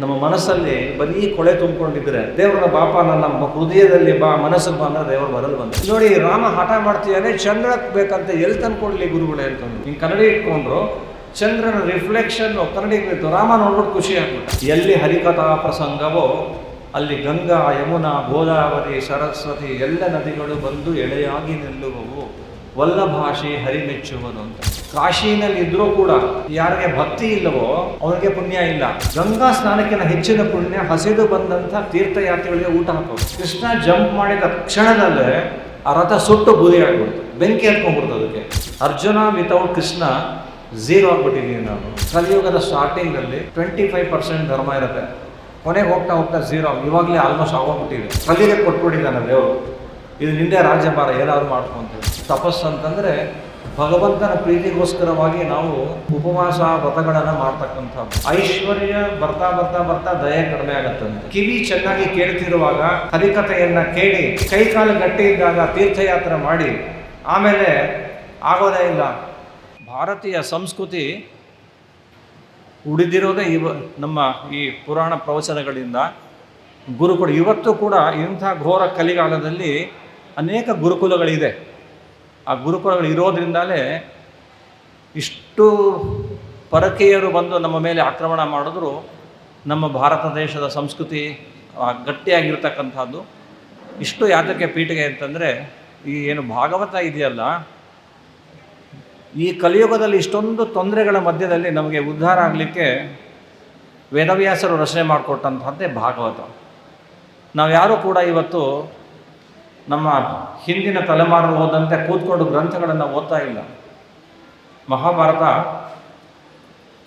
ನಮ್ಮ ಮನಸ್ಸಲ್ಲಿ ಬರೀ ಕೊಳೆ ತುಂಬಿಕೊಂಡಿದ್ರೆ ದೇವರ ಬಾಪ ನನ್ನ ಹೃದಯದಲ್ಲಿ ಬಾ, ಮನಸ್ಸಿಗೆ ಬಾ ಅಂದ್ರೆ ದೇವರು ಬರಲು ಬಂದ. ನೋಡಿ, ರಾಮ ಹಠ ಮಾಡ್ತೀಯಾನೆ, ಚಂದ್ರಕ್ಕೆ ಬೇಕಂತ ಎಲ್ಲಿ ತಂದ್ಕೊಡ್ಲಿ ಗುರುಗಳು ಹೇಳ್ಕೊಂಡು. ಹಿಂಗೆ ಕನ್ನಡಿ ಇಟ್ಕೊಂಡ್ರು, ಚಂದ್ರನ ರಿಫ್ಲೆಕ್ಷನ್ ಕನ್ನಡಿಗೆ ಬಿತ್ತು. ರಾಮ ನೋಡ್ಬಿಟ್ಟು ಖುಷಿ ಆಗ್ಬಿಟ್ಟು. ಎಲ್ಲಿ ಹರಿಕಥಾ ಪ್ರಸಂಗವೋ ಅಲ್ಲಿ ಗಂಗಾ, ಯಮುನಾ, ಗೋದಾವರಿ, ಸರಸ್ವತಿ ಎಲ್ಲ ನದಿಗಳು ಬಂದು ಎಳೆಯಾಗಿ ನಿಲ್ಲುವವು. ವಲ್ಲಭಾಷೆ ಹರಿಮೆಚ್ಚುವನು ಅಂತ. ಕಾಶಿನಲ್ಲಿ ಇದ್ರೂ ಕೂಡ ಯಾರಿಗೆ ಭಕ್ತಿ ಇಲ್ಲವೋ ಅವನಿಗೆ ಪುಣ್ಯ ಇಲ್ಲ. ಗಂಗಾ ಸ್ನಾನಕ್ಕಿಂತ ಹೆಚ್ಚಿನ ಪುಣ್ಯ ಹಸಿದು ಬಂದಂಥ ತೀರ್ಥಯಾತ್ರಿಗಳಿಗೆ ಊಟ ಹಾಕೋದು. ಕೃಷ್ಣ ಜಂಪ್ ಮಾಡಿದ ಕ್ಷಣದಲ್ಲೇ ಆ ರಥ ಸುಟ್ಟು ಬೂದಿ ಆಗ್ಬಿಡ್ತು, ಬೆಂಕಿ ಹತ್ಕೊಂಡ್ಬಿಡ್ತು ಅದಕ್ಕೆ. ಅರ್ಜುನ ವಿತೌಟ್ ಕೃಷ್ಣ ಝೀರೋ ಆಗ್ಬಿಟ್ಟಿದ್ದೀನಿ ನಾನು. ಕಲಿಯುಗದ ಸ್ಟಾರ್ಟಿಂಗಲ್ಲಿ 25% ಧರ್ಮ ಇರುತ್ತೆ, ಕೊನೆಗೆ ಹೋಗ್ತಾ ಹೋಗ್ತಾ ಝೀರೋ. ಇವಾಗಲೇ ಆಲ್ಮೋಸ್ಟ್ ಆಗೋಗ್ಬಿಟ್ಟಿದೆ. ಕಲಿಗೆ ಕೊಟ್ಬಿಟ್ಟಿದ್ದಾನೆ ದೇವರು, ಇದು ನಿಂದೆ ರಾಜ್ಯಭಾರ, ಏನಾದ್ರು ಮಾಡ್ಕೊಂತೀವಿ. ತಪಸ್ಸು ಅಂತಂದರೆ ಭಗವಂತನ ಪ್ರೀತಿಗೋಸ್ಕರವಾಗಿ ನಾವು ಉಪವಾಸ ವ್ರತಗಳನ್ನು ಮಾಡ್ತಕ್ಕಂಥದ್ದು. ಐಶ್ವರ್ಯ ಬರ್ತಾ ಬರ್ತಾ ಬರ್ತಾ ದಯೆ ಕಡಿಮೆ ಆಗತ್ತಂತೆ. ಕಿವಿ ಚೆನ್ನಾಗಿ ಕೇಳ್ತಿರುವಾಗ ಹರಿಕಥೆಯನ್ನ ಕೇಳಿ ಕೈಕಾಲು ಗಟ್ಟಿ ಇದ್ದಾಗ ತೀರ್ಥಯಾತ್ರೆ ಮಾಡಿ ಆಮೇಲೆ ಆಗೋದೇ ಇಲ್ಲ. ಭಾರತೀಯ ಸಂಸ್ಕೃತಿ ಉಳಿದಿರೋದೇ ನಮ್ಮ ಈ ಪುರಾಣ ಪ್ರವಚನಗಳಿಂದ. ಗುರುಕುಲ ಇವತ್ತು ಕೂಡ ಇಂಥ ಘೋರ ಕಲಿಗಾಲದಲ್ಲಿ ಅನೇಕ ಗುರುಕುಲಗಳಿದೆ. ಆ ಗುರುಕುಲಗಳು ಇರೋದ್ರಿಂದಲೇ ಇಷ್ಟು ಪರಕೀಯರು ಬಂದು ನಮ್ಮ ಮೇಲೆ ಆಕ್ರಮಣ ಮಾಡಿದ್ರು ನಮ್ಮ ಭಾರತ ದೇಶದ ಸಂಸ್ಕೃತಿ ಗಟ್ಟಿಯಾಗಿರ್ತಕ್ಕಂಥದ್ದು. ಇಷ್ಟು ಯಾತಕ್ಕೆ ಪೀಠಿಗೆ ಅಂತಂದರೆ, ಈ ಏನು ಭಾಗವತ ಇದೆಯಲ್ಲ, ಈ ಕಲಿಯುಗದಲ್ಲಿ ಇಷ್ಟೊಂದು ತೊಂದರೆಗಳ ಮಧ್ಯದಲ್ಲಿ ನಮಗೆ ಉದ್ಧಾರ ಆಗಲಿಕ್ಕೆ ವೇದವ್ಯಾಸರು ರಚನೆ ಮಾಡಿಕೊಟ್ಟಂಥದ್ದೇ ಭಾಗವತ. ನಾವು ಯಾರೂ ಕೂಡ ಇವತ್ತು ನಮ್ಮ ಹಿಂದಿನ ತಲೆಮಾರು ಓದಂತೆ ಕೂತ್ಕೊಂಡು ಗ್ರಂಥಗಳನ್ನು ಓದ್ತಾ ಇಲ್ಲ. ಮಹಾಭಾರತ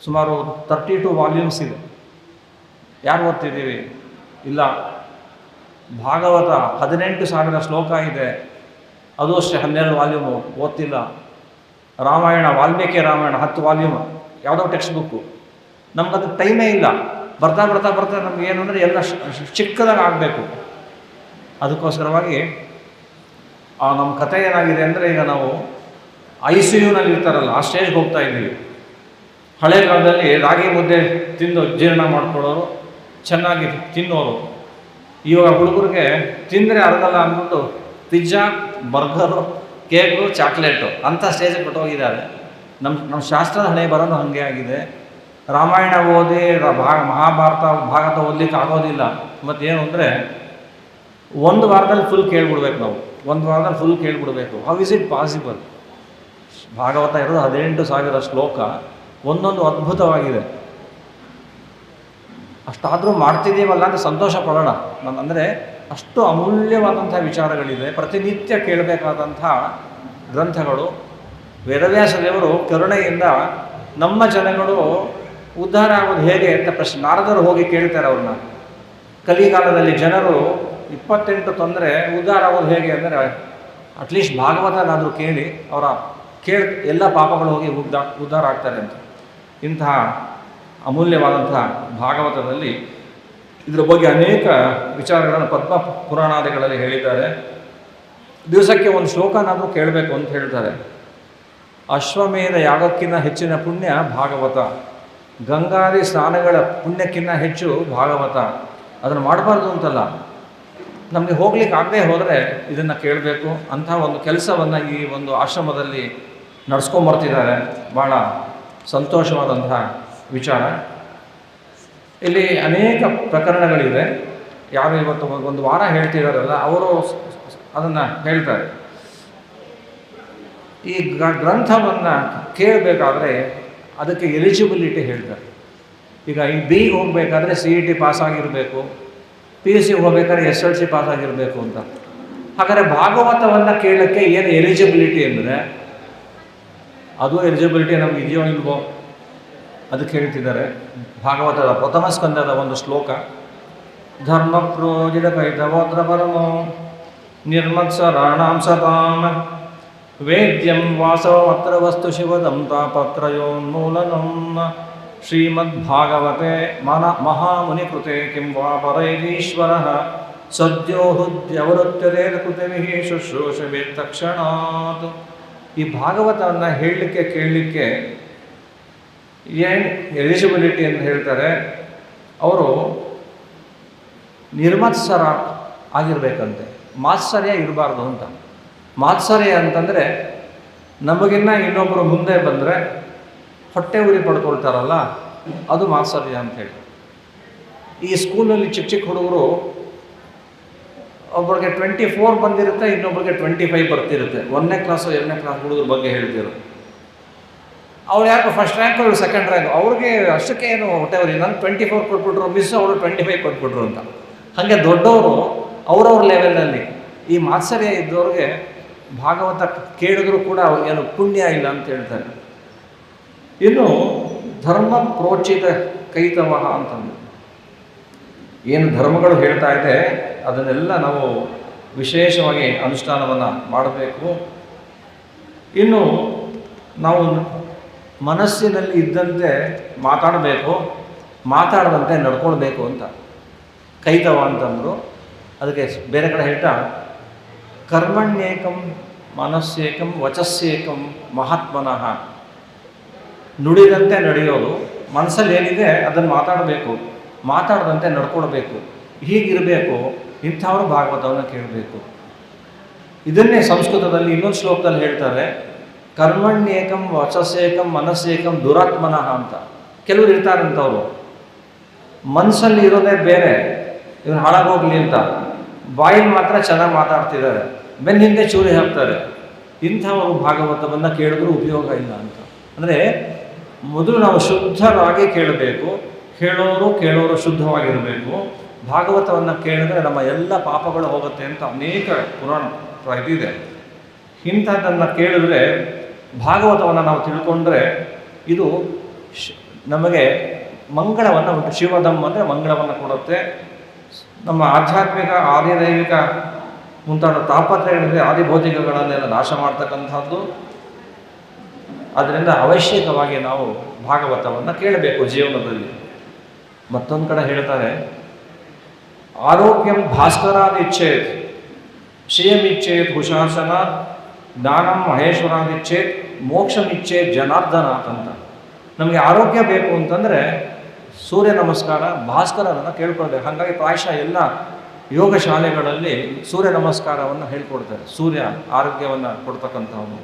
ಸುಮಾರು 32 ವಾಲ್ಯೂಮ್ಸ್ ಇದೆ, ಯಾರು ಓದ್ತಿದ್ದೀವಿ? ಇಲ್ಲ. ಭಾಗವತ 18,000 ಶ್ಲೋಕ ಇದೆ, ಅದು ಅಷ್ಟೇ 12 ವಾಲ್ಯೂಮು, ಓದ್ತಿಲ್ಲ. ರಾಮಾಯಣ, ವಾಲ್ಮೀಕಿ ರಾಮಾಯಣ 10 ವಾಲ್ಯೂಮು, ಯಾವುದೋ ಟೆಕ್ಸ್ಟ್ ಬುಕ್ಕು. ನಮ್ಗದು ಟೈಮೇ ಇಲ್ಲ. ಬರ್ತಾ ಬರ್ತಾ ಬರ್ತಾ ನಮ್ಗೆ ಏನು ಅಂದರೆ ಎಲ್ಲ ಚಿಕ್ಕದಾಗಿ ಆಗಬೇಕು. ಅದಕ್ಕೋಸ್ಕರವಾಗಿ ನಮ್ಮ ಕಥೆ ಏನಾಗಿದೆ ಅಂದರೆ, ಈಗ ನಾವು ICUನಲ್ಲಿ ಇರ್ತಾರಲ್ಲ ಆ ಸ್ಟೇಜ್ಗೆ ಹೋಗ್ತಾ ಇದ್ದೀವಿ. ಹಳೆ ಕಾಲದಲ್ಲಿ ರಾಗಿ ಮುದ್ದೆ ತಿಂದು ಜೀರ್ಣ ಮಾಡ್ಕೊಳ್ಳೋರು, ಚೆನ್ನಾಗಿ ತಿನ್ನೋರು. ಇವಾಗ ಹುಡುಗರಿಗೆ ತಿಂದರೆ ಅರ್ಧಲ್ಲ ಅಂದ್ಬಿಟ್ಟು ಪಿಜ್ಜಾ, ಬರ್ಗರು, ಕೇಕು, ಚಾಕ್ಲೇಟು ಅಂಥ ಸ್ಟೇಜಿಗೆ ಕೊಟ್ಟೋಗಿದ್ದಾರೆ. ನಮ್ಮ ಶಾಸ್ತ್ರದ ಹಣೆ ಬರೋದು ಹಾಗೆ ಆಗಿದೆ. ರಾಮಾಯಣ ಓದಿ ಮಹಾಭಾರತ ಭಾಗವತ ಓದಲಿಕ್ಕೆ ಆಗೋದಿಲ್ಲ. ಮತ್ತೇನು ಅಂದರೆ ಒಂದು ವಾರದಲ್ಲಿ ಫುಲ್ ಕೇಳ್ಬಿಡ್ಬೇಕು ನಾವು, ಒಂದು ವಾರದಲ್ಲಿ ಫುಲ್ ಕೇಳ್ಬಿಡ್ಬೇಕು. How is it possible? Bhagavata ಇರೋದು 18,000 ಶ್ಲೋಕ, ಒಂದೊಂದು ಅದ್ಭುತವಾಗಿದೆ. ಅಷ್ಟಾದರೂ ಮಾಡ್ತಿದ್ದೀವಲ್ಲ ಅಂತ ಸಂತೋಷ ಪಡೋಣ. ಅಂದರೆ ಅಷ್ಟು ಅಮೂಲ್ಯವಾದಂಥ ವಿಚಾರಗಳಿದೆ, ಪ್ರತಿನಿತ್ಯ ಕೇಳಬೇಕಾದಂಥ ಗ್ರಂಥಗಳು. ವೇದವ್ಯಾಸ ದೇವರು ಕರುಣೆಯಿಂದ ನಮ್ಮ ಜನಗಳು ಉದ್ಧಾರ ಆಗೋದು ಹೇಗೆ ಅಂತ ಪ್ರಶ್ನೆ ನಾರದರು ಹೋಗಿ ಕೇಳ್ತಾರೆ ಅವ್ರನ್ನ. ಕಲಿಕಾಲದಲ್ಲಿ ಜನರು 28 ತೊಂದರೆ, ಉದ್ಧಾರ ಆಗೋದು ಹೇಗೆ ಅಂದರೆ ಅಟ್ಲೀಸ್ಟ್ ಭಾಗವತನಾದರೂ ಕೇಳಿ ಅವರ ಎಲ್ಲ ಪಾಪಗಳು ಹೋಗಿ ಉದ್ಧಾರ ಆಗ್ತಾರೆ ಅಂತ. ಇಂತಹ ಅಮೂಲ್ಯವಾದಂತಹ ಭಾಗವತದಲ್ಲಿ ಇದರ ಬಗ್ಗೆ ಅನೇಕ ವಿಚಾರಗಳನ್ನು ಪದ್ಮ ಪುರಾಣಾದಿಗಳಲ್ಲಿ ಹೇಳಿದ್ದಾರೆ. ದಿವಸಕ್ಕೆ ಒಂದು ಶ್ಲೋಕನಾದರೂ ಕೇಳಬೇಕು ಅಂತ ಹೇಳ್ತಾರೆ. ಅಶ್ವಮೇಧ ಯಾಗಕ್ಕಿಂತ ಹೆಚ್ಚಿನ ಪುಣ್ಯ ಭಾಗವತ, ಗಂಗಾದಿ ಸ್ನಾನಗಳ ಪುಣ್ಯಕ್ಕಿಂತ ಹೆಚ್ಚು ಭಾಗವತ. ಅದನ್ನು ಮಾಡಬಾರ್ದು ಅಂತಲ್ಲ, ನಮಗೆ ಹೋಗ್ಲಿಕ್ಕೆ ಆಗದೆ ಹೋದರೆ ಇದನ್ನು ಕೇಳಬೇಕು. ಅಂಥ ಒಂದು ಕೆಲಸವನ್ನು ಈ ಒಂದು ಆಶ್ರಮದಲ್ಲಿ ನಡೆಸ್ಕೊಂಬರ್ತಿದ್ದಾರೆ. ಭಾಳ ಸಂತೋಷವಾದಂತಹ ವಿಚಾರ. ಇಲ್ಲಿ ಅನೇಕ ಪ್ರಕರಣಗಳಿದೆ. ಯಾರು ಇವತ್ತು ಒಂದು ವಾರ ಹೇಳ್ತಿದ್ದಾರಲ್ಲ ಅವರು ಅದನ್ನು ಹೇಳ್ತಾರೆ. ಈ ಗ್ರಂಥವನ್ನು ಕೇಳಬೇಕಾದ್ರೆ ಅದಕ್ಕೆ ಎಲಿಜಿಬಿಲಿಟಿ ಹೇಳ್ತಾರೆ. ಈಗ ಈ BE ಹೋಗಬೇಕಾದ್ರೆ CET ಪಾಸ್ ಆಗಿರಬೇಕು, PUC ಹೋಗ್ಬೇಕಾದ್ರೆ SLC ಪಾಸ್ ಆಗಿರಬೇಕು ಅಂತ. ಹಾಗಾದರೆ ಭಾಗವತವನ್ನು ಕೇಳೋಕ್ಕೆ ಏನು ಎಲಿಜಿಬಿಲಿಟಿ ಅಂದರೆ, ಅದು ಎಲಿಜಿಬಿಲಿಟಿ ನಮ್ಗೆ ಇದೆಯೋ ಇಲ್ವೋ ಅದಕ್ಕೆ ಹೇಳ್ತಿದ್ದಾರೆ. ಭಾಗವತದ ಪ್ರಥಮ ಸ್ಕಂದದ ಒಂದು ಶ್ಲೋಕ, ಧರ್ಮ ಪ್ರೋಜಿತ ಕೈತವೋತ್ರ ಪರಮೋ ನಿರ್ಮತ್ಸರಾಣಾಂ ಸತಾಂ ವೇದ್ಯಂ ವಾಸವಮತ್ರ ವಸ್ತು ಶಿವದಂ ತಾಪತ್ರಯೋನ್ಮೂಲನಂ ಶ್ರೀಮದ್ಭಾಗವತೆ ಮಹಾಮುನಿಕೃತೆ ಕಿಂ ವಾ ಪರೈರೀಶ್ವರಃ ಸದ್ಯೋ ಹೃದ್ಯವೃತ್ಯದೇನ ಕೃತಿಭಿಃ ಶುಶ್ರೂಷವೇತ್ ತಕ್ಷಣಾತ್. ಈ ಭಾಗವತವನ್ನು ಕೇಳಲಿಕ್ಕೆ ಏನು ಎಲಿಜಿಬಿಲಿಟಿ ಅಂತ ಹೇಳ್ತಾರೆ. ಅವರು ನಿರ್ಮತ್ಸರ ಆಗಿರಬೇಕಂತೆ, ಮಾತ್ಸರ್ಯ ಇರಬಾರ್ದು ಅಂತ. ಮಾತ್ಸರ್ಯ ಅಂತಂದರೆ ನಮಗಿನ್ನ ಇನ್ನೊಬ್ಬರು ಮುಂದೆ ಬಂದರೆ ಹೊಟ್ಟೆ ಉರಿ ಪಡ್ಕೊಳ್ತಾರಲ್ಲ, ಅದು ಮಾತ್ಸರ್ಯ ಅಂಥೇಳಿ. ಈ ಸ್ಕೂಲಲ್ಲಿ ಚಿಕ್ಕ ಚಿಕ್ಕ ಹುಡುಗರು ಒಬ್ಬರಿಗೆ 24 ಬಂದಿರುತ್ತೆ, ಇನ್ನೊಬ್ಬರಿಗೆ 25 ಬರ್ತಿರುತ್ತೆ. 1ನೇ ಕ್ಲಾಸು 2ನೇ ಕ್ಲಾಸ್ ಹುಡುಗರ ಬಗ್ಗೆ ಹೇಳ್ತಿರು. ಅವ್ರು ಯಾಕೆ ಫಸ್ಟ್ ರ್ಯಾಂಕ್, ಅವ್ರು ಸೆಕೆಂಡ್ ರ್ಯಾಂಕ್, ಅವ್ರಿಗೆ ಅಷ್ಟಕ್ಕೆ ಏನು ಹೊಟ್ಟೆ ಉರಿ, ನಾನು 24 ಕೊಟ್ಬಿಟ್ರು ಮಿಸ್, ಅವರು 25 ಕೊಟ್ಬಿಟ್ರು ಅಂತ. ಹಾಗೆ ದೊಡ್ಡವರು ಅವ್ರವ್ರ ಲೆವೆಲಲ್ಲಿ. ಈ ಮಾತ್ಸರ್ಯ ಇದ್ದವ್ರಿಗೆ ಭಾಗವತ ಕೇಳಿದ್ರು ಕೂಡ ಅವ್ರಿಗೇನು ಪುಣ್ಯ ಇಲ್ಲ ಅಂತ ಹೇಳ್ತಾರೆ. ಇನ್ನು ಧರ್ಮ ಪ್ರೋಚಿತ ಕೈತವಃ ಅಂತಂದು ಏನು ಧರ್ಮಗಳು ಹೇಳ್ತಾ ಇದೆ ಅದನ್ನೆಲ್ಲ ನಾವು ವಿಶೇಷವಾಗಿ ಅನುಷ್ಠಾನವನ್ನು ಮಾಡಬೇಕು. ಇನ್ನು ನಾವು ಮನಸ್ಸಿನಲ್ಲಿ ಇದ್ದಂತೆ ಮಾತಾಡಬೇಕು, ಮಾತಾಡದಂತೆ ನಡ್ಕೊಳ್ಬೇಕು ಅಂತ ಕೈತವ ಅಂತಂದರು. ಅದಕ್ಕೆ ಬೇರೆ ಕಡೆ ಹೇಳ್ತಾ ಕರ್ಮಣ್ಯೇಕಂ ಮನಸ್ಸೇಕಂ ವಚಸ್ಸೇಕಂ ಮಹಾತ್ಮನಃ. ನುಡಿದಂತೆ ನಡೆಯೋದು, ಮನಸ್ಸಲ್ಲಿ ಏನಿದೆ ಅದನ್ನು ಮಾತಾಡಬೇಕು, ಮಾತಾಡದಂತೆ ನಡ್ಕೊಳ್ಬೇಕು, ಹೀಗಿರಬೇಕು. ಇಂಥವರು ಭಾಗವತವನ್ನು ಕೇಳಬೇಕು. ಇದನ್ನೇ ಸಂಸ್ಕೃತದಲ್ಲಿ ಇನ್ನೊಂದು ಶ್ಲೋಕದಲ್ಲಿ ಹೇಳ್ತಾರೆ, ಕರ್ಮಣ್ಯೇಕಂ ವಚಸ್ಸೇಕಂ ಮನಸ್ಸೇಕಂ ದುರಾತ್ಮನಃ ಅಂತ. ಕೆಲವರು ಇರ್ತಾರಂಥವ್ರು ಮನಸ್ಸಲ್ಲಿ ಇರೋದೇ ಬೇರೆ, ಇವನು ಹಾಳಾಗೋಗ್ಲಿ ಅಂತ, ಬಾಯಲ್ಲಿ ಮಾತ್ರ ಚೆನ್ನಾಗಿ ಮಾತಾಡ್ತಿದ್ದಾರೆ, ಬೆನ್ನ ಹಿಂದೆ ಚೂರಿ ಹಾಕ್ತಾರೆ. ಇಂಥವರು ಭಾಗವತವನ್ನು ಕೇಳಿದ್ರೂ ಉಪಯೋಗ ಇಲ್ಲ ಅಂತ. ಅಂದರೆ ಮೊದಲು ನಾವು ಶುದ್ಧರಾಗಿ ಕೇಳಬೇಕು, ಕೇಳೋರು ಶುದ್ಧವಾಗಿರಬೇಕು. ಭಾಗವತವನ್ನು ಕೇಳಿದ್ರೆ ನಮ್ಮ ಎಲ್ಲ ಪಾಪಗಳು ಹೋಗುತ್ತೆ ಅಂತ ಅನೇಕ ಪುರಾಣ ಇದಿದೆ. ಇಂಥದ್ದನ್ನು ಕೇಳಿದ್ರೆ, ಭಾಗವತವನ್ನು ನಾವು ತಿಳ್ಕೊಂಡ್ರೆ ಇದು ನಮಗೆ ಮಂಗಳವನ್ನು ಉಂಟು. ಶಿವಧಮ್ ಅಂದರೆ ಮಂಗಳವನ್ನು ಕೊಡುತ್ತೆ. ನಮ್ಮ ಆಧ್ಯಾತ್ಮಿಕ ಆದಿದೈವಿಕ ಮುಂತಾದ ತಾಪತ್ರಯಗಳಿದೆ, ಆದಿಭೌತಿಕಗಳನ್ನೆಲ್ಲ ನಾಶ ಮಾಡ್ತಕ್ಕಂಥದ್ದು. ಅದರಿಂದ ಅವಶ್ಯಕವಾಗಿ ನಾವು ಭಾಗವತವನ್ನು ಕೇಳಬೇಕು ಜೀವನದಲ್ಲಿ. ಮತ್ತೊಂದು ಕಡೆ ಹೇಳ್ತಾರೆ, ಆರೋಗ್ಯಂ ಭಾಸ್ಕರಾದಿಚ್ಛೇತ್ ಶ್ರೇಯಮಿಚ್ಛೇತ್ ಹುಷಾಸನಾತ್ ಜ್ಞಾನಂ ಮಹೇಶ್ವರಾದಿಚ್ಛೇತ್ ಮೋಕ್ಷಮಿಚ್ಛೇತ್ ಜನಾರ್ದನಾಥ್ ಅಂತ. ನಮಗೆ ಆರೋಗ್ಯ ಬೇಕು ಅಂತಂದರೆ ಸೂರ್ಯ ನಮಸ್ಕಾರ, ಭಾಸ್ಕರನನ್ನು ಕೇಳ್ಕೊಳ್ಬೇಕು. ಹಾಗಾಗಿ ಪ್ರಾಯಶಃ ಎಲ್ಲ ಯೋಗ ಶಾಲೆಗಳಲ್ಲಿ ಸೂರ್ಯ ನಮಸ್ಕಾರವನ್ನು ಹೇಳ್ಕೊಡ್ತಾರೆ. ಸೂರ್ಯ ಆರೋಗ್ಯವನ್ನು ಕೊಡ್ತಕ್ಕಂಥವನು.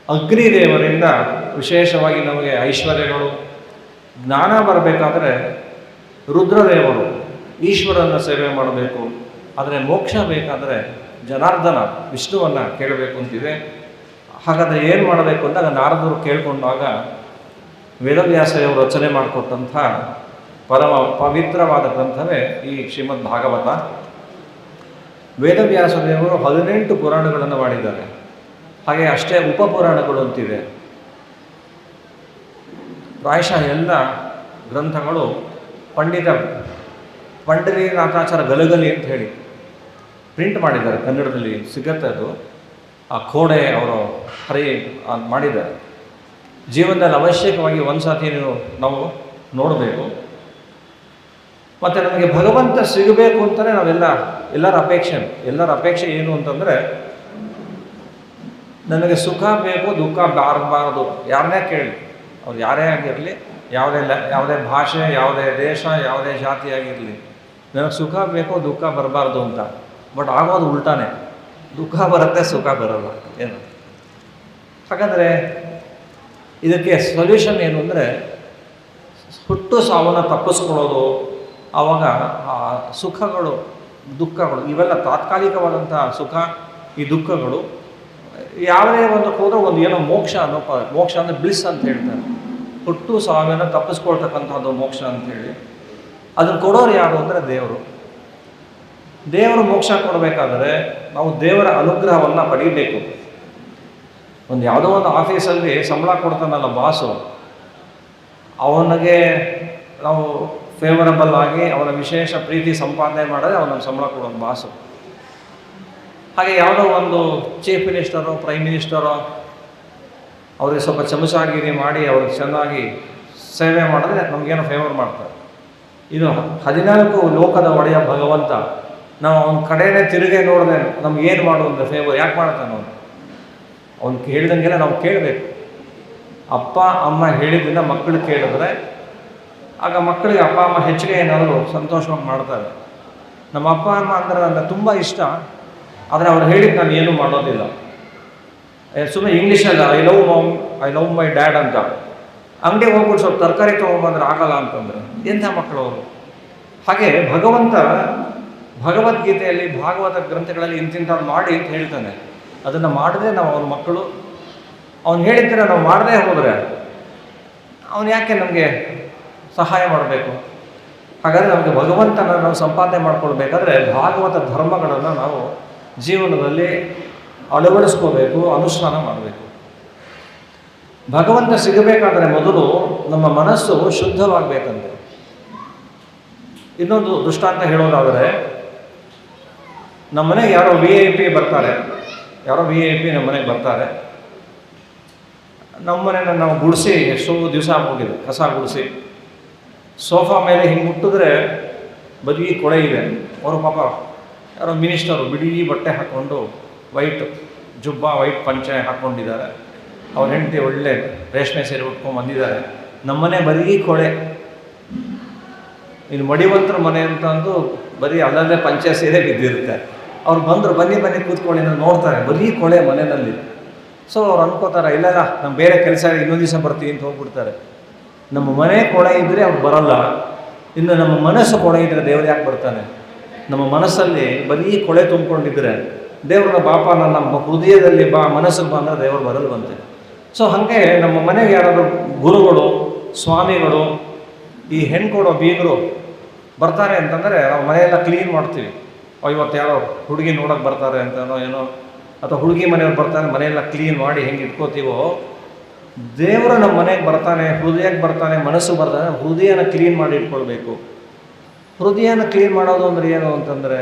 ಅಗ್ನಿದೇವರಿಂದ ವಿಶೇಷವಾಗಿ ನಮಗೆ ಐಶ್ವರ್ಯಗಳು, ಜ್ಞಾನ ಬರಬೇಕಾದ್ರೆ ರುದ್ರದೇವರು ಈಶ್ವರನ ಸೇವೆ ಮಾಡಬೇಕು. ಆದರೆ ಮೋಕ್ಷ ಬೇಕಾದರೆ ಜನಾರ್ದನ ವಿಷ್ಣುವನ್ನು ಕೇಳಬೇಕು ಅಂತಿದೆ. ಹಾಗಾದರೆ ಏನು ಮಾಡಬೇಕು ಅಂದಾಗ ನಾರದರು ಕೇಳಿಕೊಂಡಾಗ ವೇದವ್ಯಾಸರು ರಚನೆ ಮಾಡಿಕೊಟ್ಟಂಥ ಪರಮ ಪವಿತ್ರವಾದ ಗ್ರಂಥವೇ ಈ ಶ್ರೀಮದ್ ಭಾಗವತ. ವೇದವ್ಯಾಸದೇವರು 18 ಪುರಾಣಗಳನ್ನು ಮಾಡಿದ್ದಾರೆ. ಹಾಗೆ ಅಷ್ಟೇ ಉಪಪುರಾಣಗಳು ಅಂತಿದೆ. ಪ್ರಾಯಶಃ ಎಲ್ಲ ಗ್ರಂಥಗಳು ಪಂಡಿತ ಪಂಡರೀನಾಥಾಚಾರ ಗಲಗಲಿ ಅಂತ ಹೇಳಿ ಪ್ರಿಂಟ್ ಮಾಡಿದ್ದಾರೆ, ಕನ್ನಡದಲ್ಲಿ ಸಿಗತ್ತೆ ಅದು. ಆ ಖೋಡೆ ಅವರು ಮಾಡಿದ್ದಾರೆ. ಜೀವನದಲ್ಲಿ ಅವಶ್ಯಕವಾಗಿ ಒಂದು ಸಾತಿ ನಾವು ನೋಡಬೇಕು. ಮತ್ತು ನಮಗೆ ಭಗವಂತ ಸಿಗಬೇಕು ಅಂತಲೇ ಎಲ್ಲರ ಅಪೇಕ್ಷೆ ಏನು ಅಂತಂದರೆ, ನನಗೆ ಸುಖ ಬೇಕು, ದುಃಖ ಬಾರಬಾರದು. ಯಾರನ್ನೇ ಕೇಳಿ, ಅವ್ರು ಯಾರೇ ಆಗಿರಲಿ, ಯಾವುದೇ ಭಾಷೆ, ಯಾವುದೇ ದೇಶ, ಯಾವುದೇ ಜಾತಿಯಾಗಿರಲಿ, ನನಗೆ ಸುಖ ಬೇಕು, ದುಃಖ ಬರಬಾರ್ದು ಅಂತ. ಬಟ್ ಆಗೋದು ಉಲ್ಟಾನೇ, ದುಃಖ ಬರುತ್ತೆ, ಸುಖ ಬರೋಲ್ಲ. ಏನು ಹಾಗಾದರೆ ಇದಕ್ಕೆ ಸೊಲ್ಯೂಷನ್ ಏನು ಅಂದರೆ, ಹುಟ್ಟು ಸಾವನ್ನು ತಪ್ಪಿಸ್ಕೊಳ್ಳೋದು. ಆವಾಗ ಆ ಸುಖಗಳು, ದುಃಖಗಳು ಇವೆಲ್ಲ ತಾತ್ಕಾಲಿಕವಾದಂಥ ಸುಖ, ಈ ದುಃಖಗಳು ಯಾವುದೇ ಒಂದು ಹೋದ್ರೆ ಒಂದು ಏನೋ ಮೋಕ್ಷ ಮೋಕ್ಷ ಅಂದರೆ ಬ್ಲಿಸ್ ಅಂತ ಹೇಳ್ತಾರೆ. ಹುಟ್ಟು ಸಾವಿನ ತಪ್ಪಿಸ್ಕೊಳ್ತಕ್ಕಂಥದ್ದು ಮೋಕ್ಷ ಅಂಥೇಳಿ. ಅದನ್ನು ಕೊಡೋರು ಯಾರು ಅಂದರೆ ದೇವರು ಮೋಕ್ಷ ಕೊಡಬೇಕಾದ್ರೆ ನಾವು ದೇವರ ಅನುಗ್ರಹವನ್ನು ಪಡೀಬೇಕು. ಯಾವುದೋ ಒಂದು ಆಫೀಸಲ್ಲಿ ಸಂಬಳ ಕೊಡ್ತಾನಲ್ಲ ಬಾಸು, ಅವನಿಗೆ ನಾವು ಫೇವರಬಲ್ ಆಗಿ ಅವನ ವಿಶೇಷ ಪ್ರೀತಿ ಸಂಪಾದನೆ ಮಾಡಿದ್ರೆ ಅವನಿಗೆ ಸಂಬಳ ಕೊಡೋದು ಬಾಸು. ಹಾಗೆ ಯಾವುದೋ ಒಂದು ಚೀಫ್ ಮಿನಿಸ್ಟರೋ ಪ್ರೈಮ್ ಮಿನಿಸ್ಟರೋ ಅವ್ರಿಗೆ ಸ್ವಲ್ಪ ಚಮಚಾಗಿರಿ ಮಾಡಿ ಅವ್ರಿಗೆ ಚೆನ್ನಾಗಿ ಸೇವೆ ಮಾಡಿದ್ರೆ ನಮಗೇನೋ ಫೇವರ್ ಮಾಡ್ತಾರೆ. ಇದು 14 ಲೋಕದ ಒಡೆಯ ಭಗವಂತ, ನಾವು ಅವನ ಕಡೆನೇ ತಿರುಗೇ ನೋಡಿದೆ ನಮ್ಗೇನು ಮಾಡು ಅಂದರೆ ಫೇವರ್ ಯಾಕೆ ಮಾಡ್ತಾನೆ ಅವ್ನು ಹೇಳಿದಂಗೆಲ್ಲ ನಾವು ಕೇಳಬೇಕು. ಅಪ್ಪ ಅಮ್ಮ ಹೇಳಿದ್ದನ್ನು ಮಕ್ಕಳು ಕೇಳಿದ್ರೆ ಆಗ ಮಕ್ಕಳಿಗೆ ಅಪ್ಪ ಅಮ್ಮ ಹೆಚ್ಚಿಗೆ ಏನಾದರೂ ಸಂತೋಷವಾಗಿ ಮಾಡ್ತಾರೆ. ನಮ್ಮ ಅಪ್ಪ ಅಮ್ಮ ಅಂದರೆ ನನಗೆ ತುಂಬ ಇಷ್ಟ, ಆದರೆ ಅವ್ರು ಹೇಳಿದ್ದು ನಾನು ಏನೂ ಮಾಡೋದಿಲ್ಲ. ಸುಮ್ಮನೆ ಇಂಗ್ಲೀಷಲ್ಲಿ ಐ ಲವ್ ಮೈ ಡ್ಯಾಡ್ ಅಂತ, ಅಂಗಡಿಗೆ ಹೋಗ್ಬಿಟ್ಟು ಸ್ವಲ್ಪ ತರಕಾರಿ ತೊಗೊಂಬಂದ್ರೆ ಆಗಲ್ಲ ಅಂತಂದ್ರೆ ಎಂಥ ಮಕ್ಕಳು ಅವರು. ಹಾಗೆ ಭಗವಂತ ಭಗವದ್ಗೀತೆಯಲ್ಲಿ ಭಾಗವತ ಗ್ರಂಥಗಳಲ್ಲಿ ಇಂತಿಂಥದ್ದು ಮಾಡಿ ಅಂತ ಹೇಳ್ತಾನೆ. ಅದನ್ನು ಮಾಡದೆ ನಾವು ಅವ್ರ ಮಕ್ಕಳು, ಅವ್ನು ಹೇಳಿದ್ರೆ ನಾವು ಮಾಡದೇ ಹೋದರೆ ಅವನು ಯಾಕೆ ನಮಗೆ ಸಹಾಯ ಮಾಡಬೇಕು? ಹಾಗಾದರೆ ನಮಗೆ ಭಗವಂತನ ನಾವು ಸಂಪಾದನೆ ಮಾಡ್ಕೊಳ್ಬೇಕಾದ್ರೆ ಭಾಗವತ ಧರ್ಮಗಳನ್ನು ನಾವು ಜೀವನದಲ್ಲಿ ಅಳವಡಿಸ್ಕೋಬೇಕು, ಅನುಷ್ಠಾನ ಮಾಡಬೇಕು. ಭಗವಂತ ಸಿಗಬೇಕಾದ್ರೆ ಮೊದಲು ನಮ್ಮ ಮನಸ್ಸು ಶುದ್ಧವಾಗಬೇಕಂತೆ. ಇನ್ನೊಂದು ದೃಷ್ಟಾಂತ ಹೇಳೋದಾದರೆ, ನಮ್ಮ ಮನೆಗೆ ಯಾರೋ VIP ಬರ್ತಾರೆ, ನಮ್ಮ ಮನೆಗೆ ಬರ್ತಾರೆ. ನಮ್ಮ ಮನೆಯನ್ನು ನಾವು ಗುಡಿಸಿ ಎಷ್ಟೋ ದಿವಸ ಆಗ್ಬಿಟ್ಟಿದೆ, ಕಸ ಗುಡಿಸಿ ಸೋಫಾ ಮೇಲೆ ಹಿಂಗೆ ಮುಟ್ಟಿದ್ರೆ ಬರೀ ಕೊಳೆ ಇದೆ. ಅವರು ಪಾಪ ಯಾರೋ ಮಿನಿಸ್ಟರು ಬಿಡಿ ಬಟ್ಟೆ ಹಾಕ್ಕೊಂಡು ವೈಟ್ ಜುಬ್ಬ ವೈಟ್ ಪಂಚೆ ಹಾಕ್ಕೊಂಡಿದ್ದಾರೆ, ಅವ್ರ ಹೆಂಡತಿ ಒಳ್ಳೆ ರೇಷ್ಮೆ ಸೀರೆ ಉಟ್ಕೊಂಡು ಬಂದಿದ್ದಾರೆ. ನಮ್ಮನೆ ಬರೀ ಕೊಳೆ. ಇನ್ನು ಮಡಿವಂತರ ಮನೆ ಅಂತ ಅಂದು ಬರೀ ಅಲ್ಲಲ್ಲೇ ಪಂಚೆ ಸೀರೆ ಬಿದ್ದಿರುತ್ತೆ. ಅವ್ರು ಬಂದರು, ಬನ್ನಿ ಕೂತ್ಕೊಳ್ಳಿ, ನೋಡ್ತಾರೆ ಬರೀ ಕೊಳೆ ಮನೆಯಲ್ಲಿ. ಸೊ ಅವ್ರು ಅನ್ಕೋತಾರೆ, ಇಲ್ಲ ನಮ್ಮ ಬೇರೆ ಕೆಲಸ ಇನ್ನೊಂದು ದಿವಸ ಬರ್ತೀವಿ ಅಂತ ಹೋಗ್ಬಿಡ್ತಾರೆ. ನಮ್ಮ ಮನೆ ಕೊಳೆ ಇದ್ದರೆ ಅವ್ರು ಬರಲ್ಲ, ಇನ್ನು ನಮ್ಮ ಮನಸ್ಸು ಕೊಳೆ ಇದ್ದರೆ ದೇವ್ರು ಯಾಕೆ ಬರ್ತಾನೆ? ನಮ್ಮ ಮನಸ್ಸಲ್ಲಿ ಬರೀ ಕೊಳೆ ತುಂಬಿಕೊಂಡಿದ್ರೆ ದೇವ್ರನ್ನ ಬಾಪ ನಮ್ಮ ಹೃದಯದಲ್ಲಿ ಬಾ, ಮನಸ್ಸಿಗೆ ಬಂದರೆ ದೇವರು ಬರಲ್ವಂತೆ. ಸೊ ಹಾಗೆ ನಮ್ಮ ಮನೆಗೆ ಯಾರಾದರೂ ಗುರುಗಳು, ಸ್ವಾಮಿಗಳು, ಈ ಹೆಣ್ಣು ಕೊಡೋ ಬೀಗರು ಬರ್ತಾರೆ ಅಂತಂದರೆ ನಾವು ಮನೆಯೆಲ್ಲ ಕ್ಲೀನ್ ಮಾಡ್ತೀವಿ. ಇವತ್ತು ಯಾರೋ ಹುಡುಗಿ ನೋಡೋಕೆ ಬರ್ತಾರೆ ಅಂತನೋ ಏನೋ, ಅಥವಾ ಹುಡುಗಿ ಮನೆಯವ್ರು ಬರ್ತಾನೆ, ಮನೆಯೆಲ್ಲ ಕ್ಲೀನ್ ಮಾಡಿ ಹೆಂಗೆ ಇಟ್ಕೋತೀವೋ, ದೇವರು ನಮ್ಮ ಮನೆಗೆ ಬರ್ತಾನೆ, ಹೃದಯಕ್ಕೆ ಬರ್ತಾನೆ, ಮನಸ್ಸು ಬರ್ತಾನೆ, ಹೃದಯನ ಕ್ಲೀನ್ ಮಾಡಿ ಇಟ್ಕೊಳ್ಬೇಕು. ಹೃದಯನ ಕ್ಲೀನ್ ಮಾಡೋದು ಅಂದರೆ ಏನು ಅಂತಂದರೆ,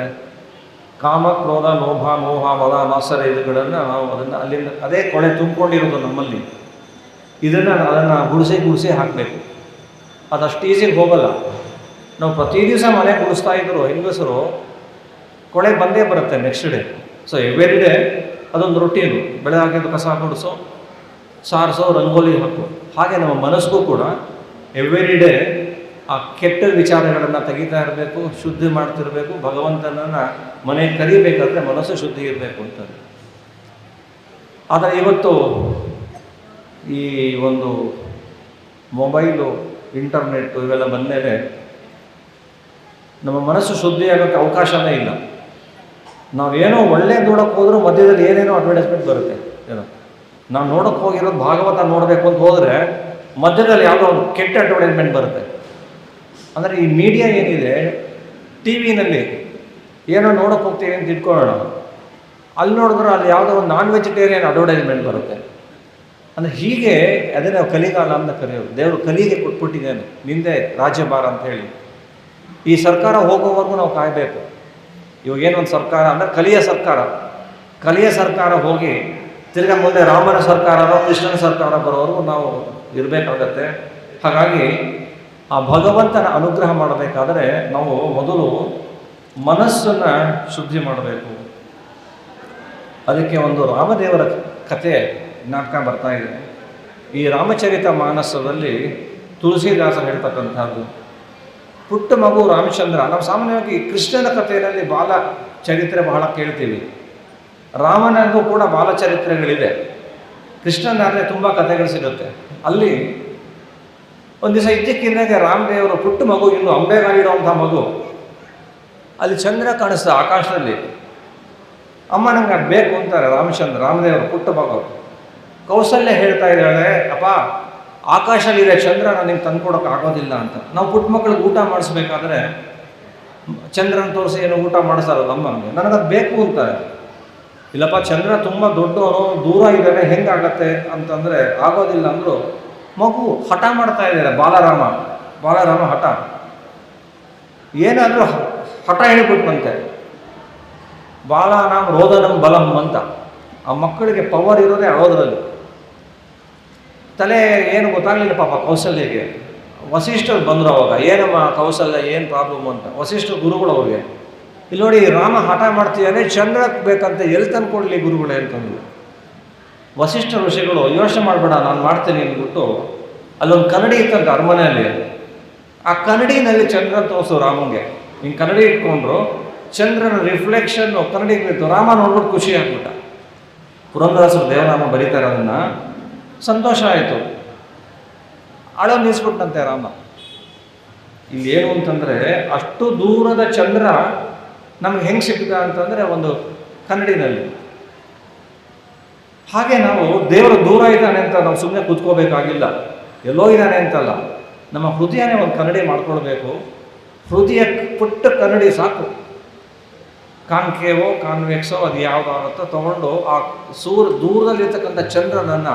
ಕಾಮ, ಕ್ರೋಧ, ಲೋಭ, ಮೋಹ, ಮದ, ಮಾತ್ಸರ್ಯ ಇವುಗಳನ್ನು ನಾವು ಅಲ್ಲಿಂದ ಅದೇ ಕೊಳೆ ತುಂಬಿಕೊಂಡಿರೋದು ನಮ್ಮಲ್ಲಿ. ಅದನ್ನು ಗುಡಿಸಿ ಹಾಕಬೇಕು. ಅದಷ್ಟು ಈಸಿಗೆ ಹೋಗಲ್ಲ. ನಾವು ಪ್ರತಿ ದಿವಸ ಮನೆ ಗುಡಿಸ್ತಾ ಇದ್ರು ಹೆಂಗಸರು, ಕೊಳೆ ಬಂದೇ ಬರುತ್ತೆ next day. So every day ಅದೊಂದು ರೊಟೀನು. ಬೆಳಗ್ಗೆ ಕಸ ಗುಡಿಸೋ, ಸಾರಿಸೋ, ರಂಗೋಲಿ ಹಾಕು. ಹಾಗೆ ನಮ್ಮ ಮನಸ್ಸಿಗೂ ಕೂಡ ಎವ್ರಿ ಡೇ ಆ ಕೆಟ್ಟ ವಿಚಾರಗಳನ್ನು ತೆಗಿತಾ ಇರಬೇಕು, ಶುದ್ಧಿ ಮಾಡ್ತಿರಬೇಕು. ಭಗವಂತನನ್ನು ಮನೆಗೆ ಕರಿಬೇಕಾದ್ರೆ ಮನಸ್ಸು ಶುದ್ಧಿ ಇರಬೇಕು ಅಂತಾರೆ. ಆದರೆ ಇವತ್ತು ಈ ಒಂದು ಮೊಬೈಲು, ಇಂಟರ್ನೆಟ್ಟು ಇವೆಲ್ಲ ಬಂದಮೇಲೆ ನಮ್ಮ ಮನಸ್ಸು ಶುದ್ಧಿಯಾಗೋಕ್ಕೆ ಅವಕಾಶನೇ ಇಲ್ಲ. ನಾವೇನೋ ಒಳ್ಳೆ ನೋಡೋಕ್ಕೆ ಹೋದರೂ ಮಧ್ಯದಲ್ಲಿ ಏನೇನೋ ಅಡ್ವರ್ಟೈಸ್ಮೆಂಟ್ ಬರುತ್ತೆ. ಏನೋ ನಾವು ನೋಡೋಕ್ಕೆ ಹೋಗಿರೋದು ಭಾಗವತ ನೋಡಬೇಕು ಅಂತ ಹೋದರೆ ಮಧ್ಯದಲ್ಲಿ ಯಾವುದೋ ಒಂದು ಕೆಟ್ಟ ಅಡ್ವರ್ಟೈಸ್ಮೆಂಟ್ ಬರುತ್ತೆ. ಅಂದರೆ ಈ ಮೀಡಿಯಾ ಏನಿದೆ, ಟಿ ವಿನಲ್ಲಿ ಏನೋ ನೋಡೋಕ್ಕೆ ಹೋಗ್ತೀವಿ ಅಂತ ಇಟ್ಕೊಳ್ಳೋಣ, ಅಲ್ಲಿ ನೋಡಿದ್ರೆ ಅಲ್ಲಿ ಯಾವುದೋ ಒಂದು ನಾನ್ ವೆಜಿಟೇರಿಯನ್ ಅಡ್ವರ್ಟೈಸ್ಮೆಂಟ್ ಬರುತ್ತೆ. ಅಂದರೆ ಹೀಗೆ ಅದೇ ನಾವು ಕಲಿಗಾಲ ಅಂತ ಕರೆಯೋದು. ದೇವರು ಕಲಿಗೆ ಕೊಟ್ಬಿಟ್ಟಿದ್ದೇನೆ, ನಿಂದೆ ರಾಜ್ಯಭಾರ ಅಂತ ಹೇಳಿ. ಈ ಸರ್ಕಾರ ಹೋಗೋವರೆಗೂ ನಾವು ಕಾಯಬೇಕು. ಇವಾಗೇನೊಂದು ಸರ್ಕಾರ ಅಂದರೆ ಕಲಿಯ ಸರ್ಕಾರ ಹೋಗಿ ತಿರ್ಗಾ ಮುಂದೆ ರಾಮನ ಸರ್ಕಾರನೋ ಕೃಷ್ಣನ ಸರ್ಕಾರ ಬರೋವರೆಗೂ ನಾವು ಇರಬೇಕಾಗತ್ತೆ. ಹಾಗಾಗಿ ಆ ಭಗವಂತನ ಅನುಗ್ರಹ ಮಾಡಬೇಕಾದರೆ ನಾವು ಮೊದಲು ಮನಸ್ಸನ್ನು ಶುದ್ಧಿ ಮಾಡಬೇಕು. ಅದಕ್ಕೆ ಒಂದು ರಾಮದೇವರ ಕಥೆ ನಾಟಕ ಬರ್ತಾ ಇದೆ. ಈ ರಾಮಚರಿತ ಮಾನಸದಲ್ಲಿ ತುಳಸಿದಾಸರು ಹೇಳ್ತಕ್ಕಂಥದ್ದು, ಪುಟ್ಟ ಮಗು ರಾಮಚಂದ್ರ. ನಾವು ಸಾಮಾನ್ಯವಾಗಿ ಕೃಷ್ಣನ ಕಥೆಯಲ್ಲಿ ಬಾಲ ಚರಿತ್ರೆ ಬಹಳ ಕೇಳ್ತೀವಿ, ರಾಮನಲ್ಲೂ ಕೂಡ ಬಾಲ ಚರಿತ್ರೆಗಳಿದೆ. ಕೃಷ್ಣನಾದರೆ ತುಂಬ ಕಥೆಗಳು ಸಿಗುತ್ತೆ. ಅಲ್ಲಿ ಒಂದು ದಿವಸ ಇದ್ದಕ್ಕಿದ್ದಾಗೆ ರಾಮದೇವರು ಪುಟ್ಟ ಮಗು, ಇನ್ನು ಅಂಬೆಗಾಲಿಡುವಂಥ ಮಗು, ಅಲ್ಲಿ ಚಂದ್ರ ಕಾಣಿಸ್ತಾ ಆಕಾಶದಲ್ಲಿ. ಅಮ್ಮ ನಂಗೆ ಅದು ಬೇಕು ಅಂತಾರೆ ರಾಮದೇವರು ಪುಟ್ಟ ಮಗು. ಕೌಸಲ್ಯ ಹೇಳ್ತಾ ಇದ್ದಾಳೆ, ಅಪ್ಪ ಆಕಾಶದಲ್ಲಿದೆ ಚಂದ್ರ, ನನಗೆ ತಂದ್ಕೊಡೋಕೆ ಆಗೋದಿಲ್ಲ ಅಂತ. ನಾವು ಪುಟ್ಟ ಮಕ್ಕಳಿಗೆ ಊಟ ಮಾಡಿಸ್ಬೇಕಾದ್ರೆ ಚಂದ್ರನ ತೋರಿಸಿ ಏನೋ ಊಟ ಮಾಡಿಸ್ತಾರಲ್ಲ ಅಮ್ಮನಿಗೆ, ನನಗದು ಬೇಕು ಅಂತಾರೆ. ಇಲ್ಲಪ್ಪ ಚಂದ್ರ ತುಂಬ ದೊಡ್ಡವನು, ದೂರ ಇದ್ದಾನೆ, ಹೆಂಗಾಗತ್ತೆ ಅಂತಂದರೆ ಆಗೋದಿಲ್ಲ ಅಂದರು. ಮಗು ಹಠ ಮಾಡ್ತಾ ಇದ್ದಾರೆ, ಬಾಲರಾಮ ಹಠ. ಏನಾದರೂ ಹಠ ಹೇಳಿಬಿಟ್ವಂತೆ, ಬಾಲಾನಾಂ ರೋದನಂ ಬಲಂ ಅಂತ. ಆ ಮಕ್ಕಳಿಗೆ ಪವರ್ ಇರೋದೇ ಅಳೋದ್ರಲ್ಲಿ. ತಲೆ ಏನು ಗೊತ್ತಾಗಲಿಲ್ಲ ಪಾಪ ಕೌಸಲ್ಯಗೆ. ವಸಿಷ್ಠರು ಬಂದರು ಅವಾಗ, ಏನಮ್ಮ ಕೌಸಲ್ಯ ಏನು ಪ್ರಾಬ್ಲಮ್ ಅಂತ. ವಸಿಷ್ಠ ಗುರುಗಳು ಅವ್ರಿಗೆ, ಇಲ್ಲಿ ನೋಡಿ ರಾಮ ಹಠ ಮಾಡ್ತಿದ್ದಾನೆ, ಚಂದ್ರಕ್ಕೆ ಬೇಕಂತ ಎಲ್ಲಿ ತಂದು ಕೊಡಲಿ ಗುರುಗಳೇ ಅಂತಂದ್ರು. ವಸಿಷ್ಠ ಋಷಿಗಳು ಯೋಚನೆ ಮಾಡಬೇಡ ನಾನು ಮಾಡ್ತೀನಿ ಅಂದ್ಬಿಟ್ಟು, ಅಲ್ಲೊಂದು ಕನ್ನಡಿ ಇತ್ತಂತೆ ಅರಮನೆಯಲ್ಲಿ. ಆ ಕನ್ನಡಿನಲ್ಲಿ ಚಂದ್ರನ ತೋರಿಸು ರಾಮಂಗೆ. ಹಿಂಗೆ ಕನ್ನಡಿ ಇಟ್ಕೊಂಡ್ರು, ಚಂದ್ರನ ರಿಫ್ಲೆಕ್ಷನ್ ಕನ್ನಡಿಗೆ ಬಿತ್ತು. ರಾಮ ನೋಡ್ಬಿಟ್ಟು ಖುಷಿ ಆಗ್ಬಿಟ್ಟ. ಪುರಂದರದಾಸರು ದೇವರಾಮ ಬರೀತಾರೆ, ಅದನ್ನು ಸಂತೋಷ ಆಯಿತು. ಅಳೋ ನಿಲ್ಲಿಸ್ಬಿಟ್ಟಂತೆ ರಾಮ. ಇಲ್ಲಿ ಏನು ಅಂತಂದರೆ, ಅಷ್ಟು ದೂರದ ಚಂದ್ರ ನಮ್ಗೆ ಹೆಂಗೆ ಸಿಕ್ಕಿದ ಅಂತಂದರೆ ಒಂದು ಕನ್ನಡಿನಲ್ಲಿ. ಹಾಗೆ ನಾವು ದೇವರು ದೂರ ಇದ್ದಾನೆ ಅಂತ ನಾವು ಸುಮ್ಮನೆ ಕೂತ್ಕೋಬೇಕಾಗಿಲ್ಲ, ಎಲ್ಲೋ ಇದ್ದಾನೆ ಅಂತಲ್ಲ. ನಮ್ಮ ಹೃದಯನೇ ಒಂದು ಕನ್ನಡಿ ಮಾಡ್ಕೊಳ್ಬೇಕು. ಹೃದಯ ಪುಟ್ಟ ಕನ್ನಡಿ ಸಾಕು. ಕಾನ್ಕೇವೋ ಕಾನ್ವೆಕ್ಸೋ ಅದು ಯಾವುದಾಗುತ್ತೋ ತೊಗೊಂಡು ಆ ದೂರದಲ್ಲಿರ್ತಕ್ಕಂಥ ಚಂದ್ರನನ್ನು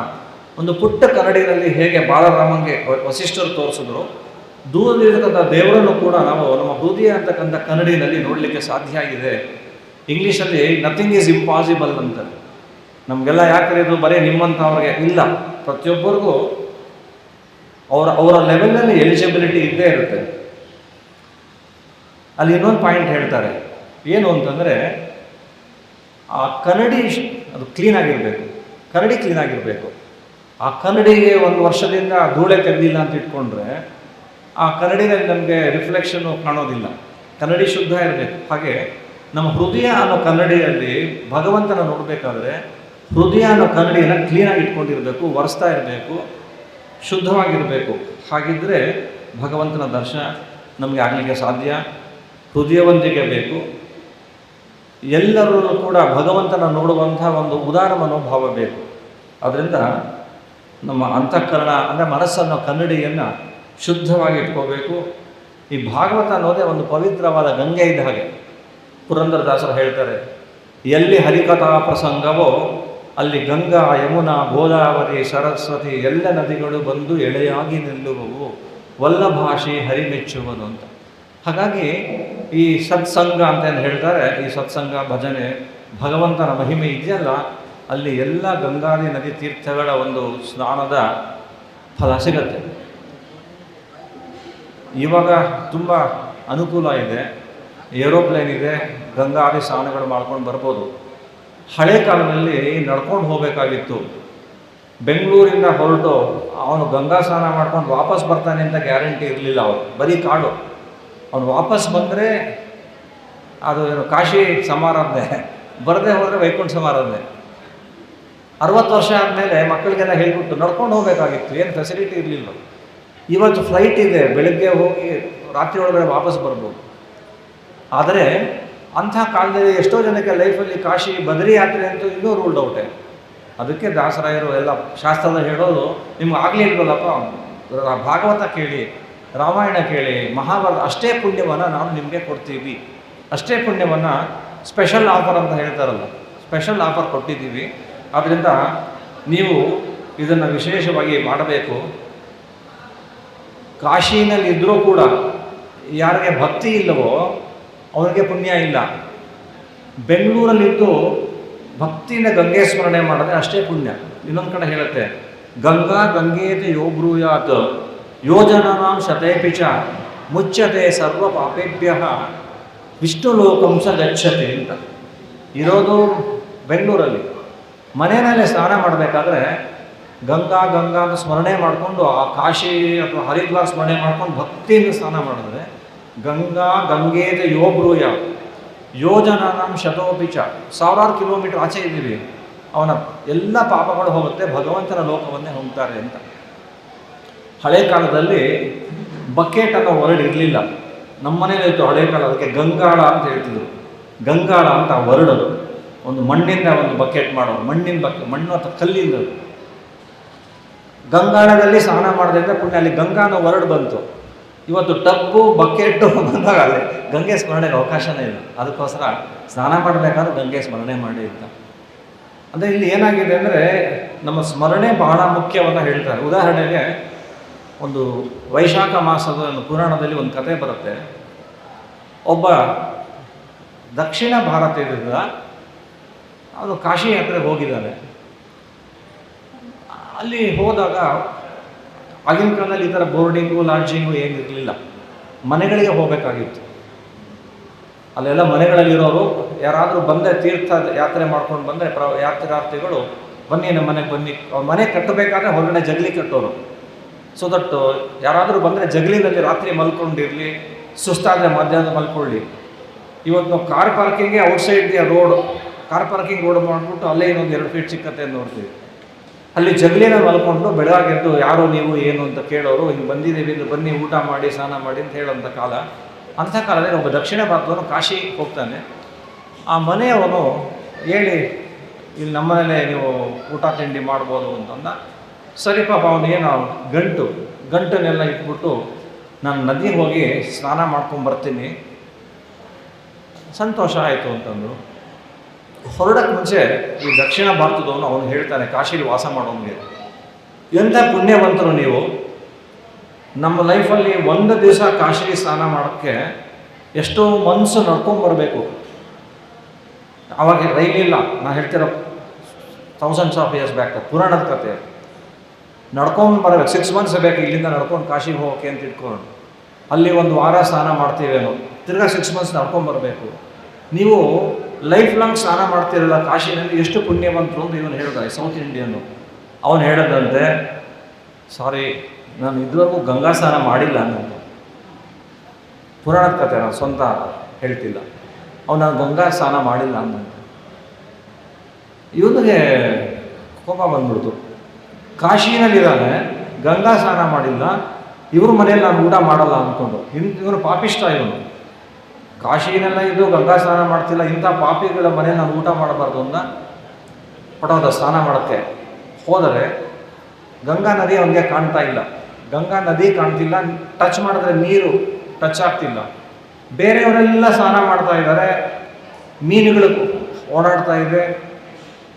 ಒಂದು ಪುಟ್ಟ ಕನ್ನಡಿನಲ್ಲಿ ಹೇಗೆ ಬಾಲರಾಮಂಗೆ ವಸಿಷ್ಠರು ತೋರಿಸಿದ್ರು, ದೂರದಲ್ಲಿರ್ತಕ್ಕಂಥ ದೇವರನ್ನು ಕೂಡ ನಾವು ನಮ್ಮ ಹೃದಯ ಅಂತಕ್ಕಂಥ ಕನ್ನಡಿನಲ್ಲಿ ನೋಡಲಿಕ್ಕೆ ಸಾಧ್ಯ ಆಗಿದೆ. ಇಂಗ್ಲೀಷಲ್ಲಿ ನಥಿಂಗ್ ಈಸ್ ಇಂಪಾಸಿಬಲ್ ಅಂತ. ನಮಗೆಲ್ಲ ಯಾಕೆ ಇದು ಬರೀ ನಿಮ್ಮಂಥವ್ರಿಗೆ ಇಲ್ಲ, ಪ್ರತಿಯೊಬ್ಬರಿಗೂ ಅವರ ಲೆವೆಲ್ನಲ್ಲಿ ಎಲಿಜಿಬಿಲಿಟಿ ಇದ್ದೇ ಇರುತ್ತೆ. ಅಲ್ಲಿ ಇನ್ನೊಂದು ಪಾಯಿಂಟ್ ಹೇಳ್ತಾರೆ, ಏನು ಅಂತಂದರೆ ಆ ಕನ್ನಡಿ ಅದು ಕ್ಲೀನಾಗಿರಬೇಕು. ಕನ್ನಡಿ ಕ್ಲೀನಾಗಿರಬೇಕು. ಆ ಕನ್ನಡಿಗೆ 1 ವರ್ಷದಿಂದ ಧೂಳೆ ತೆಗೆದಿಲ್ಲ ಅಂತ ಇಟ್ಕೊಂಡ್ರೆ ಆ ಕನ್ನಡಿನಲ್ಲಿ ನಮಗೆ ರಿಫ್ಲೆಕ್ಷನ್ನು ಕಾಣೋದಿಲ್ಲ. ಕನ್ನಡಿ ಶುದ್ಧ ಇರಬೇಕು. ಹಾಗೆ ನಮ್ಮ ಹೃದಯ ಅನ್ನೋ ಕನ್ನಡಿಯಲ್ಲಿ ಭಗವಂತನ ನೋಡಬೇಕಾದ್ರೆ ಹೃದಯ ಅನ್ನೋ ಕನ್ನಡಿಯನ್ನು ಕ್ಲೀನಾಗಿ ಇಟ್ಕೊಂಡಿರಬೇಕು, ಒರೆಸ್ತಾ ಇರಬೇಕು, ಶುದ್ಧವಾಗಿರಬೇಕು. ಹಾಗಿದ್ದರೆ ಭಗವಂತನ ದರ್ಶನ ನಮಗೆ ಆಗಲಿಕ್ಕೆ ಸಾಧ್ಯ. ಹೃದಯವಂತಿಕೆ ಬೇಕು. ಎಲ್ಲರೂ ಕೂಡ ಭಗವಂತನ ನೋಡುವಂಥ ಒಂದು ಉದಾರ ಮನೋಭಾವ ಬೇಕು. ಅದರಿಂದ ನಮ್ಮ ಅಂತಃಕರಣ ಅಂದರೆ ಮನಸ್ಸನ್ನು ಕನ್ನಡಿಯನ್ನು ಶುದ್ಧವಾಗಿ ಇಟ್ಕೋಬೇಕು. ಈ ಭಾಗವತ ಅನ್ನೋದೇ ಒಂದು ಪವಿತ್ರವಾದ ಗಂಗೆ ಇದ್ದ ಹಾಗೆ. ಪುರಂದರದಾಸರು ಹೇಳ್ತಾರೆ, ಎಲ್ಲಿ ಹರಿಕಥಾ ಪ್ರಸಂಗವೋ ಅಲ್ಲಿ ಗಂಗಾ, ಯಮುನಾ, ಗೋದಾವರಿ, ಸರಸ್ವತಿ ಎಲ್ಲ ನದಿಗಳು ಬಂದು ಎಳೆಯಾಗಿ ನಿಲ್ಲುವವು, ವಲ್ಲಭಾಷಿ ಹರಿಮೆಚ್ಚುವುದು ಅಂತ. ಹಾಗಾಗಿ ಈ ಸತ್ಸಂಗ ಅಂತ ಏನು ಹೇಳ್ತಾರೆ, ಈ ಸತ್ಸಂಗ, ಭಜನೆ, ಭಗವಂತನ ಮಹಿಮೆ ಇದೆಯಲ್ಲ, ಅಲ್ಲಿ ಎಲ್ಲ ಗಂಗಾದಿ ನದಿ ತೀರ್ಥಗಳ ಒಂದು ಸ್ನಾನದ ಫಲ ಸಿಗತ್ತೆ. ಇವಾಗ ತುಂಬ ಅನುಕೂಲ ಇದೆ, ಏರೋಪ್ಲೇನ್ ಇದೆ, ಗಂಗಾದಿ ಸ್ನಾನಗಳು ಮಾಡ್ಕೊಂಡು ಬರ್ಬೋದು. ಹಳೆ ಕಾಲದಲ್ಲಿ ನಡ್ಕೊಂಡು ಹೋಗಬೇಕಾಗಿತ್ತು. ಬೆಂಗಳೂರಿಂದ ಹೊರಟು ಅವನು ಗಂಗಾ ಸ್ನಾನ ಮಾಡ್ಕೊಂಡು ವಾಪಸ್ ಬರ್ತಾನೆ ಅಂತ ಗ್ಯಾರಂಟಿ ಇರಲಿಲ್ಲ. ಅವರು ಬರೀ ಕಾಡು. ಅವನು ವಾಪಸ್ ಬಂದರೆ ಅದು ಏನು ಕಾಶಿ ಸಮಾರಾಧನೆ, ಬರದೇ ಹೋದರೆ ವೈಕುಂಠ ಸಮಾರಾಧನೆ. 60 ವರ್ಷ ಆದಮೇಲೆ ಮಕ್ಕಳಿಗೆಲ್ಲ ಹೇಳ್ಬಿಟ್ಟು ನಡ್ಕೊಂಡು ಹೋಗಬೇಕಾಗಿತ್ತು, ಏನು ಫೆಸಿಲಿಟಿ ಇರಲಿಲ್ಲ. ಇವತ್ತು ಫ್ಲೈಟ್ ಇದೆ, ಬೆಳಗ್ಗೆ ಹೋಗಿ ರಾತ್ರಿ ಒಳಗಡೆ ವಾಪಸ್ ಬರ್ಬೋದು. ಆದರೆ ಅಂಥ ಕಾಲದಲ್ಲಿ ಎಷ್ಟೋ ಜನಕ್ಕೆ ಲೈಫಲ್ಲಿ ಕಾಶಿ ಬದರಿ ಯಾತ್ರೆ ಅಂತೂ ಇನ್ನೂ ರೂಲ್ಡ್ ಔಟೇ. ಅದಕ್ಕೆ ದಾಸರಾಯರು ಎಲ್ಲ ಶಾಸ್ತ್ರದಲ್ಲಿ ಹೇಳೋದು, ನಿಮ್ಗೆ ಆಗಲಿಲ್ವಲ್ಲಪ್ಪ, ಭಾಗವತ ಕೇಳಿ, ರಾಮಾಯಣ ಕೇಳಿ, ಮಹಾಭಾರತ, ಅಷ್ಟೇ ಪುಣ್ಯವನ್ನು ನಾವು ನಿಮಗೆ ಕೊಡ್ತೀವಿ. ಅಷ್ಟೇ ಪುಣ್ಯವನ್ನು ಸ್ಪೆಷಲ್ ಆಫರ್ ಅಂತ ಹೇಳ್ತಾರಲ್ಲ, ಸ್ಪೆಷಲ್ ಆಫರ್ ಕೊಟ್ಟಿದ್ದೀವಿ. ಆದ್ದರಿಂದ ನೀವು ಇದನ್ನು ವಿಶೇಷವಾಗಿ ಮಾಡಬೇಕು. ಕಾಶಿನಲ್ಲಿ ಇದ್ದರೂ ಕೂಡ ಯಾರಿಗೆ ಭಕ್ತಿ ಇಲ್ಲವೋ ಅವರಿಗೆ ಪುಣ್ಯ ಇಲ್ಲ. ಬೆಂಗಳೂರಲ್ಲಿದ್ದು ಭಕ್ತಿಯಿಂದ ಗಂಗೆ ಸ್ಮರಣೆ ಮಾಡಿದ್ರೆ ಅಷ್ಟೇ ಪುಣ್ಯ. ಇನ್ನೊಂದು ಕಡೆ ಹೇಳುತ್ತೆ, ಗಂಗಾ ಗಂಗೇತಿ ಯೋ ಬ್ರೂಯಾತ್ ಯೋಜನಾಂ ಶತೇಪಿ ಚ ಮುಚ್ಯತೆ ಸರ್ವ ಪಾಪೇಭ್ಯ ವಿಷ್ಣು ಲೋಕಂ ಸ ಗಚ್ಚತಿ ಅಂತ. ಇರೋದು ಬೆಂಗಳೂರಲ್ಲಿ. ಮನೆಯಲ್ಲೇ ಸ್ನಾನ ಮಾಡಬೇಕಾದ್ರೆ ಗಂಗಾ ಗಂಗಾ ಅಂತ ಸ್ಮರಣೆ ಮಾಡಿಕೊಂಡು ಆ ಕಾಶಿ ಅಥವಾ ಹರಿದ್ವಾರ ಸ್ಮರಣೆ ಮಾಡ್ಕೊಂಡು ಭಕ್ತಿಯಿಂದ ಸ್ನಾನ ಮಾಡಿದ್ರೆ ಗಂಗಾ ಗಂಗೇತ ಯೋ ಬ್ರೂಯ ಯೋಜನಾಂ ಶತೋಪಿ ಚ, 1000 ಕಿಲೋಮೀಟರ್ ಆಚೆ ಇದ್ದೀವಿ, ಅವನ ಎಲ್ಲ ಪಾಪಗಳು ಹೋಗುತ್ತೆ, ಭಗವಂತನ ಲೋಕವನ್ನೇ ಹೋಗ್ತಾರೆ ಅಂತ. ಹಳೆ ಕಾಲದಲ್ಲಿ ಬಕೆಟ್ ಅನ್ನೋ ವರ್ಡ್ ಇರಲಿಲ್ಲ. ನಮ್ಮ ಮನೇಲಿತ್ತು ಹಳೆ ಕಾಲ, ಅದಕ್ಕೆ ಗಂಗಾಳ ಅಂತ ಹೇಳ್ತಿದ್ರು. ಗಂಗಾಳ ಅಂತ ವರ್ಡ್ ಅದು. ಒಂದು ಮಣ್ಣಿಂದ ಒಂದು ಬಕೆಟ್ ಮಾಡೋದು, ಮಣ್ಣಿನ ಬಕೆಟ್, ಮಣ್ಣು ಅಥವಾ ಕಲ್ಲಿಂದ. ಗಂಗಾಳದಲ್ಲಿ ಸ್ನಾನ ಮಾಡೋದ್ರಿಂದ ಪುಣ್ಯ. ಅಲ್ಲಿ ಗಂಗಾ ಅನ್ನೋ ವರ್ಡ್ ಬಂತು. ಇವತ್ತು ಟಬ್ಬು ಬಕೆಟು ಬಂದಾಗ ಅಲ್ಲಿ ಗಂಗೆ ಸ್ಮರಣೆಗೆ ಅವಕಾಶನೇ ಇಲ್ಲ. ಅದಕ್ಕೋಸ್ಕರ ಸ್ನಾನ ಮಾಡಬೇಕಾದ್ರೆ ಗಂಗೆ ಸ್ಮರಣೆ ಮಾಡಿ ಅಂತ. ಅಂದರೆ ಇಲ್ಲಿ ಏನಾಗಿದೆ ಅಂದರೆ ನಮ್ಮ ಸ್ಮರಣೆ ಬಹಳ ಮುಖ್ಯವನ್ನು ಹೇಳ್ತಾರೆ. ಉದಾಹರಣೆಗೆ ಒಂದು ವೈಶಾಖ ಮಾಸದ ಪುರಾಣದಲ್ಲಿ ಒಂದು ಕತೆ ಬರುತ್ತೆ. ಒಬ್ಬ ದಕ್ಷಿಣ ಭಾರತದಿಂದ ಅವನು ಕಾಶಿ ಯಾತ್ರೆಗೆ ಹೋಗಿದ್ದಾನೆ. ಅಲ್ಲಿ ಹೋದಾಗ ಆಗಿನ ಕಾಲದಲ್ಲಿ ಈ ಥರ ಬೋರ್ಡಿಂಗು ಲಾಡ್ಜಿಂಗು ಏನಿರಲಿಲ್ಲ, ಮನೆಗಳಿಗೆ ಹೋಗಬೇಕಾಗಿತ್ತು. ಅಲ್ಲೆಲ್ಲ ಮನೆಗಳಲ್ಲಿರೋರು ಯಾರಾದರೂ ಬಂದರೆ ತೀರ್ಥ ಯಾತ್ರೆ ಮಾಡ್ಕೊಂಡು ಬಂದರೆ ಯಾತ್ರಾರ್ಥಿಗಳು ಬನ್ನಿ ನಮ್ಮ ಮನೆಗೆ ಬನ್ನಿ. ಅವ್ರ ಮನೆ ಕಟ್ಟಬೇಕಾದ್ರೆ ಹೊರಗಡೆ ಜಗಲಿ ಕಟ್ಟೋರು. ಸೊ ದಟ್ ಯಾರಾದರೂ ಬಂದರೆ ಜಗಲಿನಲ್ಲಿ ರಾತ್ರಿ ಮಲ್ಕೊಂಡಿರಲಿ, ಸುಸ್ತಾದರೆ ಮಧ್ಯಾಹ್ನ ಮಲ್ಕೊಳ್ಳಿ. ಇವತ್ತು ನಾವು ಕಾರ್ ಪಾರ್ಕಿಂಗ್ಗೆ ಔಟ್ಸೈಡ್ಗೆ ರೋಡ್, ಕಾರ್ ಪಾರ್ಕಿಂಗ್ ರೋಡ್ ಮಾಡಿಬಿಟ್ಟು ಅಲ್ಲೇ ಇನ್ನೊಂದು 2 ಫೀಟ್ ಚಿಕ್ಕತ್ತೆ ಅಂತ ನೋಡ್ತೀವಿ. ಅಲ್ಲಿ ಜಗಲಿನ ಮಲ್ಕೊಂಡು ಬೆಳಗಾಗೆದ್ದು ಯಾರೋ ನೀವು ಏನು ಅಂತ ಕೇಳೋರು, ಹಿಂಗೆ ಬಂದಿದ್ದೀವಿ ಅಂದ್ರೆ ಬನ್ನಿ ಊಟ ಮಾಡಿ ಸ್ನಾನ ಮಾಡಿ ಅಂತ ಹೇಳೋಂಥ ಕಾಲ. ಅಂಥ ಕಾಲದಲ್ಲಿ ಒಬ್ಬ ದಕ್ಷಿಣ ಭಾರತದವನು ಕಾಶಿಗೆ ಹೋಗ್ತಾನೆ. ಆ ಮನೆಯವನು ಹೇಳಿ ಇಲ್ಲಿ ನಮ್ಮನೇಲೆ ನೀವು ಊಟ ತಿಂಡಿ ಮಾಡ್ಬೋದು ಅಂತಂದ. ಸರಿ ಪಾಪ ಅವನು ಏನು ಗಂಟನ್ನೆಲ್ಲ ಇಟ್ಬಿಟ್ಟು ನಾನು ನದಿಗೆ ಹೋಗಿ ಸ್ನಾನ ಮಾಡ್ಕೊಂಬರ್ತೀನಿ, ಸಂತೋಷ ಆಯಿತು ಅಂತಂದರು. ಹೊರಡಕ್ಕೆ ಮುಂಚೆ ಈ ದಕ್ಷಿಣ ಭಾರತದವನು ಅವನು ಹೇಳ್ತಾನೆ ಕಾಶಿಲಿ ವಾಸ ಮಾಡೋನಿಗೆ, ಎಂಥ ಪುಣ್ಯವಂತರು ನೀವು, ನಮ್ಮ ಲೈಫಲ್ಲಿ ಒಂದು ದಿವಸ ಕಾಶಿಲಿ ಸ್ನಾನ ಮಾಡೋಕ್ಕೆ ಎಷ್ಟೋ ಮನಸ್ಸು ನಡ್ಕೊಂಬರ್ಬೇಕು. ಆವಾಗ ರೈಲಿಲ್ಲ, ನಾನು ಹೇಳ್ತಿರೋ ಥೌಸಂಡ್ಸ್ ಆಫ್ ಇಯರ್ಸ್ ಬ್ಯಾಕ್ ಪುರಾಣದ ಕತೆ. ನಡ್ಕೊಂಡು ಬರಬೇಕು, 6 months ಬೇಕು ಇಲ್ಲಿಂದ ನಡ್ಕೊಂಡು ಕಾಶಿಗೆ ಹೋಗೋಕ್ಕೆ ಅಂತ ಇಟ್ಕೊಂಡು. ಅಲ್ಲಿ 1 ವಾರ ಸ್ನಾನ ಮಾಡ್ತೀವೇನೋ, ತಿರ್ಗಾ 6 months ನಡ್ಕೊಂಬರ್ಬೇಕು. ನೀವು ಲೈಫ್ ಲಾಂಗ್ ಸ್ನಾನ ಮಾಡ್ತಿರಲ್ಲ ಕಾಶಿನಲ್ಲಿ, ಎಷ್ಟು ಪುಣ್ಯವಂತರು ಅಂತ ಇವನು ಹೇಳ್ದ, ಸೌತ್ ಇಂಡಿಯನು. ಅವನು ಹೇಳದಂತೆ, ಸಾರಿ ನಾನು ಇದುವರೆಗೂ ಗಂಗಾ ಸ್ನಾನ ಮಾಡಿಲ್ಲ ಅನ್ನೋದು ಪುರಾಣದ ಕತೆ, ನಾನು ಸ್ವಂತ ಹೇಳ್ತಿಲ್ಲ. ಅವನು ಗಂಗಾ ಸ್ನಾನ ಮಾಡಿಲ್ಲ ಅನ್ನೋದು. ಇವನಿಗೆ ಕೋಪ ಬಂದ್ಬಿಡ್ತು. ಕಾಶಿನಲ್ಲಿದ್ದಾನೆ, ಗಂಗಾ ಸ್ನಾನ ಮಾಡಿಲ್ಲ, ಇವ್ರ ಮನೇಲಿ ನಾನು ಊಟ ಮಾಡಲ್ಲ ಅಂದ್ಕೊಂಡು. ಇವನು ಪಾಪಿಷ್ಟ. ಇವನು ಕಾಶಿನೆಲ್ಲ ಇದು ಗಂಗಾ ಸ್ನಾನ ಮಾಡ್ತಿಲ್ಲ, ಇಂಥ ಪಾಪಿಗಳ ಮನೇಲಿ ನಾನು ಊಟ ಮಾಡಬಾರ್ದು ಅಂತ ಹೊಟ್ಟೋದ ಸ್ನಾನ ಮಾಡೋಕ್ಕೆ. ಹೋದರೆ ಗಂಗಾ ನದಿ ಅವನಿಗೆ ಕಾಣ್ತಾ ಇಲ್ಲ, ಗಂಗಾ ನದಿ ಕಾಣ್ತಿಲ್ಲ, ಟಚ್ ಮಾಡಿದ್ರೆ ನೀರು ಟಚ್ ಆಗ್ತಿಲ್ಲ. ಬೇರೆಯವರೆಲ್ಲ ಸ್ನಾನ ಮಾಡ್ತಾ ಇದ್ದಾರೆ, ಮೀನುಗಳು ಓಡಾಡ್ತಾ ಇದೆ,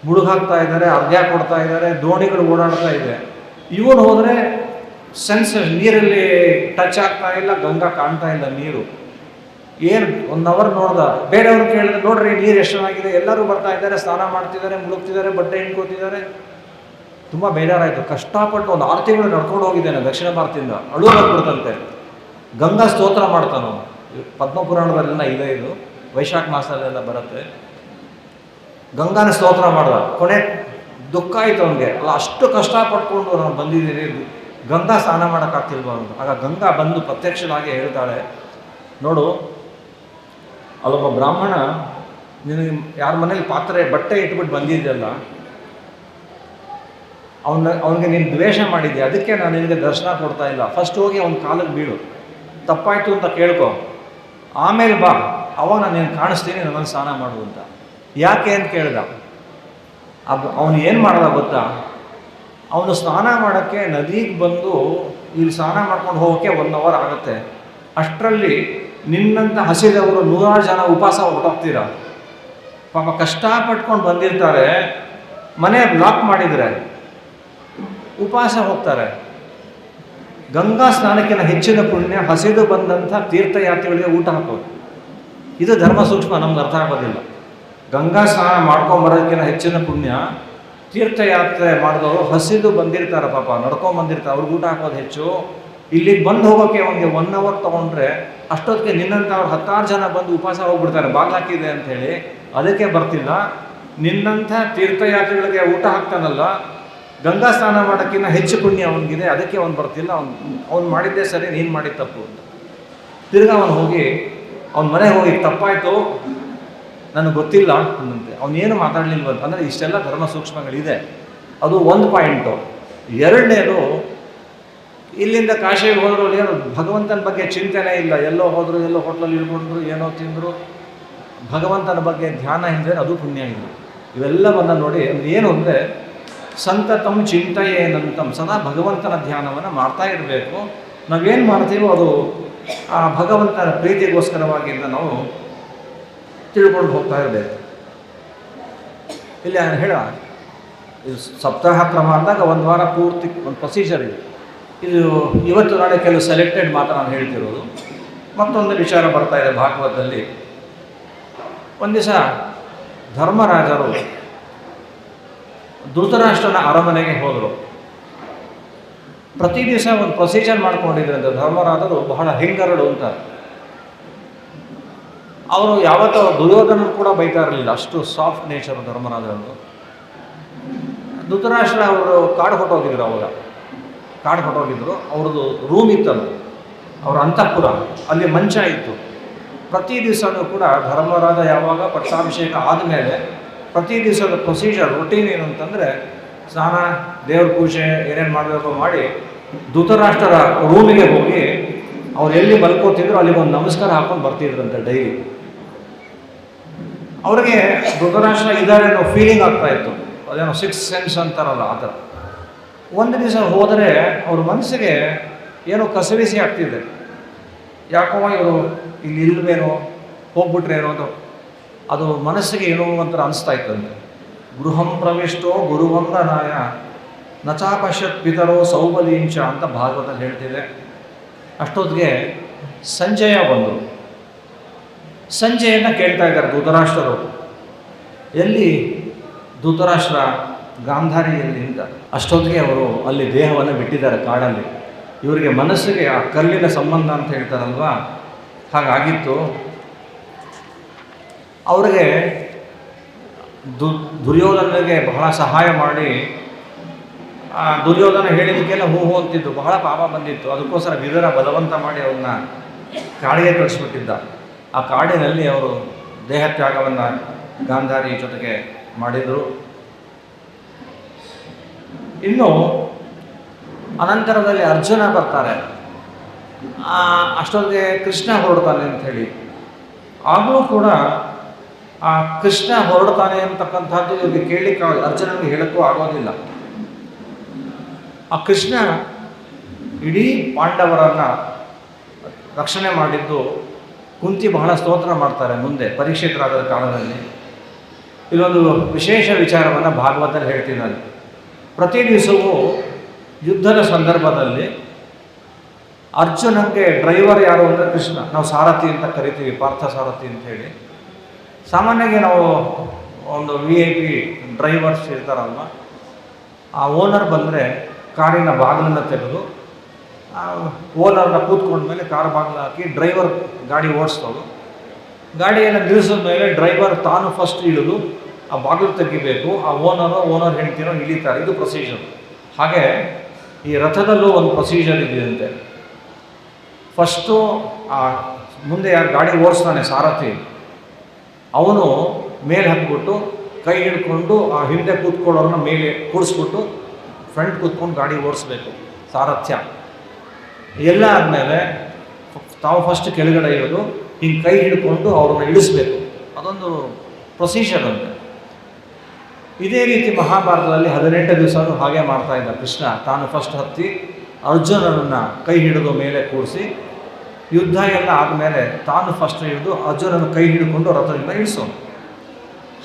ಮುಳುಗಾಗ್ತಾ ಇದ್ದಾರೆ, ಅರ್ಘ್ಯ ಕೊಡ್ತಾ ಇದ್ದಾರೆ, ದೋಣಿಗಳು ಓಡಾಡ್ತಾ ಇದೆ. ಇವನು ಹೋದರೆ ಸೆನ್ಸ್ ನೀರಲ್ಲಿ ಟಚ್ ಆಗ್ತಾ ಇಲ್ಲ, ಗಂಗಾ ಕಾಣ್ತಾ ಇಲ್ಲ ನೀರು. ಏನು 1 hour ನೋಡ್ದ. ಬೇರೆಯವ್ರು ಕೇಳಿದ್ರೆ ನೋಡ್ರಿ ನೀರು ಎಷ್ಟು ಚೆನ್ನಾಗಿದೆ, ಎಲ್ಲರೂ ಬರ್ತಾ ಇದ್ದಾರೆ, ಸ್ನಾನ ಮಾಡ್ತಿದ್ದಾರೆ, ಮುಳುಗ್ತಿದ್ದಾರೆ, ಬಟ್ಟೆ ಹಿಂಡ್ಕೋತಿದ್ದಾರೆ. ತುಂಬ ಬೇಜಾರಾಯಿತು. ಕಷ್ಟಪಟ್ಟು 1 6 ತಿಂಗಳು ನಡ್ಕೊಂಡು ಹೋಗಿದ್ದೇನೆ ದಕ್ಷಿಣ ಭಾರತದಿಂದ. ಅಳು ಬಂದ್ಬಿಡ್ತಂತೆ. ಗಂಗಾ ಸ್ತೋತ್ರ ಮಾಡ್ತಾನು. ಪದ್ಮಪುರಾಣದಲ್ಲೆಲ್ಲ ಇದೆ, ಇದು ವೈಶಾಖ ಮಾಸದಲ್ಲೆಲ್ಲ ಬರುತ್ತೆ. ಗಂಗಾನ ಸ್ತೋತ್ರ ಮಾಡ್ದ. ಕೊನೆ ದುಃಖ ಆಯಿತು ಅವನಿಗೆ. ಅಲ್ಲ, ಅಷ್ಟು ಕಷ್ಟಪಟ್ಕೊಂಡು ನಾನು ಬಂದಿದ್ದೀನಿ, ಗಂಗಾ ಸ್ನಾನ ಮಾಡೋಕ್ಕಾಗ್ತಿಲ್ವ ಅಂತ. ಆಗ ಗಂಗಾ ಬಂದು ಪ್ರತ್ಯಕ್ಷವಾಗಿ ಹೇಳ್ತಾಳೆ, ನೋಡು ಅಲ್ಲೊಬ್ಬ ಬ್ರಾಹ್ಮಣ ನಿನಗೆ ಯಾರ ಮನೇಲಿ ಪಾತ್ರೆ ಬಟ್ಟೆ ಇಟ್ಬಿಟ್ಟು ಬಂದಿದ್ದೆಲ್ಲ, ಅವನಿಗೆ ನೀನು ದ್ವೇಷ ಮಾಡಿದ್ದೆ, ಅದಕ್ಕೆ ನಾನು ನಿನಗೆ ದರ್ಶನ ಕೊಡ್ತಾ ಇಲ್ಲ. ಫಸ್ಟ್ ಹೋಗಿ ಅವನ ಕಾಲಿಗೆ ಬೀಳು, ತಪ್ಪಾಯಿತು ಅಂತ ಕೇಳ್ಕೊ, ಆಮೇಲೆ ಬಾ, ಅವಾಗ ನಾನು ನೀನು ಕಾಣಿಸ್ತೀನಿ, ನನ್ನನ್ನು ಸ್ನಾನ ಮಾಡು ಅಂತ. ಯಾಕೆ ಅಂತ ಕೇಳ್ದ. ಅವನು ಏನು ಮಾಡ್ದ ಗೊತ್ತಾ, ಅವನು ಸ್ನಾನ ಮಾಡೋಕ್ಕೆ ನದಿಗೆ ಬಂದು ಇಲ್ಲಿ ಸ್ನಾನ ಮಾಡ್ಕೊಂಡು ಹೋಗೋಕ್ಕೆ 1 hour ಆಗುತ್ತೆ. ಅಷ್ಟರಲ್ಲಿ ನಿನ್ನಂಥ ಹಸಿದವರು 100 ಜನ ಉಪವಾಸ ಹೊರಟೋಗ್ತೀರ. ಪಾಪ ಕಷ್ಟಪಟ್ಕೊಂಡು ಬಂದಿರ್ತಾರೆ, ಮನೆ ಬ್ಲಾಕ್ ಮಾಡಿದರೆ ಉಪವಾಸ ಹೋಗ್ತಾರೆ. ಗಂಗಾ ಸ್ನಾನಕ್ಕಿಂತ ಹೆಚ್ಚಿನ ಪುಣ್ಯ ಹಸಿದು ಬಂದಂಥ ತೀರ್ಥಯಾತ್ರಿಗಳಿಗೆ ಊಟ ಹಾಕೋದು. ಇದು ಧರ್ಮ ಸೂಕ್ಷ್ಮ, ನಮ್ಗೆ ಅರ್ಥ ಆಗೋದಿಲ್ಲ. ಗಂಗಾ ಸ್ನಾನ ಮಾಡ್ಕೊಂಬರೋದಕ್ಕಿಂತ ಹೆಚ್ಚಿನ ಪುಣ್ಯ ತೀರ್ಥಯಾತ್ರೆ ಮಾಡಿದವರು ಹಸಿದು ಬಂದಿರ್ತಾರೆ, ಪಾಪ ನಡ್ಕೊಂಬಂದಿರ್ತಾರೆ, ಅವ್ರಿಗೆ ಊಟ ಹಾಕೋದು ಹೆಚ್ಚು. ಇಲ್ಲಿಗೆ ಬಂದು ಹೋಗೋಕ್ಕೆ ಅವನಿಗೆ 1 hour ತೊಗೊಂಡ್ರೆ ಅಷ್ಟೊತ್ತಿಗೆ ನಿನ್ನಂಥ ಅವ್ರು 10 ಜನ ಬಂದು ಉಪವಾಸ ಹೋಗ್ಬಿಡ್ತಾರೆ, ಬಾಗ್ಲಾಕಿದೆ ಅಂಥೇಳಿ. ಅದಕ್ಕೆ ಬರ್ತಿಲ್ಲ. ನಿನ್ನಂಥ ತೀರ್ಥಯಾತ್ರಿಗಳಿಗೆ ಊಟ ಹಾಕ್ತಾನಲ್ಲ, ಗಂಗಾ ಸ್ನಾನ ಮಾಡೋಕ್ಕಿಂತ ಹೆಚ್ಚು ಪುಣ್ಯ ಅವನಿಗಿದೆ, ಅದಕ್ಕೆ ಅವನು ಬರ್ತಿಲ್ಲ. ಅವ್ನು ಮಾಡಿದ್ದೇ ಸರಿ, ನೀನು ಮಾಡಿದ ತಪ್ಪು ಅಂತ. ತಿರ್ಗಾ ಅವನು ಹೋಗಿ ಅವನ ಮನೆಗೆ ಹೋಗಿ, ತಪ್ಪಾಯಿತು ನನಗೆ ಗೊತ್ತಿಲ್ಲ ಅನ್ನಂತೆ. ಅವನೇನು ಮಾತಾಡಲಿಲ್ವಂತ. ಅಂದರೆ ಇಷ್ಟೆಲ್ಲ ಧರ್ಮ ಸೂಕ್ಷ್ಮಗಳಿದೆ. ಅದು ಒಂದು ಪಾಯಿಂಟು. ಎರಡನೇದು, ಇಲ್ಲಿಂದ ಕಾಶಿಗೆ ಹೋದ್ರು ಏನು ಭಗವಂತನ ಬಗ್ಗೆ ಚಿಂತನೆ ಇಲ್ಲ. ಎಲ್ಲೋ ಹೋದರು, ಎಲ್ಲೋ ಹೋಟ್ಲಲ್ಲಿ ಇಳ್ಕೊಂಡ್ರು, ಏನೋ ತಿಂದರು, ಭಗವಂತನ ಬಗ್ಗೆ ಧ್ಯಾನ ಇದ್ದರೆ ಅದು ಪುಣ್ಯ ಇಲ್ಲ. ಇವೆಲ್ಲವನ್ನು ನೋಡಿ ಏನು ಅಂದರೆ ಸಂತತಂ ಚಿಂತೆಯೇನಂತಂ, ಸದಾ ಭಗವಂತನ ಧ್ಯಾನವನ್ನು ಮಾಡ್ತಾ ಇರಬೇಕು. ನಾವೇನು ಮಾಡ್ತೀವೋ ಅದು ಆ ಭಗವಂತನ ಪ್ರೀತಿಗೋಸ್ಕರವಾಗಿ ನಾವು ತಿಳ್ಕೊಂಡು ಹೋಗ್ತಾ ಇರಬೇಕು. ಇಲ್ಲಿ ಹೇಳ, ಇದು ಸಪ್ತಾಹ ಕ್ರಮ ಅಂದಾಗ 1 ವಾರ ಪೂರ್ತಿ ಒಂದು ಪ್ರೊಸೀಜರ್ ಇದೆ. ಇದು ಇವತ್ತು ನಾಳೆ ಕೆಲವು ಸೆಲೆಕ್ಟೆಡ್ ಮಾತ್ರ ನಾನು ಹೇಳ್ತಿರೋದು. ಮತ್ತೊಂದು ವಿಚಾರ ಬರ್ತಾ ಇದೆ ಭಾಗವತದಲ್ಲಿ. ಒಂದು ದಿವಸ ಧರ್ಮರಾಜರು ಧೃತರಾಷ್ಟ್ರನ ಅರಮನೆಗೆ ಹೋದರು. ಪ್ರತಿ ದಿವಸ ಒಂದು ಪ್ರೊಸೀಜರ್ ಮಾಡ್ಕೊಂಡಿದ್ರಂತೆ ಧರ್ಮರಾಜರು. ಬಹಳ ಹೆಂಗರಡು ಅಂತ. ಅವರು ಯಾವತ್ತೂ ದುರ್ಯೋಧನರು ಕೂಡ ಬೈತಾ ಇರಲಿಲ್ಲ, ಅಷ್ಟು ಸಾಫ್ಟ್ ನೇಚರ್ ಧರ್ಮರಾಜರು. ಧೃತರಾಷ್ಟ್ರ ಅವರು ಕಾಡು ಹೊಟ್ಟೋಗಿದ್ರು. ಅವಾಗ ಕಾಡು ಹೊಟ್ಟೋಗಿದ್ರು. ಅವ್ರದ್ದು ರೂಮ್ ಇತ್ತದು, ಅವ್ರ ಅಂತಃಪುರ, ಅಲ್ಲಿ ಮಂಚ ಇತ್ತು. ಪ್ರತಿ ದಿವಸನೂ ಕೂಡ ಧರ್ಮರಾಜ ಯಾವಾಗ ಪಟ್ಟಾಭಿಷೇಕ ಆದಮೇಲೆ ಪ್ರತಿ ದಿವಸದ ಪ್ರೊಸೀಜರ್ ರೊಟೀನ್ ಏನು ಅಂತಂದರೆ, ಸ್ನಾನ, ದೇವ್ರ ಪೂಜೆ ಏನೇನು ಮಾಡಬೇಕು ಮಾಡಿ ಧೃತರಾಷ್ಟ್ರರ ರೂಮಿಗೆ ಹೋಗಿ ಅವ್ರು ಎಲ್ಲಿ ಮಲ್ಕೋತಿದ್ರು ಅಲ್ಲಿಗೆ ಒಂದು ನಮಸ್ಕಾರ ಹಾಕೊಂಡು ಬರ್ತಿದ್ರಂತೆ ಡೈಲಿ. ಅವ್ರಿಗೆ ಧೃತರಾಷ್ಟ್ರ ಇದ್ದಾರೆ ಅನ್ನೋ ಫೀಲಿಂಗ್ ಆಗ್ತಾ ಇತ್ತು. ಅದೇನೋ ಸಿಕ್ಸ್ ಸೆನ್ಸ್ ಅಂತಾರಲ್ಲ ಆ ಥರ. ಒಂದು ದಿವಸ ಹೋದರೆ ಅವ್ರ ಮನಸ್ಸಿಗೆ ಏನೋ ಕಸವಿಸಿ ಆಗ್ತಿದೆ. ಯಾಕೋ ಇವರು ಇಲ್ಲಿ ಇಲ್ವೇನೋ, ಹೋಗ್ಬಿಟ್ರೇನೋ ಅದು ಮನಸ್ಸಿಗೆ ಏನೋ ಒಂಥರ ಅನಿಸ್ತಾ ಇತ್ತಂತೆ. ಗೃಹಂ ಪ್ರವಿಷ್ಟೋ ಗುರುವಂದನಾಯ ನಚಾಪಶ್ಯತ್ ಪಿತರೋ ಸೌಬಲೀಂಚ ಅಂತ ಭಾಗವತದಲ್ಲಿ ಹೇಳ್ತಿದೆ. ಅಷ್ಟೊತ್ತಿಗೆ ಸಂಜಯ ಬಂದರು. ಸಂಜೆಯನ್ನು ಕೇಳ್ತಾ ಇದ್ದಾರೆ ಧೃತರಾಷ್ಟ್ರರು. ಎಲ್ಲಿ ಧೃತರಾಷ್ಟ್ರ? ಗಾಂಧಾರಿಯಲ್ಲಿ ಅಂತ. ಅಷ್ಟೊತ್ತಿಗೆ ಅವರು ಅಲ್ಲಿ ದೇಹವನ್ನು ಬಿಟ್ಟಿದ್ದಾರೆ ಕಾಡಲ್ಲಿ. ಇವರಿಗೆ ಮನಸ್ಸಿಗೆ ಆ ಕಲ್ಲಿನ ಸಂಬಂಧ ಅಂತ ಹೇಳ್ತಾರಲ್ವ, ಹಾಗಾಗಿತ್ತು. ಅವರಿಗೆ ದುರ್ಯೋಧನಿಗೆ ಬಹಳ ಸಹಾಯ ಮಾಡಿ, ದುರ್ಯೋಧನ ಹೇಳಿದಕ್ಕೆಲ್ಲ ಹೂ ಅಂತಿದ್ದು, ಬಹಳ ಪಾಪ ಬಂದಿತ್ತು. ಅದಕ್ಕೋಸ್ಕರ ವಿದುರ ಬಲವಂತ ಮಾಡಿ ಅವ್ರನ್ನ ಕಾಡಿಗೆ ಕಳಿಸ್ಬಿಟ್ಟಿದ್ದ. ಆ ಕಾಡಿನಲ್ಲಿ ಅವರು ದೇಹತ್ಯಾಗವನ್ನು ಗಾಂಧಾರಿ ಜೊತೆಗೆ ಮಾಡಿದರು. ಇನ್ನು ಅನಂತರದಲ್ಲಿ ಅರ್ಜುನ ಬರ್ತಾರೆ. ಅಷ್ಟೊತ್ತಿಗೆ ಕೃಷ್ಣ ಹೊರಡ್ತಾನೆ ಅಂಥೇಳಿ. ಆಗಲೂ ಕೂಡ ಆ ಕೃಷ್ಣ ಹೊರಡ್ತಾನೆ ಅಂತಕ್ಕಂಥದ್ದು ಇವ್ರಿಗೆ ಕೇಳಲಿಕ್ಕೆ ಅರ್ಜುನನಿಗೆ ಹೇಳಕ್ಕೂ ಆಗೋದಿಲ್ಲ. ಆ ಕೃಷ್ಣ ಇಡೀ ಪಾಂಡವರನ್ನು ರಕ್ಷಣೆ ಮಾಡಿದ್ದು ಕುಂತಿ ಬಹಳ ಸ್ತೋತ್ರ ಮಾಡ್ತಾರೆ ಮುಂದೆ ಪರೀಕ್ಷಿತರಾದ ಕಾಲದಲ್ಲಿ. ಇಲ್ಲೊಂದು ವಿಶೇಷ ವಿಚಾರವನ್ನು ಭಾಗವತಲ್ಲಿ ಹೇಳ್ತಿದ್ದಾರೆ. ಪ್ರತಿ ದಿವಸವೂ ಯುದ್ಧದ ಸಂದರ್ಭದಲ್ಲಿ ಅರ್ಜುನನಿಗೆ ಡ್ರೈವರ್ ಯಾರು ಅಂದರೆ ಕೃಷ್ಣ. ನಾವು ಸಾರಥಿ ಅಂತ ಕರಿತೀವಿ, ಪಾರ್ಥ ಸಾರಥಿ ಅಂತ ಹೇಳಿ. ಸಾಮಾನ್ಯವಾಗಿ ನಾವು ಒಂದು VIP ಡ್ರೈವರ್ಸ್ ಇರ್ತಾರಲ್ವ, ಆ ಓನರ್ ಬಂದರೆ ಕಾರಿನ ಬಾಗಿಲನ್ನು ತೆಗೆದು ಓನರ್ನ ಕೂತ್ಕೊಂಡ್ಮೇಲೆ ಕಾರ್ ಬಾಗಿಲು ಹಾಕಿ ಡ್ರೈವರ್ ಗಾಡಿ ಓಡಿಸ್ತೋದು. ಗಾಡಿಯನ್ನು ನಿಲ್ಲಿಸಿದ ಮೇಲೆ ಡ್ರೈವರ್ ತಾನು ಫಸ್ಟ್ ಇಳಿದು ಆ ಬಾಗಿಲು ತೆಗಿಬೇಕು. ಆ ಓನರ್ ಹೇಳ್ತೀನೋ ಇಳಿತಾರೆ. ಇದು ಪ್ರೊಸೀಜರ್. ಹಾಗೆ ಈ ರಥದಲ್ಲೂ ಒಂದು ಪ್ರೊಸೀಜರ್ ಇದೆಯಂತೆ. ಫಸ್ಟು ಆ ಮುಂದೆ ಯಾರು ಗಾಡಿ ಓಡಿಸ್ತಾನೆ ಸಾರಥಿ, ಅವನು ಮೇಲೆ ಹಾಕ್ಬಿಟ್ಟು ಕೈ ಹಿಡ್ಕೊಂಡು ಆ ಹಿಂದೆ ಕೂತ್ಕೊಳ್ಳೋರನ್ನ ಮೇಲೆ ಕೂಡಿಸ್ಬಿಟ್ಟು ಫ್ರಂಟ್ ಕೂತ್ಕೊಂಡು ಗಾಡಿ ಓಡಿಸ್ಬೇಕು. ಸಾರಥ್ಯ ಎಲ್ಲ ಆದಮೇಲೆ ತಾವು ಫಸ್ಟ್ ಕೆಳಗಡೆ ಇರೋದು, ಹಿಂಗೆ ಕೈ ಹಿಡ್ಕೊಂಡು ಅವ್ರನ್ನ ಇಳಿಸ್ಬೇಕು. ಅದೊಂದು ಪ್ರೊಸೀಜರ್ ಅಂತೆ. ಇದೇ ರೀತಿ ಮಹಾಭಾರತದಲ್ಲಿ 18 ದಿವಸನೂ ಹಾಗೆ ಮಾಡ್ತಾ ಇದ್ದ ಕೃಷ್ಣ. ತಾನು ಫಸ್ಟ್ ಹತ್ತಿ ಅರ್ಜುನನನ್ನು ಕೈ ಹಿಡಿದು ಮೇಲೆ ಕೂರಿಸಿ, ಯುದ್ಧ ಎಲ್ಲ ಆದಮೇಲೆ ತಾನು ಫಸ್ಟ್ ಹಿಡಿದು ಅರ್ಜುನನ ಕೈ ಹಿಡ್ಕೊಂಡು ರಥದಿಂದ ಇಳಿಸೋನು.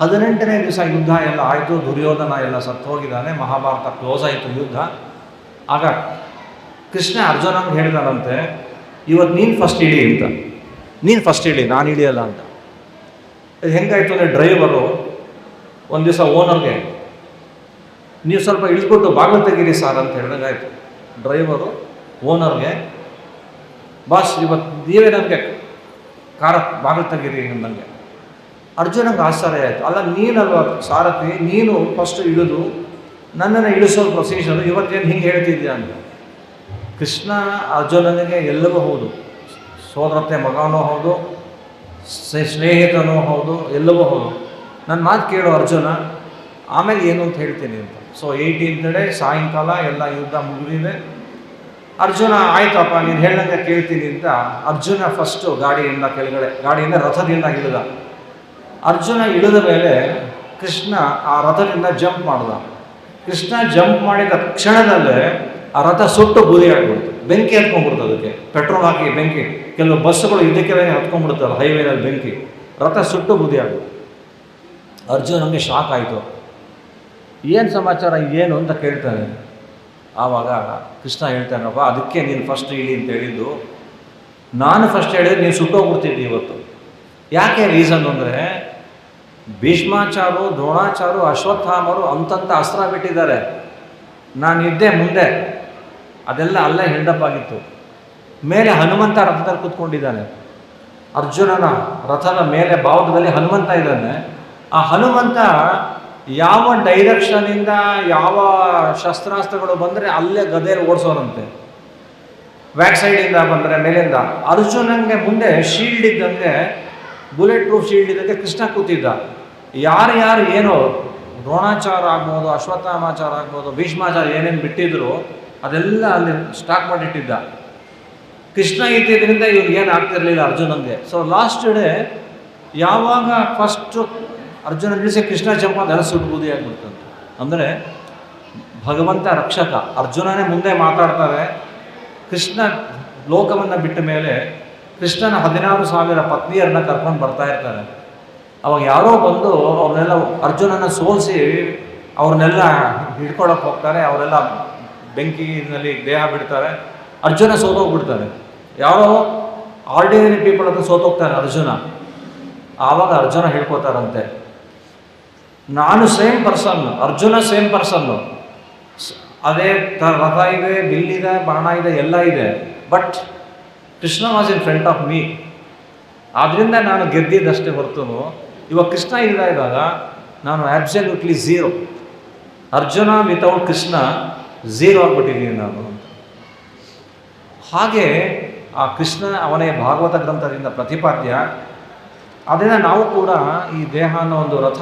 18ನೇ ದಿವಸ ಯುದ್ಧ ಎಲ್ಲ ಆಯಿತು. ದುರ್ಯೋಧನ ಎಲ್ಲ ಸತ್ತು ಹೋಗಿದ್ದಾನೆ. ಮಹಾಭಾರತ ಕ್ಲೋಸ್ ಆಯಿತು ಯುದ್ಧ. ಆಗ ಕೃಷ್ಣ ಅರ್ಜುನಂಗೆ ಹೇಳಿದಾನಂತೆ, ಇವತ್ತು ನೀನು ಫಸ್ಟ್ ಇಳಿ ಅಂತ. ನೀನು ಫಸ್ಟ್ ಇಳಿ, ನಾನು ಇಳಿಯಲ್ಲ ಅಂತ. ಇದು ಹೆಂಗಾಯಿತು ಅಂದರೆ, ಡ್ರೈವರು ಒಂದು ದಿವಸ ಓನರ್ಗೆ ನೀವು ಸ್ವಲ್ಪ ಇಳಿಸ್ಬಿಟ್ಟು ಬಾಗಿಲು ತೆಗೀರಿ ಸಾರ್ ಅಂತ ಹೇಳಿದಂಗಾಯ್ತು. ಡ್ರೈವರು ಓನರ್ಗೆ, ಬಾಸ್ ಇವತ್ತು ನೀವೇ ನನಗೆ ಕಾರ ಬಾಗಿಲು ತೆಗೀರಿ ನನಗೆ. ಅರ್ಜುನಂಗೆ ಆಶ್ಚರ್ಯ ಆಯಿತು. ಅಲ್ಲ ನೀನಲ್ವ ಸಾರಥಿ, ನೀನು ಫಸ್ಟ್ ಇಳಿದು ನನ್ನನ್ನು ಇಳಿಸೋ ಪ್ರೊಸೀಜರು, ಇವತ್ತೇನು ಹಿಂಗೆ ಹೇಳ್ತಿದ್ಯಾ ಅಂತ. ಕೃಷ್ಣ ಅರ್ಜುನನಿಗೆ ಎಲ್ಲವೂ ಹೌದು, ಸೋದರತೆ ಮಗನೂ ಹೌದು, ಸ್ನೇಹಿತನೂ ಹೌದು, ಎಲ್ಲವೂ ಹೌದು. ನನ್ನ ಮಾತು ಕೇಳು ಅರ್ಜುನ, ಆಮೇಲೆ ಏನು ಅಂತ ಹೇಳ್ತೀನಿ ಅಂತ. ಸೊ 18th ಡೇ ಸಾಯಂಕಾಲ ಎಲ್ಲ ಯುದ್ಧ ಮುಗಿದಿದೆ. ಅರ್ಜುನ ಆಯ್ತಪ್ಪ ನೀನು ಹೇಳ್ದಂಗೆ ಕೇಳ್ತೀನಿ ಅಂತ ಅರ್ಜುನ ಫಸ್ಟು ಗಾಡಿಯಿಂದ ರಥದಿಂದ ಇಳಿದ. ಅರ್ಜುನ ಇಳಿದ ಮೇಲೆ ಕೃಷ್ಣ ಆ ರಥದಿಂದ ಜಂಪ್ ಮಾಡ್ದ. ಕೃಷ್ಣ ಜಂಪ್ ಮಾಡಿದ ಕ್ಷಣದಲ್ಲೇ ಆ ರಥ ಸುಟ್ಟು ಬೂದಿ ಆಗಿಬಿಡ್ತು. ಬೆಂಕಿ ಹತ್ಕೊಂಡ್ಬಿಡ್ತು. ಅದಕ್ಕೆ ಪೆಟ್ರೋಲ್ ಹಾಕಿ ಬೆಂಕಿ, ಕೆಲವು ಬಸ್ಸುಗಳು ಇದಕ್ಕೆ ಹತ್ಕೊಂಡ್ಬಿಡ್ತಲ್ಲ ಹೈವೇನಲ್ಲಿ ಬೆಂಕಿ, ರಥ ಸುಟ್ಟು ಬೂದಿ ಆಗ್ಬಿಡ್ತು. ಅರ್ಜುನನಿಗೆ ಶಾಕ್ ಆಯಿತು. ಏನು ಸಮಾಚಾರ ಏನು ಅಂತ ಕೇಳ್ತಾನೆ. ಆವಾಗ ಕೃಷ್ಣ ಹೇಳ್ತಾನಪ್ಪ, ಅದಕ್ಕೆ ನೀನು ಫಸ್ಟ್ ಇಳಿ ಅಂತ ಹೇಳಿದ್ದು. ನಾನು ಫಸ್ಟ್ ಹೇಳಿದ್ರೆ ನೀನು ಸುಟ್ಟೋಗ್ಬಿಡ್ತಿದ್ದಿ ಇವತ್ತು. ಯಾಕೆ ರೀಸನ್ ಅಂದರೆ, ಭೀಷ್ಮಾಚಾರು, ದ್ರೋಣಾಚಾರು, ಅಶ್ವತ್ಥಾಮರು ಅಂತಂತ ಅಸ್ತ್ರ ಬಿಟ್ಟಿದ್ದಾರೆ. ನಾನಿದ್ದೆ ಮುಂದೆ, ಅದೆಲ್ಲ ಅಲ್ಲೇ ಹೆಂಡಪ್ ಆಗಿತ್ತು. ಮೇಲೆ ಹನುಮಂತ ರಥದಲ್ಲಿ ಕೂತ್ಕೊಂಡಿದ್ದಾನೆ. ಅರ್ಜುನನ ರಥದ ಮೇಲೆ ಭಾವದಲ್ಲಿ ಹನುಮಂತ ಇದ್ದಾನೆ. ಆ ಹನುಮಂತ ಯಾವ ಡೈರೆಕ್ಷನಿಂದ ಯಾವ ಶಸ್ತ್ರಾಸ್ತ್ರಗಳು ಬಂದರೆ ಅಲ್ಲೇ ಗದೆಯಲ್ಲಿ ಓಡಿಸೋರಂತೆ. ಬ್ಯಾಕ್ ಸೈಡಿಂದ ಬಂದರೆ ಮೇಲಿಂದ. ಅರ್ಜುನನಿಗೆ ಮುಂದೆ ಶೀಲ್ಡ್ ಇದ್ದಂಗೆ, ಬುಲೆಟ್ ಪ್ರೂಫ್ ಶೀಲ್ಡ್ ಇದ್ದಂಗೆ ಕೃಷ್ಣ ಕೂತಿದ್ದ. ಯಾರು ಏನೋ ದ್ರೋಣಾಚಾರ ಆಗ್ಬೋದು, ಅಶ್ವತ್ಥಾಮಾಚಾರ ಆಗ್ಬೋದು, ಭೀಷ್ಮಾಚಾರ ಏನೇನು ಬಿಟ್ಟಿದ್ರು ಅದೆಲ್ಲ ಅಲ್ಲಿ ಸ್ಟಾಕ್ ಮಾಡಿಟ್ಟಿದ್ದ. ಕೃಷ್ಣ ಇದ್ದಿದ್ದರಿಂದ ಇವ್ರಿಗೇನು ಆಗ್ತಿರ್ಲಿಲ್ಲ ಅರ್ಜುನಂಗೆ. ಸೊ ಲಾಸ್ಟ್ ಡೇ ಯಾವಾಗ ಫಸ್ಟು ಅರ್ಜುನ ನಿಲ್ಲಿಸಿ ಕೃಷ್ಣ ಜಂಪ್ ಅದೆಲ್ಲ ಸುಟ್ಟು ಬೂದಿ ಆಗಿಬಿಡ್ತಂತೆ. ಅಂದರೆ ಭಗವಂತ ರಕ್ಷಕ, ಅರ್ಜುನನೇ ಮುಂದೆ ಮಾತಾಡ್ತಾರೆ. ಕೃಷ್ಣ ಲೋಕವನ್ನು ಬಿಟ್ಟ ಮೇಲೆ ಕೃಷ್ಣನ 16,000 ಪತ್ನಿಯರನ್ನ ಕರ್ಕೊಂಡು ಬರ್ತಾ ಇರ್ತಾರೆ. ಅವಾಗ ಯಾರೋ ಬಂದು ಅವ್ರನ್ನೆಲ್ಲ ಅರ್ಜುನನ ಸೋಲಿಸಿ ಅವ್ರನ್ನೆಲ್ಲ ಹಿಡ್ಕೊಳಕ್ಕೆ ಹೋಗ್ತಾರೆ. ಅವರೆಲ್ಲ ಬೆಂಕಿನಲ್ಲಿ ದೇಹ ಬಿಡ್ತಾರೆ. ಅರ್ಜುನ ಸೋತೋಗ್ಬಿಡ್ತಾರೆ. ಯಾರೋ ಆರ್ಡಿನರಿ ಪೀಪಲ್ ಹತ್ರ ಸೋತೋಗ್ತಾರೆ ಅರ್ಜುನ. ಆವಾಗ ಅರ್ಜುನ ಹೇಳ್ಕೊತಾರಂತೆ, ನಾನು same person, Arjuna same person, ಅದೇ ರಥ ಇದೆ, ಬಿಲ್ಲಿದೆ, ಬಾಣ ಇದೆ, ಎಲ್ಲ ಇದೆ. But Krishna was in front of me. ಆದ್ದರಿಂದ ನಾನು ಗೆದ್ದಿದ್ದಷ್ಟೇ ಹೊರತು ಇವಾಗ ಕೃಷ್ಣ ಇದ್ದಾಗ ನಾನು absolutely zero. Arjuna without Krishna zero ಆಗಿಬಿಟ್ಟಿದ್ದೀನಿ ನಾನು. ಹಾಗೆ ಆ ಕೃಷ್ಣ ಅವನೇ ಭಾಗವತ ಗ್ರಂಥದಿಂದ ಪ್ರತಿಪಾದ್ಯ. ಅದರಿಂದ ನಾವು ಕೂಡ ಈ ದೇಹ ಅನ್ನೋ ಒಂದು ರಥ,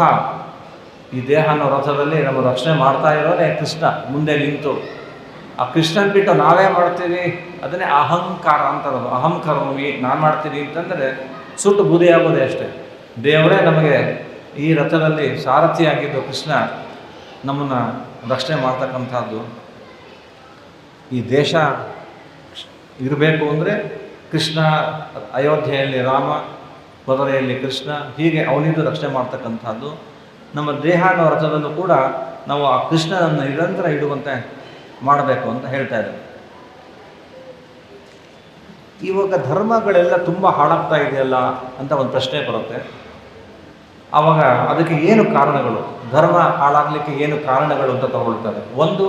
ಈ ದೇಹ ಅನ್ನೋ ರಥದಲ್ಲಿ ನಮ್ಮ ರಕ್ಷಣೆ ಮಾಡ್ತಾ ಇರೋದೇ ಕೃಷ್ಣ ಮುಂದೆ ನಿಂತು. ಆ ಕೃಷ್ಣನ್ ಬಿಟ್ಟು ನಾವೇ ಮಾಡ್ತೀವಿ, ಅದನ್ನೇ ಅಹಂಕಾರ ಅಂತಾರದು. ಅಹಂ ಕರೋಮಿ, ನಾನು ಮಾಡ್ತೀನಿ ಅಂತಂದರೆ ಸುಟ್ಟು ಬೂದಿ ಆಗೋದೇ ಅಷ್ಟೇ. ದೇವರೇ ನಮಗೆ ಈ ರಥದಲ್ಲಿ ಸಾರಥಿಯಾಗಿದ್ದು ಕೃಷ್ಣ ನಮ್ಮನ್ನು ರಕ್ಷಣೆ ಮಾಡ್ತಕ್ಕಂಥದ್ದು. ಈ ದೇಶ ಇರಬೇಕು ಅಂದರೆ ಕೃಷ್ಣ, ಅಯೋಧ್ಯೆಯಲ್ಲಿ ರಾಮ, ಮಧುರೆಯಲ್ಲಿ ಕೃಷ್ಣ, ಹೀಗೆ ಅವನಿಂದ ರಕ್ಷಣೆ ಮಾಡ್ತಕ್ಕಂಥದ್ದು. ನಮ್ಮ ದೇಹ ಅನ್ನೋ ರಥದಲ್ಲೂ ಕೂಡ ನಾವು ಆ ಕೃಷ್ಣನನ್ನು ನಿರಂತರ ಇಡುವಂತೆ ಮಾಡಬೇಕು ಅಂತ ಹೇಳ್ತಾ ಇದ್ದಾರೆ. ಇವಾಗ ಧರ್ಮಗಳೆಲ್ಲ ತುಂಬ ಹಾಳಾಗ್ತಾ ಇದೆಯಲ್ಲ ಅಂತ ಒಂದು ಪ್ರಶ್ನೆ ಬರುತ್ತೆ. ಆವಾಗ ಅದಕ್ಕೆ ಏನು ಕಾರಣಗಳು, ಧರ್ಮ ಹಾಳಾಗಲಿಕ್ಕೆ ಏನು ಕಾರಣಗಳು ಅಂತ ತಗೊಳ್ತಾರೆ. ಒಂದು,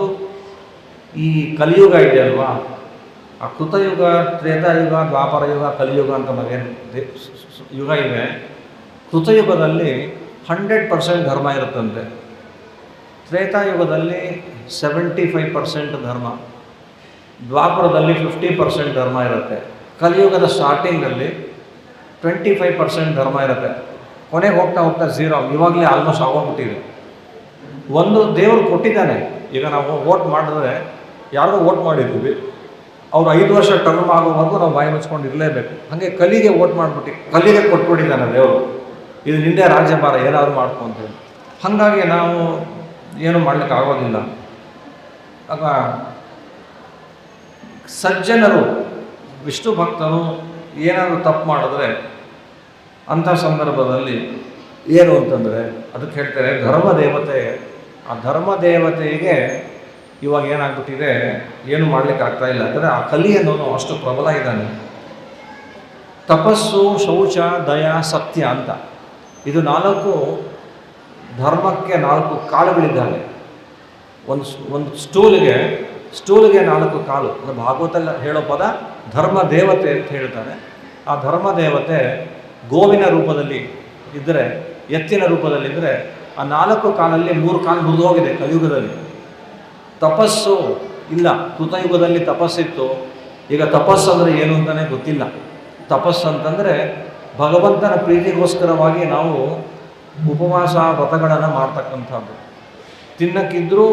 ಈ ಕಲಿಯುಗ ಇದೆಯಲ್ವಾ, ಆ ಕೃತಯುಗ, ತ್ರೇತಾಯುಗ, ದ್ವಾಪರ ಯುಗ, ಕಲಿಯುಗ ಅಂತ ನಾವೇನು ಯುಗ ಇವೆ. ಕೃತಯುಗದಲ್ಲಿ 100% ಧರ್ಮ ಇರುತ್ತಂತೆ. ತ್ರೇತಾಯುಗದಲ್ಲಿ 75% ಧರ್ಮ, ದ್ವಾಪರದಲ್ಲಿ 50% ಧರ್ಮ ಇರುತ್ತೆ. ಕಲಿಯುಗದ ಸ್ಟಾರ್ಟಿಂಗಲ್ಲಿ 25% ಧರ್ಮ ಇರುತ್ತೆ. ಕೊನೆಗೆ ಹೋಗ್ತಾ ಹೋಗ್ತಾ ಝೀರೋ, ಇವಾಗಲೇ ಆಲ್ಮೋಸ್ಟ್ ಆಗೋಗ್ಬಿಟ್ಟಿದೆ. ಒಂದು ದೇವರು ಕೊಟ್ಟಿದ್ದಾನೆ. ಈಗ ನಾವು ವೋಟ್ ಮಾಡಿದ್ರೆ ಯಾರಿಗೂ ವೋಟ್ ಮಾಡಿದ್ದೀವಿ, ಅವ್ರು 5 ವರ್ಷ ಟರ್ಮ್ ಆಗೋವರೆಗೂ ನಾವು ಬಾಯಿ ಮುಚ್ಕೊಂಡು ಇರಲೇಬೇಕು. ಹಾಗೆ ಕಲಿಗೆ ವೋಟ್ ಮಾಡಿಬಿಟ್ಟು ಕಲಿಗೆ ಕೊಟ್ಬಿಟ್ಟಿದ್ದಾನೆ ದೇವರು, ಇದು ನಿಂದೆ ರಾಜ್ಯಭಾರ, ಏನಾದರೂ ಮಾಡ್ಕೊಂತೇಳಿ. ಹಾಗಾಗಿ ನಾವು ಏನು ಮಾಡಲಿಕ್ಕೆ ಆಗೋದಿಲ್ಲ. ಆಗ ಸಜ್ಜನರು, ವಿಷ್ಣು ಭಕ್ತರು ಏನಾದರೂ ತಪ್ಪು ಮಾಡಿದ್ರೆ ಅಂಥ ಸಂದರ್ಭದಲ್ಲಿ ಏನು ಅಂತಂದರೆ ಅದಕ್ಕೆ ಹೇಳ್ತಾರೆ ಧರ್ಮದೇವತೆ. ಆ ಧರ್ಮದೇವತೆಗೆ ಇವಾಗ ಏನಾಗ್ಬಿಟ್ಟಿದೆ, ಏನು ಮಾಡಲಿಕ್ಕೆ ಆಗ್ತಾಯಿಲ್ಲ. ಅಂದರೆ ಆ ಕಲಿ ಅನ್ನೋನು ಅಷ್ಟು ಪ್ರಬಲ ಇದ್ದಾನೆ. ತಪಸ್ಸು, ಶೌಚ, ದಯ, ಸತ್ಯ ಅಂತ ಇದು 4 ಧರ್ಮಕ್ಕೆ 4 ಕಾಲುಗಳಿದ್ದಾವೆ. ಒಂದು ಸ್ಟೂಲಿಗೆ 4 ಕಾಲು. ಭಾಗವತಲ್ಲಿ ಹೇಳೋ ಪದ ಧರ್ಮ ದೇವತೆ ಅಂತ ಹೇಳ್ತಾರೆ. ಆ ಧರ್ಮ ದೇವತೆ ಗೋವಿನ ರೂಪದಲ್ಲಿ ಇದ್ದರೆ, ಎತ್ತಿನ ರೂಪದಲ್ಲಿದ್ದರೆ, ಆ 4 ಕಾಲಲ್ಲಿ 3 ಕಾಲು ಮುರಿದು ಹೋಗಿದೆ ಕಲಿಯುಗದಲ್ಲಿ. ತಪಸ್ಸು ಇಲ್ಲ. ಕೃತಯುಗದಲ್ಲಿ ತಪಸ್ಸಿತ್ತು, ಈಗ ತಪಸ್ಸು ಅಂದರೆ ಏನು ಅಂತಲೇ ಗೊತ್ತಿಲ್ಲ. ತಪಸ್ಸು ಅಂತಂದರೆ ಭಗವಂತನ ಪ್ರೀತಿಗೋಸ್ಕರವಾಗಿ ನಾವು ಉಪವಾಸ ವ್ರತಗಳನ್ನು ಮಾಡ್ತಕ್ಕಂಥದ್ದು. ತಿನ್ನಕ್ಕಿದ್ರೂ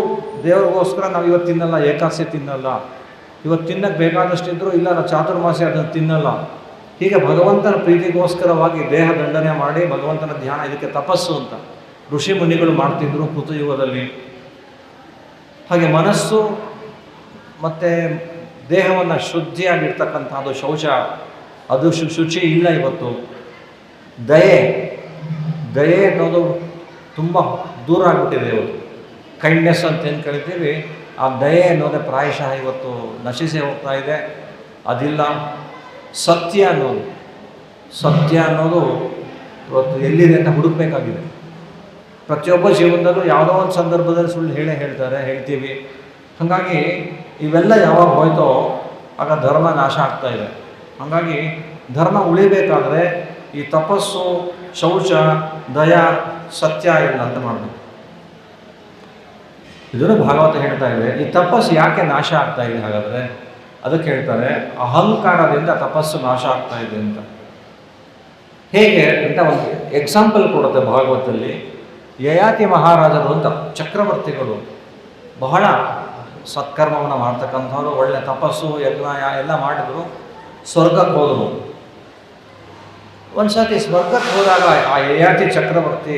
ದೇವರಿಗೋಸ್ಕರ ನಾವು ಇವತ್ತು ತಿನ್ನಲ್ಲ, ಏಕಾದಶಿ ತಿನ್ನಲ್ಲ, ಇವತ್ತು ತಿನ್ನಕ್ಕೆ ಬೇಕಾದಷ್ಟಿದ್ರೂ ಇಲ್ಲ ನಾವು ಚಾತುರ್ಮಾಸ್ಯ ಅದನ್ನು ತಿನ್ನಲ್ಲ. ಹೀಗೆ ಭಗವಂತನ ಪ್ರೀತಿಗೋಸ್ಕರವಾಗಿ ದೇಹ ದಂಡನೆ ಮಾಡಿ ಭಗವಂತನ ಧ್ಯಾನ, ಇದಕ್ಕೆ ತಪಸ್ಸು ಅಂತ ಋಷಿ ಮುನಿಗಳು ಮಾಡ್ತಿದ್ರು ಕೃತಯುಗದಲ್ಲಿ. ಹಾಗೆ ಮನಸ್ಸು ಮತ್ತು ದೇಹವನ್ನು ಶುದ್ಧಿಯಾಗಿರ್ತಕ್ಕಂಥದ್ದು ಶೌಚ, ಅದು ಶುಚಿ ಇಲ್ಲ ಇವತ್ತು. ದಯೆ ಅನ್ನೋದು ತುಂಬ ದೂರ ಆಗಿಬಿಟ್ಟಿದೆ ಇವತ್ತು. ಕೈಂಡ್ನೆಸ್ ಅಂತ ಏನು ಕರಿತೀವಿ, ಆ ದಯೆ ಅನ್ನೋದೇ ಪ್ರಾಯಶಃ ಇವತ್ತು ನಶಿಸಿ ಹೋಗ್ತಾ ಇದೆ, ಅದಿಲ್ಲ. ಸತ್ಯ ಅನ್ನೋದು ಇವತ್ತು ಎಲ್ಲಿದೆ ಅಂತ ಹುಡುಕಬೇಕಾಗಿದೆ. ಪ್ರತಿಯೊಬ್ಬ ಜೀವನದಲ್ಲೂ ಯಾವುದೋ ಒಂದು ಸಂದರ್ಭದಲ್ಲಿ ಸುಳ್ಳು ಹೇಳ್ತೀವಿ. ಹಾಗಾಗಿ ಇವೆಲ್ಲ ಯಾವಾಗ ಹೋಯ್ತೋ ಆಗ ಧರ್ಮ ನಾಶ ಆಗ್ತಾ ಇದೆ. ಹಾಗಾಗಿ ಧರ್ಮ ಉಳಿಬೇಕಾದ್ರೆ ಈ ತಪಸ್ಸು, ಶೌಚ, ದಯ, ಸತ್ಯ ಇಲ್ಲ ಅಂತ ಮಾಡಬೇಕು. ಇದನ್ನು ಭಾಗವತ ಹೇಳ್ತಾ ಇದೆ. ಈ ತಪಸ್ಸು ಯಾಕೆ ನಾಶ ಆಗ್ತಾ ಇದೆ ಹಾಗಾದರೆ? ಅದಕ್ಕೆ ಹೇಳ್ತಾರೆ, ಅಹಂಕಾರದಿಂದ ತಪಸ್ಸು ನಾಶ ಆಗ್ತಾ ಇದೆ ಅಂತ. ಹೇಗೆ ಅಂತ ಒಂದು ಎಕ್ಸಾಂಪಲ್ ಕೊಡುತ್ತೆ ಭಾಗವತದಲ್ಲಿ. ಯಯಾತಿ ಮಹಾರಾಜರು ಅಂತ ಚಕ್ರವರ್ತಿಗಳು, ಬಹಳ ಸತ್ಕರ್ಮವನ್ನು ಮಾಡ್ತಕ್ಕಂಥವ್ರು, ಒಳ್ಳೆ ತಪಸ್ಸು ಯಜ್ಞ ಎಲ್ಲ ಮಾಡಿದ್ರು, ಸ್ವರ್ಗಕ್ಕೆ ಹೋದರು. ಒಂದು ಸರ್ತಿ ಸ್ವರ್ಗಕ್ಕೆ ಹೋದಾಗ ಆ ಯಯಾತಿ ಚಕ್ರವರ್ತಿ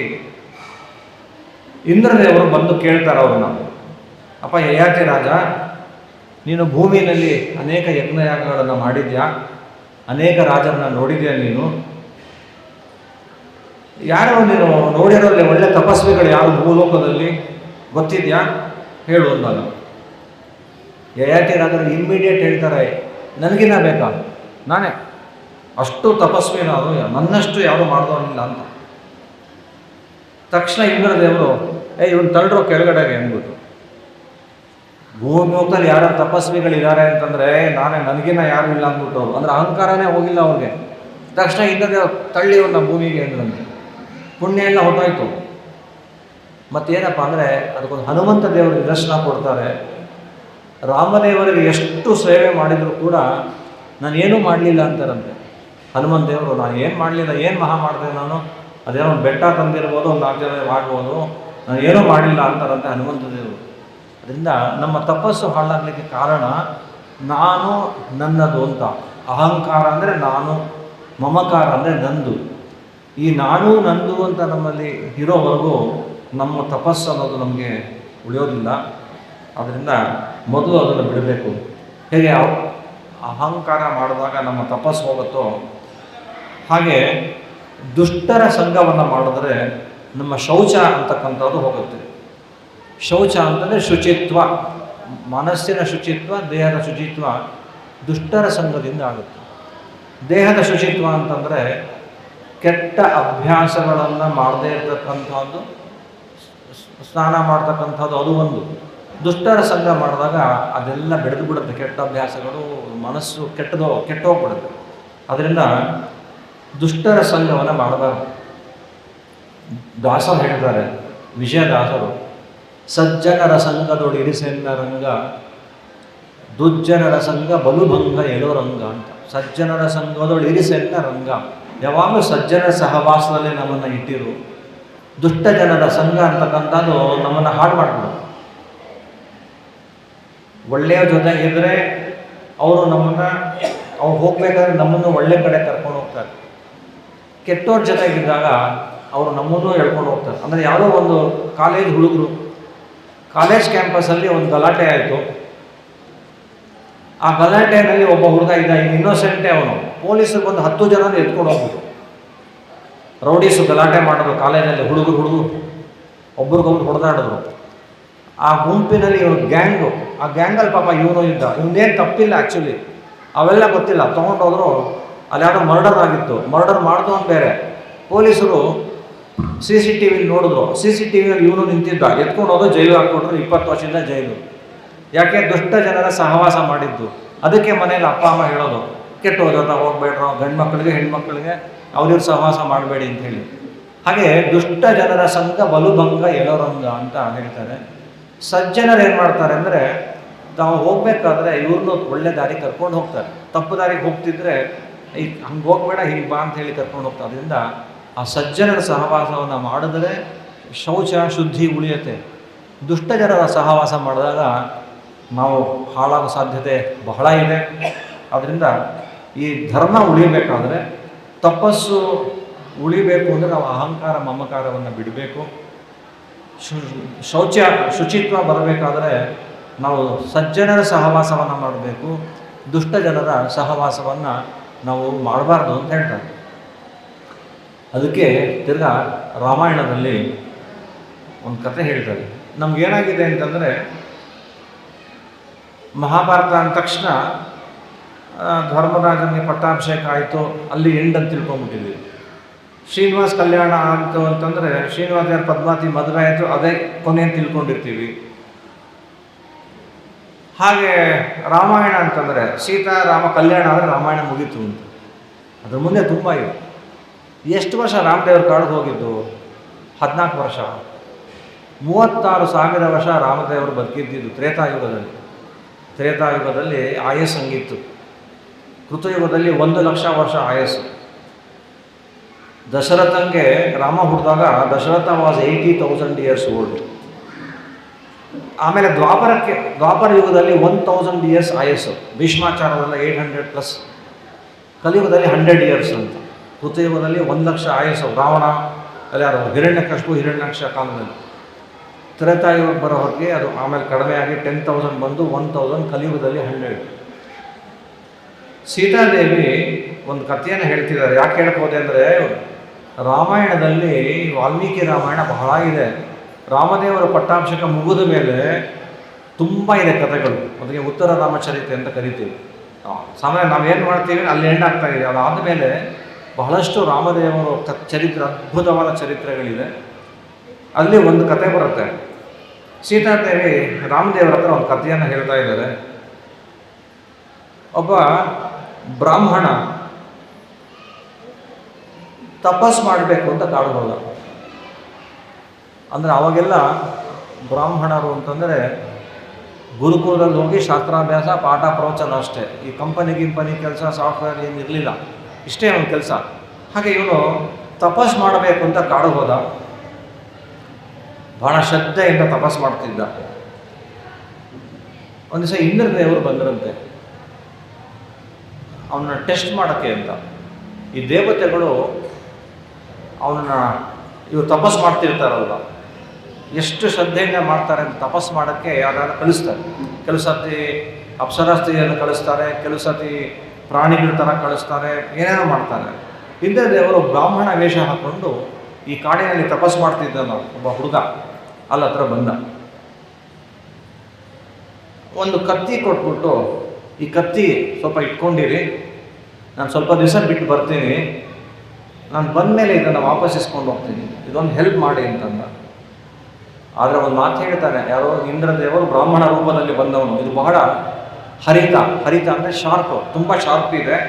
ಇಂದ್ರದೇವರು ಬಂದು ಕೇಳ್ತಾರೆ ಅವ್ರನ್ನ, ಅಪ್ಪ ಯಯಾತಿ ರಾಜ, ನೀನು ಭೂಮಿಯಲ್ಲಿ ಅನೇಕ ಯಜ್ಞಯಾಗಗಳನ್ನು ಮಾಡಿದ್ಯಾ, ಅನೇಕ ರಾಜರನ್ನ ನೋಡಿದ್ಯಾ, ನೀನು ಯಾರೋ ನೀನು ನೋಡಿರೋಲ್ಲಿ ಒಳ್ಳೆ ತಪಸ್ವಿಗಳು ಯಾರು ಭೂಲೋಕದಲ್ಲಿ ಗೊತ್ತಿದ್ಯಾ ಹೇಳು ಅಂದಾಗ ಯಯಾತಿ ರಾಜರು ಇಮ್ಮಿಡಿಯೇಟ್ ಹೇಳ್ತಾರೆ, ನನಗಿನ್ನ ಬೇಕಾ, ನಾನೇ ಅಷ್ಟು ತಪಸ್ವಿ, ನಾನು ನನ್ನಷ್ಟು ಯಾರು ಮಾಡಿದವನಿಲ್ಲ ಅಂತ. ತಕ್ಷಣ ಇಂದ್ರದೇವರು ಇವನು ತಳ್ಳ್ರೋ ಕೆಳಗಡೆಗೆ ಅಂದ್ಬಿಟ್ಟು, ಭೂಮಿ ಲೋಕದಲ್ಲಿ ಯಾರು ತಪಸ್ವಿಗಳಿದ್ದಾರೆ ಅಂತಂದರೆ ನಾನೇ, ನನಗಿನ್ನ ಯಾರು ಇಲ್ಲ ಅಂದ್ಬಿಟ್ಟು, ಅಂದರೆ ಅಹಂಕಾರನೇ ಹೋಗಿಲ್ಲ ಅವ್ರಿಗೆ. ತಕ್ಷಣ ಇಂದ್ರದೇವರು ತಳ್ಳಿ ಅವ್ರನ್ನ ಭೂಮಿಗೆ ಅಂದ್ರಂತೆ. ಪುಣ್ಯ ಎಲ್ಲ ಹೊಟ್ಟೋಯ್ತು. ಮತ್ತೇನಪ್ಪ ಅಂದರೆ ಅದಕ್ಕೊಂದು ಹನುಮಂತ ದೇವರು ನಿದರ್ಶನ ಕೊಡ್ತಾರೆ. ರಾಮದೇವರಿಗೆ ಎಷ್ಟು ಸೇವೆ ಮಾಡಿದರೂ ಕೂಡ ನಾನೇನೂ ಮಾಡಲಿಲ್ಲ ಅಂತಾರಂತೆ ಹನುಮಂತ ದೇವರು. ನಾನು ಏನು ಮಾಡಲಿಲ್ಲ, ಏನು ಮಹಾ ಮಾಡಿದೆ ನಾನು, ಅದೇನೋ ಒಂದು ಬೆಟ್ಟ ತಂದಿರ್ಬೋದು, ಒಂದು 4 ಜನ ಮಾಡ್ಬೋದು, ನಾನು ಏನೂ ಮಾಡಲಿಲ್ಲ ಅಂತಾರಂತೆ ಹನುಮಂತ ದೇವರು. ಅದರಿಂದ ನಮ್ಮ ತಪಸ್ಸು ಹಾಳಾಗಲಿಕ್ಕೆ ಕಾರಣ ನಾನು ನನ್ನದು ಅಂತ. ಅಹಂಕಾರ ಅಂದರೆ ನಾನು, ಮಮಕಾರ ಅಂದರೆ ನಂದು. ಈ ನಾನು ನಂದು ಅಂತ ನಮ್ಮಲ್ಲಿ ಇರೋವರೆಗೂ ನಮ್ಮ ತಪಸ್ಸು ಅನ್ನೋದು ನಮಗೆ ಉಳಿಯೋದಿಲ್ಲ. ಅದರಿಂದ ಮೊದಲು ಅದನ್ನು ಬಿಡಬೇಕು. ಹೇಗೆ ಅಹಂಕಾರ ಮಾಡಿದಾಗ ನಮ್ಮ ತಪಸ್ಸು ಹೋಗುತ್ತೋ ಹಾಗೆ ದುಷ್ಟರ ಸಂಘವನ್ನು ಮಾಡಿದ್ರೆ ನಮ್ಮ ಶೌಚ ಅಂತಕ್ಕಂಥದ್ದು ಹೋಗುತ್ತೆ. ಶೌಚ ಅಂತಂದರೆ ಶುಚಿತ್ವ, ಮನಸ್ಸಿನ ಶುಚಿತ್ವ, ದೇಹದ ಶುಚಿತ್ವ ದುಷ್ಟರ ಸಂಘದಿಂದ ಆಗುತ್ತೆ. ದೇಹದ ಶುಚಿತ್ವ ಅಂತಂದರೆ ಕೆಟ್ಟ ಅಭ್ಯಾಸಗಳನ್ನು ಮಾಡದೇ ಇರತಕ್ಕಂಥದ್ದು, ಸ್ನಾನ ಮಾಡ್ತಕ್ಕಂಥದ್ದು, ಅದು ಒಂದು. ದುಷ್ಟರ ಸಂಘ ಮಾಡಿದಾಗ ಅದೆಲ್ಲ ಬೆಳೆದು ಬಿಡುತ್ತೆ, ಕೆಟ್ಟ ಅಭ್ಯಾಸಗಳು, ಮನಸ್ಸು ಕೆಟ್ಟೋಗ್ಬಿಡುತ್ತೆ. ಅದರಿಂದ ದುಷ್ಟರ ಸಂಘವನ್ನು ಮಾಡಬಾರ್ದು. ದಾಸರು ಹೇಳ್ತಾರೆ, ವಿಜಯದಾಸರು, ಸಜ್ಜನರ ಸಂಘದೊಳು ಇರಿಸೆನ್ನ ರಂಗ, ದುಜ್ಜನರ ಸಂಘ ಬಲುಭಂಗ ಎಳೋ ರಂಗ ಅಂತ. ಸಜ್ಜನರ ಸಂಘದೊಳು ಇರಿಸೆನ್ನ ರಂಗ, ಯಾವಾಗಲೂ ಸಜ್ಜನರ ಸಹವಾಸದಲ್ಲಿ ನಮ್ಮನ್ನು ಇಟ್ಟಿರು. ದುಷ್ಟ ಜನರ ಸಂಘ ಅಂತಕ್ಕಂಥದ್ದು ನಮ್ಮನ್ನು ಹಾಳು ಮಾಡ್ಬಿಡು. ಒಳ್ಳೆಯ ಜೊತೆಗಿದ್ರೆ ಅವರು ಅವ್ರು ಹೋಗ್ಬೇಕಾದ್ರೆ ನಮ್ಮನ್ನು ಒಳ್ಳೆ ಕಡೆ ಕರ್ಕೊಂಡು ಹೋಗ್ತಾರೆ. ಕೆಟ್ಟವ್ರ ಜೊತೆಗಿದ್ದಾಗ ಅವರು ನಮ್ಮನ್ನು ಎಳ್ಕೊಂಡು ಹೋಗ್ತಾರೆ. ಅಂದರೆ ಯಾವುದೋ ಒಂದು ಕಾಲೇಜ್ ಹುಡುಗರು, ಕಾಲೇಜ್ ಕ್ಯಾಂಪಸಲ್ಲಿ ಒಂದು ಗಲಾಟೆ ಆಯಿತು. ಆ ಗಲಾಟೆಯಲ್ಲಿ ಒಬ್ಬ ಹುಡುಗ ಇದ್ದ, ಇನ್ನೋಸೆಂಟೇ ಅವನು. ಪೊಲೀಸರು ಬಂದು 10 ಜನ ಎತ್ಕೊಂಡು ಹೋಗ್ಬಿಟ್ಟು, ರೌಡೀಸು ಗಲಾಟೆ ಮಾಡೋದು ಕಾಲೇಜಲ್ಲಿ, ಹುಡುಗರು ಒಬ್ರಿಗೊಬ್ರು ಹೊಡೆದಾಡಿದ್ರು. ಆ ಗುಂಪಿನಲ್ಲಿ ಇವನು ಗ್ಯಾಂಗು, ಆ ಗ್ಯಾಂಗಲ್ಲಿ ಪಾಪ ಇವನು ಇದ್ದ. ಇವನೇನು ತಪ್ಪಿಲ್ಲ ಆ್ಯಕ್ಚುಲಿ, ಅವೆಲ್ಲ ಗೊತ್ತಿಲ್ಲ. ತೊಗೊಂಡೋದ್ರು, ಅಲ್ಲಿ ಯಾವುದೋ ಮರ್ಡರ್ ಆಗಿತ್ತು. ಮರ್ಡರ್ ಮಾಡಿದವನು ಬೇರೆ. ಪೊಲೀಸರು CCTV ನೋಡಿದ್ರು, CCTVಯಲ್ಲಿ ಇವನು ನಿಂತಿದ್ದ. ಎತ್ಕೊಂಡು ಹೋದ್ರು, ಜೈಲು ಹಾಕ್ಕೊಟ್ರು, 20 ವರ್ಷದಿಂದ ಜೈಲು. ಯಾಕೆ? ದುಷ್ಟ ಜನರ ಸಹವಾಸ ಮಾಡಿದ್ದು. ಅದಕ್ಕೆ ಮನೇಲಿ ಅಪ್ಪ ಅಮ್ಮ ಹೇಳೋದು, ಕೆಟ್ಟು ಹೋದ ಹೋಗ್ಬೇಡ್ರೋ, ಗಂಡು ಮಕ್ಕಳಿಗೆ ಹೆಣ್ಮಕ್ಳಿಗೆ ಅವ್ರಿವ್ರ ಸಹವಾಸ ಮಾಡಬೇಡಿ ಅಂತ ಹೇಳಿ. ಹಾಗೆ ದುಷ್ಟ ಜನರ ಸಂಘ ಬಲುಭಂಗ ಎಳೋರಂಗ ಅಂತ ಹೇಳ್ತಾರೆ. ಸಜ್ಜನರು ಏನು ಮಾಡ್ತಾರೆ ಅಂದರೆ, ತಾವು ಹೋಗ್ಬೇಕಾದ್ರೆ ಇವ್ರನ್ನೂ ಒಳ್ಳೆ ದಾರಿ ಕರ್ಕೊಂಡು ಹೋಗ್ತಾರೆ. ತಪ್ಪು ದಾರಿಗೆ ಹೋಗ್ತಿದ್ರೆ ಈಗ ಹಂಗೆ ಹೋಗ್ಬೇಡ, ಹಿಂಗೆ ಬಾ ಅಂತ ಹೇಳಿ ಕರ್ಕೊಂಡು ಹೋಗ್ತಾರೆ. ಅದರಿಂದ ಆ ಸಜ್ಜನರ ಸಹವಾಸವನ್ನು ಮಾಡಿದ್ರೆ ಶೌಚ ಶುದ್ಧಿ ಉಳಿಯುತ್ತೆ. ದುಷ್ಟ ಜನರ ಸಹವಾಸ ಮಾಡಿದಾಗ ನಾವು ಹಾಳಾಗೋ ಸಾಧ್ಯತೆ ಬಹಳ ಇದೆ. ಆದ್ದರಿಂದ ಈ ಧರ್ಮ ಉಳಿಬೇಕಾದ್ರೆ, ತಪಸ್ಸು ಉಳಿಬೇಕು ಅಂದರೆ ನಾವು ಅಹಂಕಾರ ಮಮಕಾರವನ್ನು ಬಿಡಬೇಕು. ಶುಚಿತ್ವ ಬರಬೇಕಾದ್ರೆ ನಾವು ಸಜ್ಜನರ ಸಹವಾಸವನ್ನು ಮಾಡಬೇಕು, ದುಷ್ಟ ಜನರ ಸಹವಾಸವನ್ನು ನಾವು ಮಾಡಬಾರ್ದು ಅಂತ ಹೇಳ್ತಾರೆ. ಅದಕ್ಕೆ ತಿರ್ಗಾ ರಾಮಾಯಣದಲ್ಲಿ ಒಂದು ಕಥೆ ಹೇಳ್ತಾರೆ. ನಮಗೇನಾಗಿದೆ ಅಂತಂದರೆ, ಮಹಾಭಾರತ ಅಂದ ತಕ್ಷಣ ಧರ್ಮರಾಜನಿಗೆ ಪಟ್ಟಾಭಿಷೇಕ ಆಯಿತು, ಅಲ್ಲಿ ಎಂಡ್ ಅಂತ ತಿಳ್ಕೊಂಬಿಟ್ಟಿದ್ವಿ. ಶ್ರೀನಿವಾಸ ಕಲ್ಯಾಣ ಆಯಿತು ಅಂತಂದರೆ ಶ್ರೀನಿವಾಸ ಯಾರು ಪದ್ಮಾವತಿ ಮದುವೆ ಆಯಿತು, ಅದೇ ಕೊನೆ ಅಂತ ತಿಳ್ಕೊಂಡಿರ್ತೀವಿ. ಹಾಗೆ ರಾಮಾಯಣ ಅಂತಂದರೆ ಸೀತಾರಾಮ ಕಲ್ಯಾಣ ಆದರೆ ರಾಮಾಯಣ ಮುಗೀತು ಅಂತ. ಅದ್ರ ಮುಂದೆ ತುಂಬ ಇದೆ. ಎಷ್ಟು ವರ್ಷ ರಾಮದೇವ್ರ ಕಾಡಿಗೆ ಹೋಗಿದ್ದು? 14 ವರ್ಷ. 36,000 ವರ್ಷ ರಾಮದೇವರು ಬದುಕಿದ್ದಿದ್ದು ತ್ರೇತಾಯುಗದಲ್ಲಿ ಆಯಸ್ಸು ಹಂಗಿತ್ತು. ಕೃತಯುಗದಲ್ಲಿ 1,00,000 ವರ್ಷ ಆಯಸ್ಸು. ದಶರಥಂಗೆ ರಾಮ ಹುಟ್ಟಿದಾಗ ದಶರಥ ವಾಸ್ 80,000 ಇಯರ್ಸ್ ಓಲ್ಡ್. ಆಮೇಲೆ ದ್ವಾಪರ ಯುಗದಲ್ಲಿ 1,000 ಇಯರ್ಸ್ ಆಯಸ್ಸು. ಭೀಷ್ಮಾಚಾರದಲ್ಲ 800+. ಕಲಿಯುಗದಲ್ಲಿ 100 ಇಯರ್ಸ್ ಅಂತ. ಕೃತಯುಗದಲ್ಲಿ 1,00,000 ಆಯಸ್ಸು. ರಾವಣ ಅಲ್ಲಿ ಯಾರು ಹಿರಣ್ಯಾಕ್ಷ ಕಾಲದಲ್ಲಿ. ತ್ರೇತಾಯುಗಕ್ಕೆ ಬರೋ ಹೊತ್ತಿಗೆ ಅದು ಆಮೇಲೆ ಕಡಿಮೆಯಾಗಿ 10,000 ಬಂದು 1,000, ಕಲಿಯುಗದಲ್ಲಿ 100. ಸೀತಾದೇವಿ ಒಂದು ಕಥೆಯನ್ನು ಹೇಳ್ತಿದ್ದಾರೆ. ಯಾಕೆ ಹೇಳ್ಬೋದೆ ಅಂದರೆ, ರಾಮಾಯಣದಲ್ಲಿ ವಾಲ್ಮೀಕಿ ರಾಮಾಯಣ ಬಹಳ ಇದೆ. ರಾಮದೇವರ ಪಟ್ಟಾಭಿಷೇಕ ಮುಗಿದ ಮೇಲೆ ತುಂಬ ಇದೆ ಕಥೆಗಳು. ಅದಕ್ಕೆ ಉತ್ತರ ರಾಮಚರಿತೆ ಅಂತ ಕರಿತೀವಿ. ಸಾಮಾನ್ಯ ನಾವೇನು ಮಾಡ್ತೀವಿ ಅಲ್ಲಿ ಎಂಡ್ ಆಗ್ತಾ ಇದೆ. ಅದಾದ ಮೇಲೆ ಬಹಳಷ್ಟು ರಾಮದೇವರು ಚರಿತ್ರೆ, ಅದ್ಭುತವಾದ ಚರಿತ್ರೆಗಳಿದೆ. ಅಲ್ಲಿ ಒಂದು ಕತೆ ಬರುತ್ತೆ. ಸೀತಾದೇವಿ ರಾಮದೇವರ ಹತ್ರ ಒಂದು ಕಥೆಯನ್ನು ಹೇಳ್ತಾ ಇದ್ದಾರೆ. ಒಬ್ಬ ಬ್ರಾಹ್ಮಣ ತಪಸ್ ಮಾಡಬೇಕು ಅಂತ ಕಾಡ್ಬೋದ. ಅಂದರೆ ಅವಾಗೆಲ್ಲ ಬ್ರಾಹ್ಮಣರು ಅಂತಂದರೆ ಗುರುಕುಲದಲ್ಲಿ ಹೋಗಿ ಶಾಸ್ತ್ರಾಭ್ಯಾಸ, ಪಾಠ ಪ್ರವಚನ ಅಷ್ಟೇ. ಈ ಕಂಪನಿ ಕೆಲಸ, ಸಾಫ್ಟ್ವೇರ್ ಏನು ಇರಲಿಲ್ಲ. ಇಷ್ಟೇ ಒಂದು ಕೆಲಸ. ಹಾಗೆ ಇವನು ತಪಸ್ ಮಾಡಬೇಕು ಅಂತ ಕಾಡು ಹೋದ. ಭಾಳ ಶ್ರದ್ಧೆಯಿಂದ ತಪಸ್ ಮಾಡ್ತಿದ್ದ. ಒಂದು ದಿವಸ ಇಂದ್ರದೇವರು ಬಂದರಂತೆ ಅವನ್ನ ಟೆಸ್ಟ್ ಮಾಡೋಕ್ಕೆ ಅಂತ. ಈ ದೇವತೆಗಳು ಅವನ್ನ ಇವರು ತಪಸ್ ಮಾಡ್ತಿರ್ತಾರಲ್ಲ, ಎಷ್ಟು ಶ್ರದ್ಧೆಯಿಂದ ಮಾಡ್ತಾರೆ ಅಂತ ತಪಸ್ ಮಾಡೋಕ್ಕೆ ಯಾರು ಕಳಿಸ್ತಾರೆ. ಕೆಲವು ಸರ್ತಿ ಅಪ್ಸರಾಸ್ತ್ರೀಯನ್ನು ಕಳಿಸ್ತಾರೆ, ಕೆಲವು ಸರ್ತಿ ಪ್ರಾಣಿಗಳ ಥರ ಕಳಿಸ್ತಾರೆ, ಏನೇನೋ ಮಾಡ್ತಾರೆ. ಇಂದ್ರದೇವರು ಬ್ರಾಹ್ಮಣ ವೇಷ ಹಾಕ್ಕೊಂಡು ಈ ಕಾಡಿನಲ್ಲಿ ತಪಸ್ ಮಾಡ್ತಿದ್ದಾನ ಒಬ್ಬ ಹುಡುಗ ಅಲ್ಲಿ ಹತ್ರ ಬಂದ. ಒಂದು ಕತ್ತಿ ಕೊಟ್ಬಿಟ್ಟು, ಈ ಕತ್ತಿ ಸ್ವಲ್ಪ ಇಟ್ಕೊಂಡಿರಿ, ನಾನು ಸ್ವಲ್ಪ ದಿವಸ ಬಿಟ್ಟು ಬರ್ತೀನಿ, ನಾನು ಬಂದಮೇಲೆ ಇದನ್ನು ವಾಪಸ್ ಇಸ್ಕೊಂಡು ಹೋಗ್ತೀನಿ, ಇದೊಂದು ಹೆಲ್ಪ್ ಮಾಡಿ ಅಂತಂದ. ಆದರೆ ಒಂದು ಮಾತು ಹೇಳ್ತಾನೆ, ಯಾರೋ ಇಂದ್ರದೇವರು ಬ್ರಾಹ್ಮಣ ರೂಪದಲ್ಲಿ ಬಂದವನು. ಇದು ಬಹಳ ಹರಿತ ಅಂದರೆ ಶಾರ್ಪ್, ತುಂಬ ಶಾರ್ಪ್ ಇದೆ.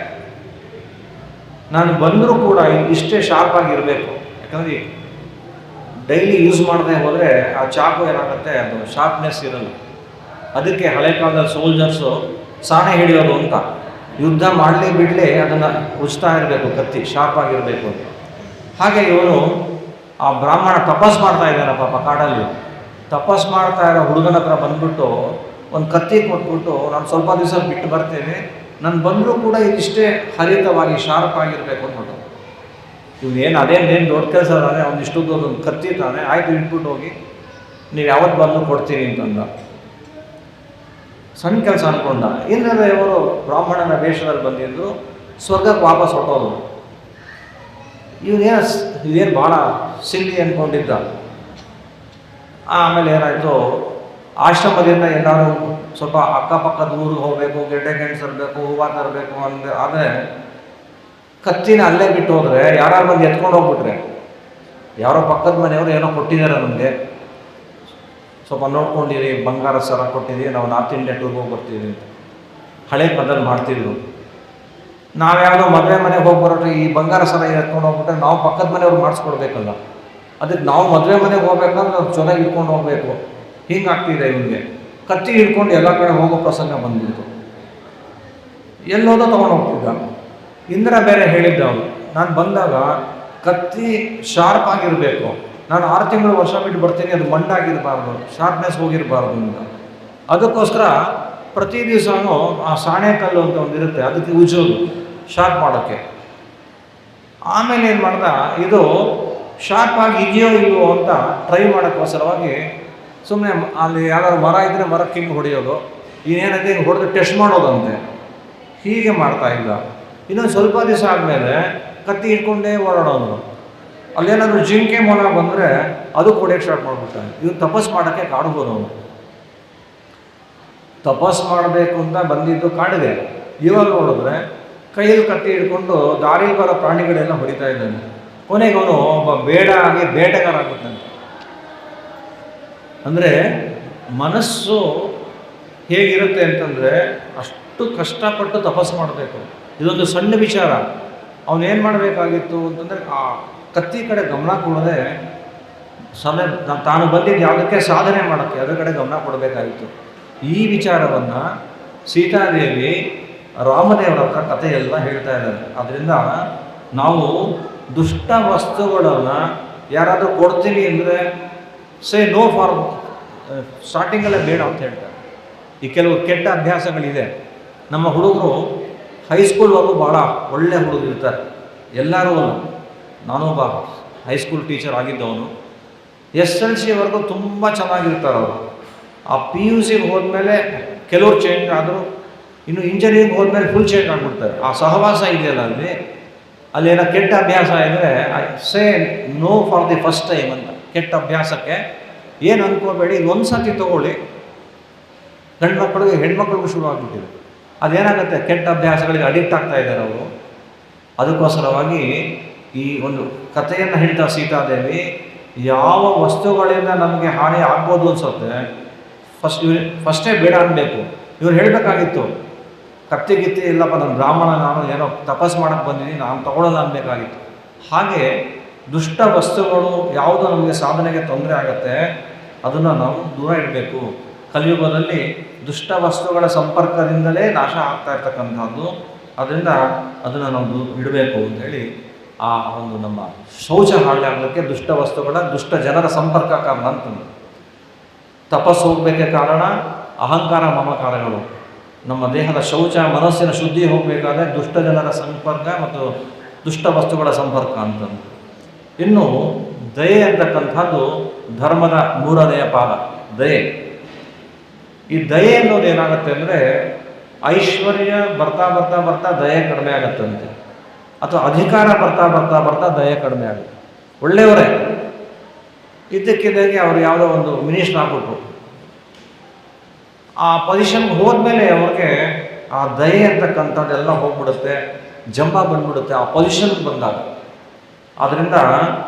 ನಾನು ಬಂದರೂ ಕೂಡ ಇಷ್ಟೇ ಶಾರ್ಪ್ ಆಗಿರಬೇಕು. ಯಾಕಂದರೆ ಡೈಲಿ ಯೂಸ್ ಮಾಡದೆ ಹೋದರೆ ಆ ಚಾಕು ಏನಾಗುತ್ತೆ, ಅದು ಶಾರ್ಪ್ನೆಸ್ ಇರಲ್ಲ. ಅದಕ್ಕೆ ಹಳೆ ಕಾಲದಲ್ಲಿ ಸೋಲ್ಜರ್ಸು ಸಾಣೆ ಹಿಡಿಯೋದು ಅಂತ, ಯುದ್ಧ ಮಾಡಲಿ ಬಿಡಲಿ ಅದನ್ನು ಉಜ್ತಾ ಇರಬೇಕು, ಕತ್ತಿ ಶಾರ್ಪ್ ಆಗಿರಬೇಕು ಅಂತ. ಹಾಗೆ ಇವನು ಆ ಬ್ರಾಹ್ಮಣ ತಪಸ್ ಮಾಡ್ತಾ ಇದ್ದಾನೆ ಪಾಪ ಕಾಡಲ್ಲಿ. ತಪಸ್ ಮಾಡ್ತಾ ಇರೋ ಹುಡುಗನ ಹತ್ರ ಬಂದ್ಬಿಟ್ಟು ಒಂದು ಕತ್ತಿ ಕೊಟ್ಬಿಟ್ಟು, ನಾನು ಸ್ವಲ್ಪ ದಿವಸ ಬಿಟ್ಟು ಬರ್ತೀನಿ, ನಾನು ಬಂದರೂ ಕೂಡ ಇದಿಷ್ಟೇ ಹರಿತವಾಗಿ ಶಾರ್ಪ್ ಆಗಿರಬೇಕು ಅಂದ್ಬಿಟ್ಟು. ಇವನೇನು ಅದೇನೇನು ದೊಡ್ಡ ಕೆಲಸ ತಾನೆ, ಒಂದಿಷ್ಟೊಂದು ಕತ್ತಿ ತಾನೆ, ಆಯಿತು ಇಟ್ಬಿಟ್ಟು ಹೋಗಿ, ನೀವು ಯಾವತ್ತು ಬಂದು ಕೊಡ್ತೀನಿ ಅಂತಂದ. ಸಣ್ಣ ಕೆಲಸ ಅಂದ್ಕೊಂಡ. ಇಂದ್ರದೇವರು ಬ್ರಾಹ್ಮಣನ ವೇಷದಲ್ಲಿ ಬಂದಿದ್ದು ಸ್ವರ್ಗಕ್ಕೆ ವಾಪಸ್ ಹೊಟ್ಟೋದು. ಇದೇನು ಭಾಳ ಸಿಲ್ಲಿ ಅಂದ್ಕೊಂಡಿದ್ದ. ಆಮೇಲೆ ಏನಾಯಿತು, ಆಶ್ರಮದಿಂದ ಏನಾದ್ರು ಸ್ವಲ್ಪ ಅಕ್ಕಪಕ್ಕದ ಊರಿಗೆ ಹೋಗಬೇಕು, ಗೆಡ್ಡೆ ಗೆಣಸರ್ಬೇಕು, ಹೂವು ತರಬೇಕು ಆದರೆ ಕತ್ತಿನ ಅಲ್ಲೇ ಬಿಟ್ಟು ಹೋದರೆ ಯಾರು ಬಂದು ಎತ್ಕೊಂಡು ಹೋಗ್ಬಿಟ್ರೆ, ಯಾರೋ ಪಕ್ಕದ ಮನೆಯವರು ಏನೋ ಕೊಟ್ಟಿದ್ದಾರೆ ನಮಗೆ, ಸ್ವಲ್ಪ ನೋಡ್ಕೊಂಡಿರಿ, ಬಂಗಾರ ಸರ ಕೊಟ್ಟಿದ್ದೀವಿ, ನಾವು ನಾರ್ತ್ ಇಂಡಿಯಾ ಟೂರ್ಗೆ ಹೋಗಿ ಬರ್ತೀವಿ ಅಂತ ಹಳೆ ಪದಲ್ಲಿ ಮಾಡ್ತಿದ್ರು. ನಾವ್ಯಾವುದೋ ಮದುವೆ ಮನೆಗೆ ಹೋಗಿ ಬರೋಟ್ರೆ ಈ ಬಂಗಾರ ಸರ ಎತ್ಕೊಂಡು ಹೋಗ್ಬಿಟ್ರೆ ನಾವು ಪಕ್ಕದ ಮನೆಯವ್ರು ಮಾಡಿಸ್ಕೊಡ್ಬೇಕಲ್ಲ. ಅದಕ್ಕೆ ನಾವು ಮದುವೆ ಮನೆಗೆ ಹೋಗ್ಬೇಕಂದ್ರೆ ನಾವು ಚೆನ್ನಾಗಿ ಇಟ್ಕೊಂಡು ಹೋಗಬೇಕು. ಹಿಂಗಾಗ್ತಿದೆ ಇವನಿಗೆ. ಕತ್ತಿ ಹಿಡ್ಕೊಂಡು ಎಲ್ಲ ಕಡೆ ಹೋಗೋ ಪ್ರಸಂಗ ಬಂದ್ಬಿಡ್ತು. ಎಲ್ಲೋದೋ ತೊಗೊಂಡು ಹೋಗ್ತಿದ್ದ. ಇಂದ್ರ ಬೇರೆ ಹೇಳಿದ್ದ ಅವನು, ನಾನು ಬಂದಾಗ ಕತ್ತಿ ಶಾರ್ಪ್ ಆಗಿರಬೇಕು, ನಾನು 6 ತಿಂಗಳು ವರ್ಷ ಬಿಟ್ಟು ಬರ್ತೀನಿ, ಅದು ಮಂಡಾಗಿರಬಾರ್ದು, ಶಾರ್ಪ್ನೆಸ್ ಹೋಗಿರಬಾರ್ದು ಅಂತ. ಅದಕ್ಕೋಸ್ಕರ ಪ್ರತಿ ದಿವಸನೂ ಆ ಸಾಣೆ ಕಲ್ಲು ಅಂತ ಒಂದಿರುತ್ತೆ, ಅದಕ್ಕೆ ಉಜ್ಜೋದು ಶಾರ್ಪ್ ಮಾಡೋಕ್ಕೆ. ಆಮೇಲೆ ಏನು ಮಾಡ್ದ, ಇದು ಶಾರ್ಪ್ ಆಗಿ ಇದೆಯೋ ಇಲ್ವೋ ಅಂತ ಟ್ರೈ ಮಾಡೋಕ್ಕೋಸ್ಕರವಾಗಿ ಸುಮ್ಮನೆ ಅಲ್ಲಿ ಯಾವ್ದಾದ್ರು ಮರ ಇದ್ದರೆ ಮರಕ್ಕೆ ಹಿಂಗೆ ಹೊಡೆಯೋದು, ಇನ್ನೇನಂತೆ ಹಿಂಗೆ ಹೊಡೆದು ಟೆಸ್ಟ್ ಮಾಡೋದಂತೆ. ಹೀಗೆ ಮಾಡ್ತಾ ಇದ್ದ. ಇನ್ನೊಂದು ಸ್ವಲ್ಪ ದಿವಸ ಆದಮೇಲೆ ಕತ್ತಿ ಇಟ್ಕೊಂಡೇ ಓಡಾಡೋದು. ಅಲ್ಲೇನಾದರೂ ಜಿಂಕೆ ಮೊಲ ಬಂದರೆ ಅದು ಕೊಡೋಕ್ಕೆ ಸ್ಟಾರ್ಟ್ ಮಾಡಿಬಿಡ್ತಾನೆ. ಇವ್ನು ತಪಸ್ ಮಾಡೋಕ್ಕೆ ಕಾಡ್ಬೋದು. ಅವನು ತಪಸ್ ಮಾಡಬೇಕು ಅಂತ ಬಂದಿದ್ದು ಕಾಡಿದೆ. ಇವಾಗ ನೋಡಿದ್ರೆ ಕೈಯಲ್ಲಿ ಕತ್ತಿ ಹಿಡ್ಕೊಂಡು ದಾರಿಯಲ್ಲಿ ಬರೋ ಪ್ರಾಣಿಗಳೆಲ್ಲ ಹೊಡಿತಾ ಇದ್ದಾನೆ. ಕೊನೆಗೆ ಅವನು ಒಬ್ಬ ಬೇಟೆಗಾರ ಆಗ್ಬಿಡ್ತಾನೆ. ಅಂದರೆ ಮನಸ್ಸು ಹೇಗಿರುತ್ತೆ ಅಂತಂದರೆ ಅಷ್ಟು ಕಷ್ಟಪಟ್ಟು ತಪಸ್ ಮಾಡಬೇಕು. ಇದೊಂದು ಸಣ್ಣ ವಿಚಾರ. ಅವನೇನು ಮಾಡಬೇಕಾಗಿತ್ತು ಅಂತಂದರೆ ಆ ಕತ್ತಿ ಕಡೆ ಗಮನ ಕೊಡದೆ ತಾನು ಬಂದಿದ್ದು ಯಾವುದಕ್ಕೆ, ಸಾಧನೆ ಮಾಡೋಕ್ಕೆ, ಅದರ ಕಡೆ ಗಮನ ಕೊಡಬೇಕಾಗಿತ್ತು. ಈ ವಿಚಾರವನ್ನು ಸೀತಾದೇವಿ ರಾಮದೇವರ ಹತ್ರ ಕಥೆಯೆಲ್ಲ ಹೇಳ್ತಾ ಇದ್ದಾರೆ. ಅದರಿಂದ ನಾವು ದುಷ್ಟ ವಸ್ತುಗಳನ್ನು ಯಾರಾದರೂ ಕೊಡ್ತೀವಿ ಅಂದರೆ ನೋ ಫಾರ್ ಸ್ಟಾರ್ಟಿಂಗಲ್ಲೇ ಬೇಡ ಅಂತ ಹೇಳ್ತಾರೆ. ಈ ಕೆಲವು ಕೆಟ್ಟ ಅಭ್ಯಾಸಗಳಿದೆ. ನಮ್ಮ ಹುಡುಗರು ಹೈಸ್ಕೂಲ್ವರೆಗೂ ಭಾಳ ಒಳ್ಳೆ ಹುಡುಗರು ಇರ್ತಾರೆ, ಎಲ್ಲರೂ. ನಾನೊಬ್ಬ ಹೈಸ್ಕೂಲ್ ಟೀಚರ್ ಆಗಿದ್ದವನು. SLCವರೆಗೂ ತುಂಬ ಚೆನ್ನಾಗಿರ್ತಾರೆ ಅವರು. ಆ PUCಗೆ ಹೋದ್ಮೇಲೆ ಕೆಲವ್ರು ಚೇಂಜ್ ಆದರೂ, ಇನ್ನು ಇಂಜಿನಿಯರಿಂಗ್ ಹೋದ್ಮೇಲೆ ಫುಲ್ ಚೇಂಜ್ ಆಗಿಬಿಡ್ತಾರೆ. ಆ ಸಹವಾಸ ಇದೆಯಲ್ಲ ಅಲ್ಲೇನೋ ಕೆಟ್ಟ ಅಭ್ಯಾಸ ಇದ್ದರೆ no for the first time ಅಂತ. ಕೆಟ್ಟ ಅಭ್ಯಾಸಕ್ಕೆ ಏನು ಅಂದ್ಕೋಬೇಡಿ, ಒಂದು ಸತಿ ತೊಗೊಳ್ಳಿ. ಗಂಡು ಮಕ್ಕಳಿಗೆ ಹೆಣ್ಮಕ್ಳಿಗೂ ಶುರು ಆಗಿಬಿಟ್ಟಿದೆ. ಅದೇನಾಗುತ್ತೆ, ಕೆಟ್ಟ ಅಭ್ಯಾಸಗಳಿಗೆ ಅಡಿಕ್ಟ್ ಆಗ್ತಾ ಇದ್ದಾರೆ ಅವರು. ಅದಕ್ಕೋಸ್ಕರವಾಗಿ ಈ ಒಂದು ಕಥೆಯನ್ನು ಹೇಳ್ತಾ ಸೀತಾದೇವಿ, ಯಾವ ವಸ್ತುಗಳಿಂದ ನಮಗೆ ಹಾನಿ ಆಗ್ಬೋದು ಅನ್ಸುತ್ತೆ ಫಸ್ಟೇ ಬೇಡ ಅನ್ಬೇಕು. ಇವ್ರು ಹೇಳಬೇಕಾಗಿತ್ತು, ಕತ್ತಿಗಿತ್ತಿ ಇಲ್ಲಪ್ಪ, ನನ್ನ ಬ್ರಾಹ್ಮಣ, ನಾನು ಏನೋ ತಪಸ್ ಮಾಡೋಕ್ಕೆ ಬಂದಿದ್ದೀನಿ, ನಾನು ತಗೊಳ್ಳಲ್ಲ ಅನ್ಬೇಕಾಗಿತ್ತು. ಹಾಗೆ ದುಷ್ಟ ವಸ್ತುಗಳು ಯಾವುದು ನಮಗೆ ಸಾಧನೆಗೆ ತೊಂದರೆ ಆಗುತ್ತೆ ಅದನ್ನು ನಾವು ದೂರ ಇಡಬೇಕು. ಕಲಿಯುಗದಲ್ಲಿ ದುಷ್ಟ ವಸ್ತುಗಳ ಸಂಪರ್ಕದಿಂದಲೇ ನಾಶ ಆಗ್ತಾ ಇರ್ತಕ್ಕಂಥದ್ದು. ಅದರಿಂದ ಅದನ್ನು ನಾವು ಇಡಬೇಕು ಅಂತೇಳಿ ಆ ಒಂದು ನಮ್ಮ ಶೌಚ ಹಾಳಾಗಲಿಕ್ಕೆ ದುಷ್ಟ ವಸ್ತುಗಳ, ದುಷ್ಟ ಜನರ ಸಂಪರ್ಕ ಕಾರಣ ಅಂತಂದು. ತಪಸ್ಸು ಹೋಗಬೇಕೆ ಕಾರಣ ಅಹಂಕಾರ, ಮಮಕಾರಗಳು. ನಮ್ಮ ದೇಹದ ಶೌಚ, ಮನಸ್ಸಿನ ಶುದ್ಧಿ ಹೋಗಬೇಕಾದ್ರೆ ದುಷ್ಟ ಜನರ ಸಂಪರ್ಕ ಮತ್ತು ದುಷ್ಟ ವಸ್ತುಗಳ ಸಂಪರ್ಕ ಅಂತಂದು. ಇನ್ನು ದಯೆ ಅಂತಕ್ಕಂಥದ್ದು ಧರ್ಮದ 3ನೇ ಪಾದ, ದಯೆ. ಈ ದಯೆ ಅನ್ನೋದು ಏನಾಗುತ್ತೆ ಅಂದರೆ, ಐಶ್ವರ್ಯ ಬರ್ತಾ ಬರ್ತಾ ಬರ್ತಾ ದಯೆ ಕಡಿಮೆ ಆಗುತ್ತಂತೆ, ಅಥವಾ ಅಧಿಕಾರ ಬರ್ತಾ ಬರ್ತಾ ಬರ್ತಾ ದಯೆ ಕಡಿಮೆ ಆಗುತ್ತೆ. ಒಳ್ಳೆಯವರೇ ಇದ್ದಕ್ಕಿದ್ದಾಗೆ ಅವರು ಯಾವುದೋ ಒಂದು ಮಿನಿಸ್ಟರ್ ಆಗ್ಬಿಟ್ರು, ಆ ಪೊಸಿಷನ್ಗೆ ಹೋದ್ಮೇಲೆ ಅವ್ರಿಗೆ ಆ ದಯೆ ಅಂತಕ್ಕಂಥದ್ದೆಲ್ಲ ಹೋಗ್ಬಿಡುತ್ತೆ, ಜಂಬ ಬಂದ್ಬಿಡುತ್ತೆ ಆ ಪೊಸಿಷನ್ಗೆ ಬಂದಾಗ. ಆದ್ದರಿಂದ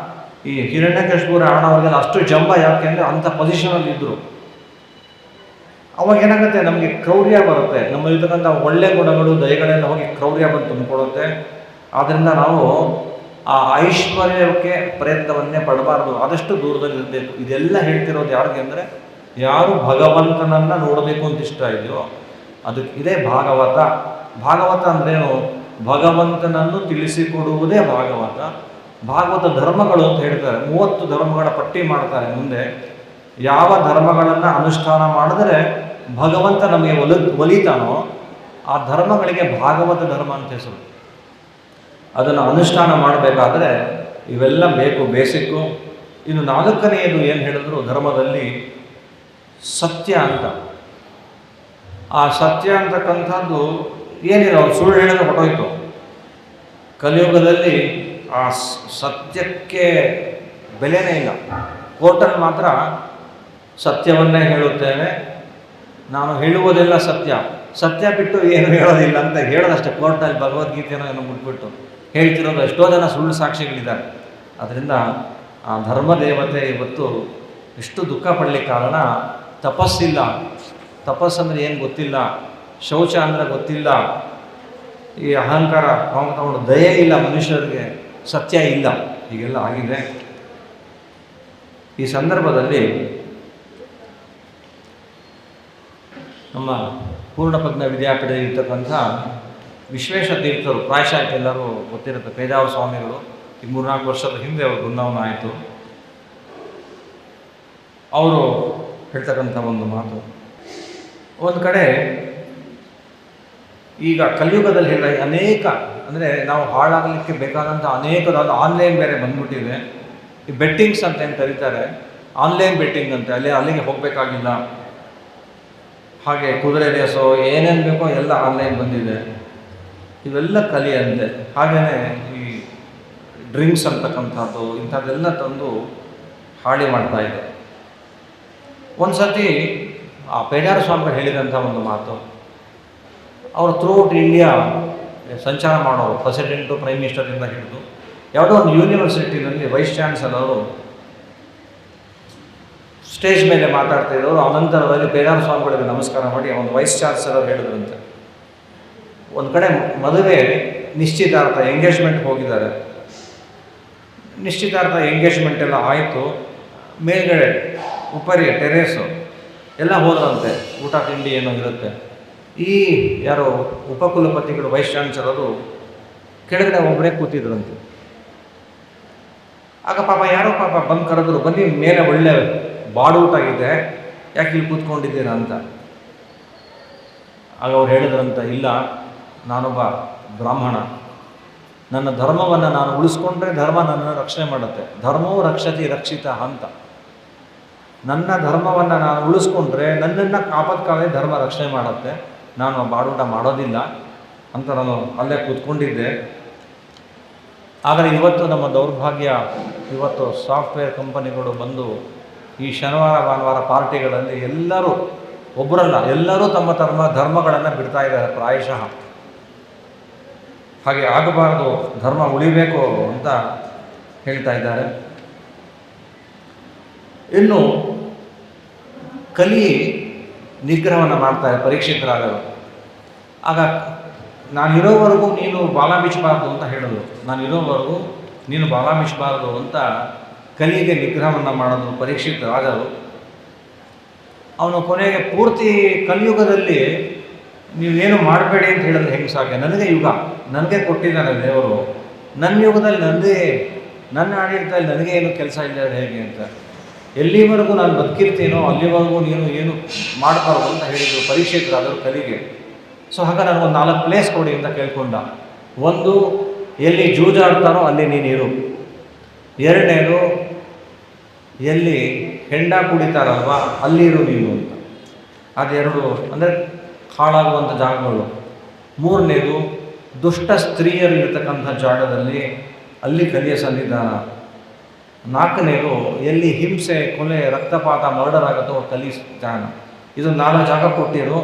ಈ ಹಿರಣ್ಯಕಶಿಪುರ ಹಣವ್ರಿಗೆಲ್ಲ ಅಷ್ಟು ಜಂಬ ಯಾಕೆ ಅಂದರೆ ಅಂಥ ಪೊಸಿಷನಲ್ಲಿ ಇದ್ದರು. ಅವಾಗ ಏನಾಗುತ್ತೆ, ನಮಗೆ ಕ್ರೌರ್ಯ ಬರುತ್ತೆ. ನಮ್ಮಲ್ಲಿರ್ತಕ್ಕಂಥ ಒಳ್ಳೆ ಗುಣಗಳು, ದಯೆಗಳೆಲ್ಲ ಹೋಗಿ ಕ್ರೌರ್ಯ ಬಂದು ತುಂಬಿಕೊಳ್ಳುತ್ತೆ. ಆದ್ದರಿಂದ ನಾವು ಆ ಐಶ್ವರ್ಯಕ್ಕೆ ಪ್ರಯತ್ನವನ್ನೇ ಪಡಬಾರ್ದು, ಆದಷ್ಟು ದೂರದಲ್ಲಿರಬೇಕು. ಇದೆಲ್ಲ ಹೇಳ್ತಿರೋದು ಯಾರಿಗೆ ಅಂದರೆ, ಯಾರು ಭಗವಂತನನ್ನು ನೋಡಬೇಕು ಅಂತ ಇಷ್ಟ ಇದೆಯೋ ಅದಕ್ಕೆ ಇದೇ ಭಾಗವತ. ಭಾಗವತ ಅಂದ್ರೇನು, ಭಗವಂತನನ್ನು ತಿಳಿಸಿಕೊಡುವುದೇ ಭಾಗವತ. ಭಾಗವತ ಧರ್ಮಗಳು ಅಂತ ಹೇಳ್ತಾರೆ. 30 ಧರ್ಮಗಳ ಪಟ್ಟಿ ಮಾಡ್ತಾರೆ ಮುಂದೆ. ಯಾವ ಧರ್ಮಗಳನ್ನು ಅನುಷ್ಠಾನ ಮಾಡಿದ್ರೆ ಭಗವಂತ ನಮಗೆ ಒಲಿತಾನೋ ಆ ಧರ್ಮಗಳಿಗೆ ಭಾಗವತ ಧರ್ಮ ಅಂತ ಹೆಸರು. ಅದನ್ನು ಅನುಷ್ಠಾನ ಮಾಡಬೇಕಾದ್ರೆ ಇವೆಲ್ಲ ಬೇಕು, ಬೇಸಿಕ್ಕು. ಇನ್ನು 4ನೇದು ಏನು ಹೇಳಿದ್ರು ಧರ್ಮದಲ್ಲಿ, ಸತ್ಯ ಅಂತ. ಆ ಸತ್ಯ ಅಂತಕ್ಕಂಥದ್ದು ಏನಿಲ್ಲ, ಅವ್ರು ಸುಳ್ಳು ಹೇಳಿದ್ರೆ ಹೊಟ್ಟೋಯ್ತು. ಕಲಿಯುಗದಲ್ಲಿ ಆ ಸತ್ಯಕ್ಕೆ ಬೆಲೆನೇ ಇಲ್ಲ. ಕೋರ್ಟಲ್ಲಿ ಮಾತ್ರ ಸತ್ಯವನ್ನೇ ಹೇಳುತ್ತೇನೆ, ನಾನು ಹೇಳುವುದೆಲ್ಲ ಸತ್ಯ, ಸತ್ಯ ಬಿಟ್ಟು ಏನು ಹೇಳೋದಿಲ್ಲ ಅಂತ ಹೇಳೋದಷ್ಟೇ. ಕೋರ್ಟಲ್ಲಿ ಭಗವದ್ಗೀತೆಯನ್ನು ಏನೋ ಮುಟ್ಬಿಟ್ಟು ಹೇಳ್ತಿರೋದು ಎಷ್ಟೋ ಜನ ಸುಳ್ಳು ಸಾಕ್ಷಿಗಳಿದ್ದಾರೆ. ಅದರಿಂದ ಆ ಧರ್ಮದೇವತೆ ಇವತ್ತು ಎಷ್ಟು ದುಃಖ ಪಡಲಿಕ್ಕೆ ಕಾರಣ, ತಪಸ್ಸಿಲ್ಲ. ತಪಸ್ಸಂದರೆ ಏನು ಗೊತ್ತಿಲ್ಲ, ಶೌಚ ಅಂದರೆ ಗೊತ್ತಿಲ್ಲ, ಈ ಅಹಂಕಾರ ತಗೊಂಡು ದಯೆ ಇಲ್ಲ ಮನುಷ್ಯರಿಗೆ, ಸತ್ಯ ಇಲ್ಲ, ಹೀಗೆಲ್ಲ ಆಗಿದೆ. ಈ ಸಂದರ್ಭದಲ್ಲಿ ನಮ್ಮ ಪೂರ್ಣಪ್ರಜ್ಞ ವಿದ್ಯಾಪೀಠ ಇರ್ತಕ್ಕಂಥ ವಿಶ್ವೇಶ ತೀರ್ಥರು, ಪ್ರಾಯಶಃ ಎಲ್ಲರೂ ಗೊತ್ತಿರುತ್ತೆ, ಪೇಜಾವ ಸ್ವಾಮಿಗಳು. ಈ 3-4 ವರ್ಷದ ಹಿಂದೆ ಅವರು ಬೃಂದಾವನ ಆಯಿತು. ಅವರು ಹೇಳ್ತಕ್ಕಂಥ ಒಂದು ಮಾತು, ಒಂದು ಕಡೆ ಈಗ ಕಲಿಯುಗದಲ್ಲಿ ಹೇಳ ಅನೇಕ, ಅಂದರೆ ನಾವು ಹಾಳಾಗಲಿಕ್ಕೆ ಬೇಕಾದಂಥ ಅನೇಕದಾದ ಆನ್ಲೈನ್ ಬೇರೆ ಬಂದ್ಬಿಟ್ಟಿದೆ. ಈ ಬೆಟ್ಟಿಂಗ್ಸ್ ಅಂತ ಏನು ಕರೀತಾರೆ, ಆನ್ಲೈನ್ ಬೆಟ್ಟಿಂಗ್ ಅಂತ, ಅಲ್ಲಿಗೆ ಹೋಗಬೇಕಾಗಿಲ್ಲ. ಹಾಗೆ ಕುದುರೆ ರೇಸೋ ಏನೇನು ಬೇಕೋ ಎಲ್ಲ ಆನ್ಲೈನ್ ಬಂದಿದೆ. ಇವೆಲ್ಲ ಕಲಿಯಂತೆ. ಹಾಗೆಯೇ ಈ ಡ್ರಿಂಕ್ಸ್ ಅಂತಕ್ಕಂಥದ್ದು ಇಂಥದ್ದೆಲ್ಲ ತಂದು ಹಾಳಿ ಮಾಡ್ತಾ ಇದೆ. ಒಂದು ಸತಿ ಆ ಪೇಜಾರ ಸ್ವಾಮಿಗಳು ಹೇಳಿದಂಥ ಒಂದು ಮಾತು, ಅವರು ಥ್ರೂಔಟ್ ಇಂಡಿಯಾ ಸಂಚಾರ ಮಾಡೋರು, ಪ್ರೆಸಿಡೆಂಟು, ಪ್ರೈಮ್ ಮಿನಿಸ್ಟರಿಂದ ಹಿಡಿದು ಯಾವುದೋ ಒಂದು ಯೂನಿವರ್ಸಿಟಿನಲ್ಲಿ ವೈಸ್ ಚಾನ್ಸಲರು ಸ್ಟೇಜ್ ಮೇಲೆ ಮಾತಾಡ್ತಾ ಇರೋರು. ಅನಂತರದಲ್ಲಿ ಪೇಜಾರ ಸ್ವಾಮಿಗಳಿಗೆ ನಮಸ್ಕಾರ ಮಾಡಿ ಒಂದು ವೈಸ್ ಚಾನ್ಸಲರ್ ಹೇಳಿದ್ರಂತೆ, ಒಂದು ಕಡೆ ಮದುವೆ ನಿಶ್ಚಿತಾರ್ಥ, ಎಂಗೇಜ್ಮೆಂಟ್ ಹೋಗಿದ್ದಾರೆ. ನಿಶ್ಚಿತಾರ್ಥ ಎಂಗೇಜ್ಮೆಂಟ್ ಎಲ್ಲ ಆಯಿತು. ಮೇಲ್ಗಡೆ ಉಪ್ಪರಿ ಟೆರೇಸು ಎಲ್ಲ ಹೋದ್ರಂತೆ, ಊಟ ತಿಂಡಿ ಏನೋ ಇರುತ್ತೆ. ಈ ಯಾರೋ ಉಪಕುಲಪತಿಗಳು ವೈಸ್ ಚಾನ್ಸಲರು ಕೆಳಗಡೆ ಒಬ್ಬರೇ ಕೂತಿದ್ರಂತೆ. ಆಗ ಪಾಪ ಯಾರೋ ಬಂದು ಕರೆದ್ರು, ಬನ್ನಿ ಮೇಲೆ ಒಳ್ಳೆ ಬಾಡೂಟ ಇದೆ, ಯಾಕೆ ಇಲ್ಲಿ ಕೂತ್ಕೊಂಡಿದ್ದೀರಾ ಅಂತ. ಆಗ ಅವ್ರು ಹೇಳಿದ್ರಂತ, ಇಲ್ಲ ನಾನೊಬ್ಬ ಬ್ರಾಹ್ಮಣ, ನನ್ನ ಧರ್ಮವನ್ನು ನಾನು ಉಳಿಸ್ಕೊಂಡ್ರೆ ಧರ್ಮ ನನ್ನನ್ನು ರಕ್ಷಣೆ ಮಾಡುತ್ತೆ. ಧರ್ಮವು ರಕ್ಷತಿ ರಕ್ಷಿತ ಅಂತ. ನನ್ನ ಧರ್ಮವನ್ನು ನಾನು ಉಳಿಸ್ಕೊಂಡ್ರೆ ನನ್ನನ್ನು ಆಪತ್ಕಾಲದಲ್ಲಿ ಧರ್ಮ ರಕ್ಷಣೆ ಮಾಡುತ್ತೆ. ನಾನು ಬಾಡೂಟ ಮಾಡೋದಿಲ್ಲ ಅಂತ ನಾನು ಅಲ್ಲೇ ಕೂತ್ಕೊಂಡಿದ್ದೆ. ಆದರೆ ಇವತ್ತು ನಮ್ಮ ದೌರ್ಭಾಗ್ಯ, ಇವತ್ತು ಸಾಫ್ಟ್ವೇರ್ ಕಂಪನಿಗಳು ಬಂದು ಈ ಶನಿವಾರ ಭಾನುವಾರ ಪಾರ್ಟಿಗಳಲ್ಲಿ ಎಲ್ಲರೂ, ಒಬ್ಬರಲ್ಲ ಎಲ್ಲರೂ ತಮ್ಮ ಧರ್ಮಗಳನ್ನು ಬಿಡ್ತಾ ಇದ್ದಾರೆ ಪ್ರಾಯಶಃ. ಹಾಗೆ ಆಗಬಾರ್ದು, ಧರ್ಮ ಉಳಿಬೇಕು ಅಂತ ಹೇಳ್ತಾ ಇದ್ದಾರೆ. ಇನ್ನು ಕಲಿ ನಿಗ್ರಹವನ್ನು ಮಾಡ್ತಾರೆ ಪರೀಕ್ಷಿತರಾದರು. ಆಗ ನಾನಿರೋವರೆಗೂ ನೀನು ಬಾಲ ಬಿಚ್ಚಬಾರ್ದು ಅಂತ ಹೇಳಿದ್ರು. ನಾನಿರೋವರೆಗೂ ನೀನು ಬಾಲ ಬಿಚ್ಚಬಾರ್ದು ಅಂತ ಕಲಿಗೆ ನಿಗ್ರಹವನ್ನು ಮಾಡೋದು ಪರೀಕ್ಷಿತರಾದರು. ಅವನು ಕೊನೆಗೆ ಪೂರ್ತಿ ಕಲಿಯುಗದಲ್ಲಿ ನೀವೇನು ಮಾಡಬೇಡಿ ಅಂತ ಹೇಳಿದ್ರೆ ಹೆಂಗೆ ಸಾಧ್ಯ? ನನಗೆ ಯುಗ, ನನಗೆ ಕೊಟ್ಟಿದ್ದಾನೆ ದೇವರು, ನನ್ನ ಯುಗದಲ್ಲಿ ನನ್ನ ಆಡಳಿತದಲ್ಲಿ ನನಗೆ ಏನು ಕೆಲಸ ಇಲ್ಲ ಹೇಗೆ ಅಂತ. ಎಲ್ಲಿವರೆಗೂ ನಾನು ಬದುಕಿರ್ತೀನೋ ಅಲ್ಲಿವರೆಗೂ ನೀನು ಏನು ಮಾಡಬಾರ್ದು ಅಂತ ಹೇಳಿದರು ಪರೀಕ್ಷಿತರಾದರು ಕಲಿಗೆ. ಸೊ ಹಾಗೆ ನನಗೊಂದು 4 ಪ್ಲೇಸ್ ಕೊಡಿ ಅಂತ ಕೇಳ್ಕೊಂಡ. ಒಂದು, ಎಲ್ಲಿ ಜೂಜಾಡ್ತಾರೋ ಅಲ್ಲಿ ನೀನಿರು. ಎರಡನೇದು, ಎಲ್ಲಿ ಹೆಂಡ ಕುಡಿತಾರಲ್ವ ಅಲ್ಲಿ ಇರು ನೀನು ಅಂತ. ಅದೆರಡು ಅಂದರೆ ಹಾಳಾಗುವಂಥ ಜಾಗಗಳು. ಮೂರನೇದು, ದುಷ್ಟ ಸ್ತ್ರೀಯರು ಇರತಕ್ಕಂಥ ಜಾಗದಲ್ಲಿ ಅಲ್ಲಿ ಕಲಿಯ ಸನ್ನಿಧಾನ. ನಾಲ್ಕನೇದು, ಎಲ್ಲಿ ಹಿಂಸೆ, ಕೊಲೆ, ರಕ್ತಪಾತ, ಮರ್ಡರ್ ಆಗುತ್ತೋ ಕಲಿ ಜಾಗ. ಇದು 4 ಜಾಗ ಕೊಟ್ಟಿರು,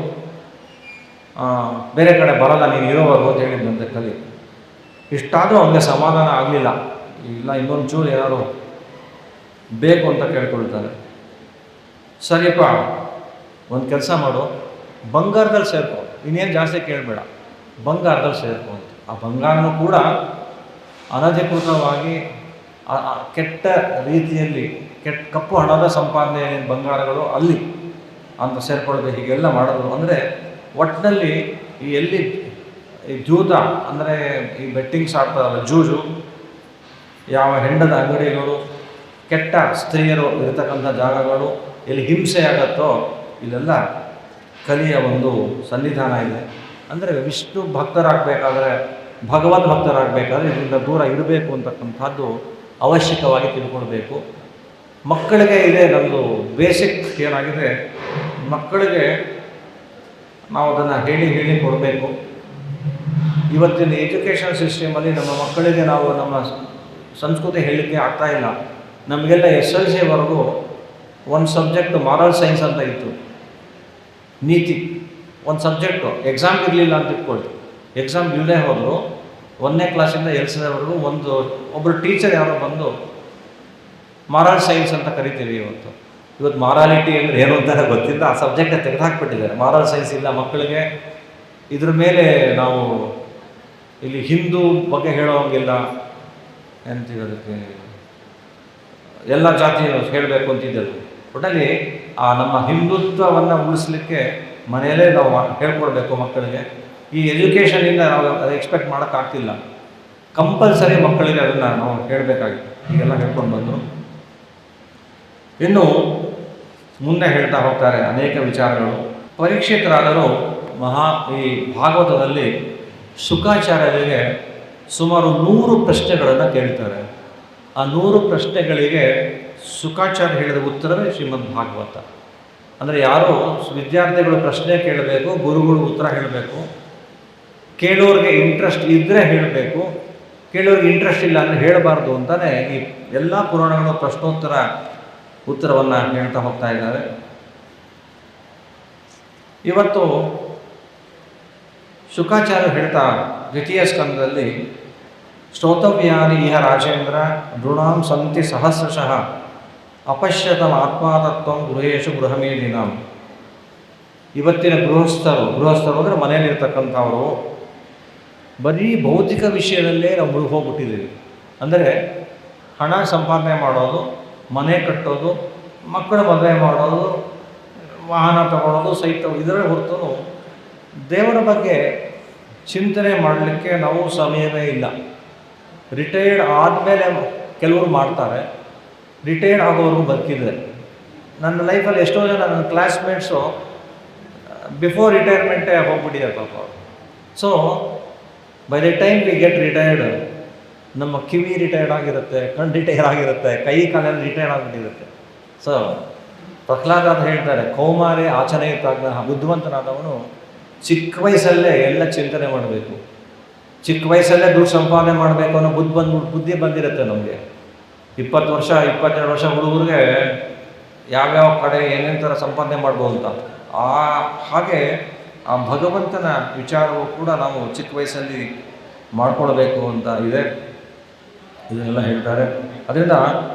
ಬೇರೆ ಕಡೆ ಬರಲ್ಲ ನೀನು ಇರೋವರೆಗೂ ಅಂತ ಹೇಳಿದ್ದಂತೆ ಕಲಿ. ಇಷ್ಟಾದರೂ ಅವನಿಗೆ ಸಮಾಧಾನ ಆಗಲಿಲ್ಲ. ಇಲ್ಲ ಇನ್ನೊಂಚೂರು ಏನಾದ್ರು ಬೇಕು ಅಂತ ಕೇಳ್ಕೊಳ್ತಾರೆ. ಸರಿಯಪ್ಪ, ಒಂದು ಕೆಲಸ ಮಾಡು, ಬಂಗಾರದಲ್ಲಿ ಸೇರ್ಕೊ, ಇನ್ನೇನು ಜಾಸ್ತಿ ಕೇಳಬೇಡ, ಬಂಗಾರದಲ್ಲಿ ಸೇರ್ಕೊ ಅಂತ. ಆ ಬಂಗಾರನೂ ಕೂಡ ಅನಧಿಕೃತವಾಗಿ ಕೆಟ್ಟ ರೀತಿಯಲ್ಲಿ ಕಪ್ಪು ಹಣದ ಸಂಪಾದನೆ ಬಂಗಾರಗಳು ಅಲ್ಲಿ ಅಂತ ಸೇರ್ಕೊಳ್ಬೇಕು, ಹೀಗೆಲ್ಲ ಮಾಡಿದ್ರು. ಅಂದರೆ ಒಟ್ಟಿನಲ್ಲಿ ಎಲ್ಲಿ ಈ ಜೂತ ಅಂದರೆ ಈ ಬೆಟ್ಟಿಂಗ್ಸ್ ಆಡ್ತಾರಲ್ಲ, ಜೂಜು, ಯಾವ ಹೆಂಡದ ಅಂಗಡಿಗಳು, ಕೆಟ್ಟ ಸ್ತ್ರೀಯರು ಇರತಕ್ಕಂಥ ಜಾಗಗಳು, ಎಲ್ಲಿ ಹಿಂಸೆ ಆಗತ್ತೋ ಇಲ್ಲೆಲ್ಲ ಕಲಿಯ ಒಂದು ಸನ್ನಿಧಾನ ಇದೆ. ಅಂದರೆ ವಿಷ್ಣು ಭಕ್ತರಾಗಬೇಕಾದ್ರೆ, ಭಗವದ್ ಭಕ್ತರಾಗಬೇಕಾದ್ರೆ ಇದರಿಂದ ದೂರ ಇರಬೇಕು ಅಂತಕ್ಕಂಥದ್ದು ಅವಶ್ಯಕವಾಗಿ ತಿಳ್ಕೊಳ್ಬೇಕು. ಮಕ್ಕಳಿಗೆ ಇದೆ ನಮ್ಮದು ಬೇಸಿಕ್ ಏನಾಗಿದೆ, ಮಕ್ಕಳಿಗೆ ನಾವು ಅದನ್ನು ಹೇಳಿ ಕೊಡಬೇಕು. ಇವತ್ತಿನ ಎಜುಕೇಷನ್ ಸಿಸ್ಟಮಲ್ಲಿ ನಮ್ಮ ಮಕ್ಕಳಿಗೆ ನಾವು ನಮ್ಮ ಸಂಸ್ಕೃತಿ ಹೇಳಲಿಕ್ಕೆ ಆಗ್ತಾಯಿಲ್ಲ. ನಮಗೆಲ್ಲ SLCವರೆಗೂ ಒಂದು ಸಬ್ಜೆಕ್ಟು ಮಾರಲ್ ಸೈನ್ಸ್ ಅಂತ ಇತ್ತು, ನೀತಿ ಒಂದು ಸಬ್ಜೆಕ್ಟು. ಎಕ್ಸಾಮ್ ಇರಲಿಲ್ಲ ಅಂತ ಇಟ್ಕೊಳ್ಳಿ, ಎಕ್ಸಾಮ್ ಇಲ್ಲದೆ ಹೋದರು 1ನೇ ಕ್ಲಾಸಿಂದ 7ನೇವರೆಗೂ ಒಬ್ಬರು ಟೀಚರ್ ಯಾರೋ ಬಂದು ಮಾರಲ್ ಸೈನ್ಸ್ ಅಂತ ಕರಿತೀವಿ. ಇವತ್ತು ಮಾರಾಲಿಟಿ ಅಂದರೆ ಏನು ಅಂತಾರೆ ಗೊತ್ತಿಲ್ಲ, ಆ ಸಬ್ಜೆಕ್ಟೇ ತೆಗೆದುಹಾಕ್ಬಿಟ್ಟಿದ್ದಾರೆ. ಮಾರಲ್ ಸೈನ್ಸ್ ಇಲ್ಲ ಮಕ್ಕಳಿಗೆ. ಇದ್ರ ಮೇಲೆ ನಾವು ಇಲ್ಲಿ ಹಿಂದೂ ಬಗ್ಗೆ ಹೇಳೋಂಗಿಲ್ಲ, ಎಂತೀವಿ ಅದಕ್ಕೆ, ಎಲ್ಲ ಜಾತಿ ಹೇಳಬೇಕು ಅಂತಿದ್ದರು. ಒಟ್ಟಲ್ಲಿ ಆ ನಮ್ಮ ಹಿಂದುತ್ವವನ್ನು ಉಳಿಸ್ಲಿಕ್ಕೆ ಮನೆಯಲ್ಲೇ ನಾವು ಹೇಳ್ಕೊಡ್ಬೇಕು ಮಕ್ಕಳಿಗೆ. ಈ ಎಜುಕೇಷನಿಂದ ನಾವು ಅದು ಎಕ್ಸ್ಪೆಕ್ಟ್ ಮಾಡೋಕ್ಕಾಗ್ತಿಲ್ಲ. ಕಂಪಲ್ಸರಿ ಮಕ್ಕಳಿಗೆ ಅದನ್ನು ನಾವು ಹೇಳಬೇಕಾಗಿತ್ತು. ಹೀಗೆಲ್ಲ ಹೇಳ್ಕೊಂಡು ಬಂದರು. ಇನ್ನು ಮುಂದೆ ಹೇಳ್ತಾ ಹೋಗ್ತಾರೆ ಅನೇಕ ವಿಚಾರಗಳು. ಪರೀಕ್ಷಿತರಾದರೂ ಈ ಭಾಗವತದಲ್ಲಿ ಶುಕಾಚಾರ್ಯರಿಗೆ ಸುಮಾರು 100 ಪ್ರಶ್ನೆಗಳನ್ನು ಕೇಳ್ತಾರೆ. ಆ 100 ಪ್ರಶ್ನೆಗಳಿಗೆ ಶುಕಾಚಾರ್ಯ ಹೇಳಿದ ಉತ್ತರವೇ ಶ್ರೀಮದ್ ಭಾಗವತ. ಅಂದರೆ ಯಾರು ವಿದ್ಯಾರ್ಥಿಗಳು ಪ್ರಶ್ನೆ ಕೇಳಬೇಕು, ಗುರುಗಳು ಉತ್ತರ ಹೇಳಬೇಕು. ಕೇಳೋರಿಗೆ ಇಂಟ್ರೆಸ್ಟ್ ಇದ್ದರೆ ಹೇಳಬೇಕು, ಕೇಳೋರಿಗೆ ಇಂಟ್ರೆಸ್ಟ್ ಇಲ್ಲ ಅಂದರೆ ಹೇಳಬಾರ್ದು ಅಂತಲೇ ಈ ಎಲ್ಲ ಪುರಾಣಗಳು ಪ್ರಶ್ನೋತ್ತರ ಉತ್ತರವನ್ನು ಹೇಳ್ತಾ ಹೋಗ್ತಾ ಇದ್ದಾರೆ. ಇವತ್ತು ಶುಕಾಚಾರ್ಯರು ಹೇಳ್ತಾ ದ್ವಿತೀಯ ಸ್ಕಂದದಲ್ಲಿ ಶ್ರೋತವ್ಯಾನಿ ಇಹ ರಾಜೇಂದ್ರ ನೃಣಾಂ ಸಂತಿ ಸಹಸ್ರಶಃ ಅಪಶ್ಯತಮ ಆತ್ಮಾತತ್ವಂ ಗೃಹೇಶು ಗೃಹಮೇದಿನಾಂ. ಇವತ್ತಿನ ಗೃಹಸ್ಥರು ಅಂದರೆ ಮನೆಯಲ್ಲಿರ್ತಕ್ಕಂಥವರು ಬರೀ ಭೌತಿಕ ವಿಷಯದಲ್ಲೇ ನಾವು ಮುಳುಗಿ ಹೋಗ್ಬಿಟ್ಟಿದ್ದೀವಿ. ಅಂದರೆ ಹಣ ಸಂಪಾದನೆ ಮಾಡೋದು, ಮನೆ ಕಟ್ಟೋದು, ಮಕ್ಕಳ ಮದುವೆ ಮಾಡೋದು, ವಾಹನ ತಗೊಳ್ಳೋದು, ಸೈಟ್ ಇದರೇ ಹೊರತು ದೇವರ ಬಗ್ಗೆ ಚಿಂತನೆ ಮಾಡಲಿಕ್ಕೆ ನಾವು ಸಮಯವೇ ಇಲ್ಲ. ರಿಟೈರ್ಡ್ ಆದಮೇಲೆ ಕೆಲವರು ಮಾಡ್ತಾರೆ, ರಿಟೈರ್ಡ್ ಆಗೋವರೆಗೂ ಬದುಕಿದ್ರೆ. ನನ್ನ ಲೈಫಲ್ಲಿ ಎಷ್ಟೋ ಜನ ನನ್ನ ಕ್ಲಾಸ್ಮೇಟ್ಸು ಬಿಫೋರ್ ರಿಟೈರ್ಮೆಂಟೇ ಹೋಗ್ಬಿಟ್ಟಿದ್ದಾರೆ ಪಾಪ. So by the time we get retired, ನಮ್ಮ ಕಿವಿ ರಿಟೈರ್ಡ್ ಆಗಿರುತ್ತೆ, ಕಣ್ಣು ರಿಟೈರ್ ಆಗಿರುತ್ತೆ, ಕೈ ಕಾಲೆಲ್ಲ ರಿಟೈರ್ಡ್ ಆಗಿಬಿಟ್ಟಿರುತ್ತೆ. ಸೊ ಪ್ರಹ್ಲಾದ ಅಂತ ಹೇಳ್ತಾರೆ, ಕೌಮಾರಿ ಆಚನೆ ಇತ್ತಾಗ ಬುದ್ಧಿವಂತನಾದವನು ಚಿಕ್ಕ ವಯಸ್ಸಲ್ಲೇ ಎಲ್ಲ ಚಿಂತನೆ ಮಾಡಬೇಕು, ಚಿಕ್ಕ ವಯಸ್ಸಲ್ಲೇ ದುಡ್ಡು ಸಂಪಾದನೆ ಮಾಡಬೇಕು ಅನ್ನೋ ಬುದ್ಧಿ ಬಂದಿರುತ್ತೆ ನಮಗೆ. 20 ವರ್ಷ 22 ವರ್ಷ ಹುಡುಗರಿಗೆ ಯಾವ್ಯಾವ ಕಡೆ ಏನೇನು ಥರ ಸಂಪಾದನೆ ಮಾಡ್ಬೋದು ಅಂತ. ಹಾಗೆ ಆ ಭಗವಂತನ ವಿಚಾರವೂ ಕೂಡ ನಾವು ಚಿಕ್ಕ ವಯಸ್ಸಲ್ಲಿ ಮಾಡ್ಕೊಳ್ಬೇಕು ಅಂತ ಇದೆ, ಇದನ್ನೆಲ್ಲ ಹೇಳ್ತಾರೆ. ಅದರಿಂದ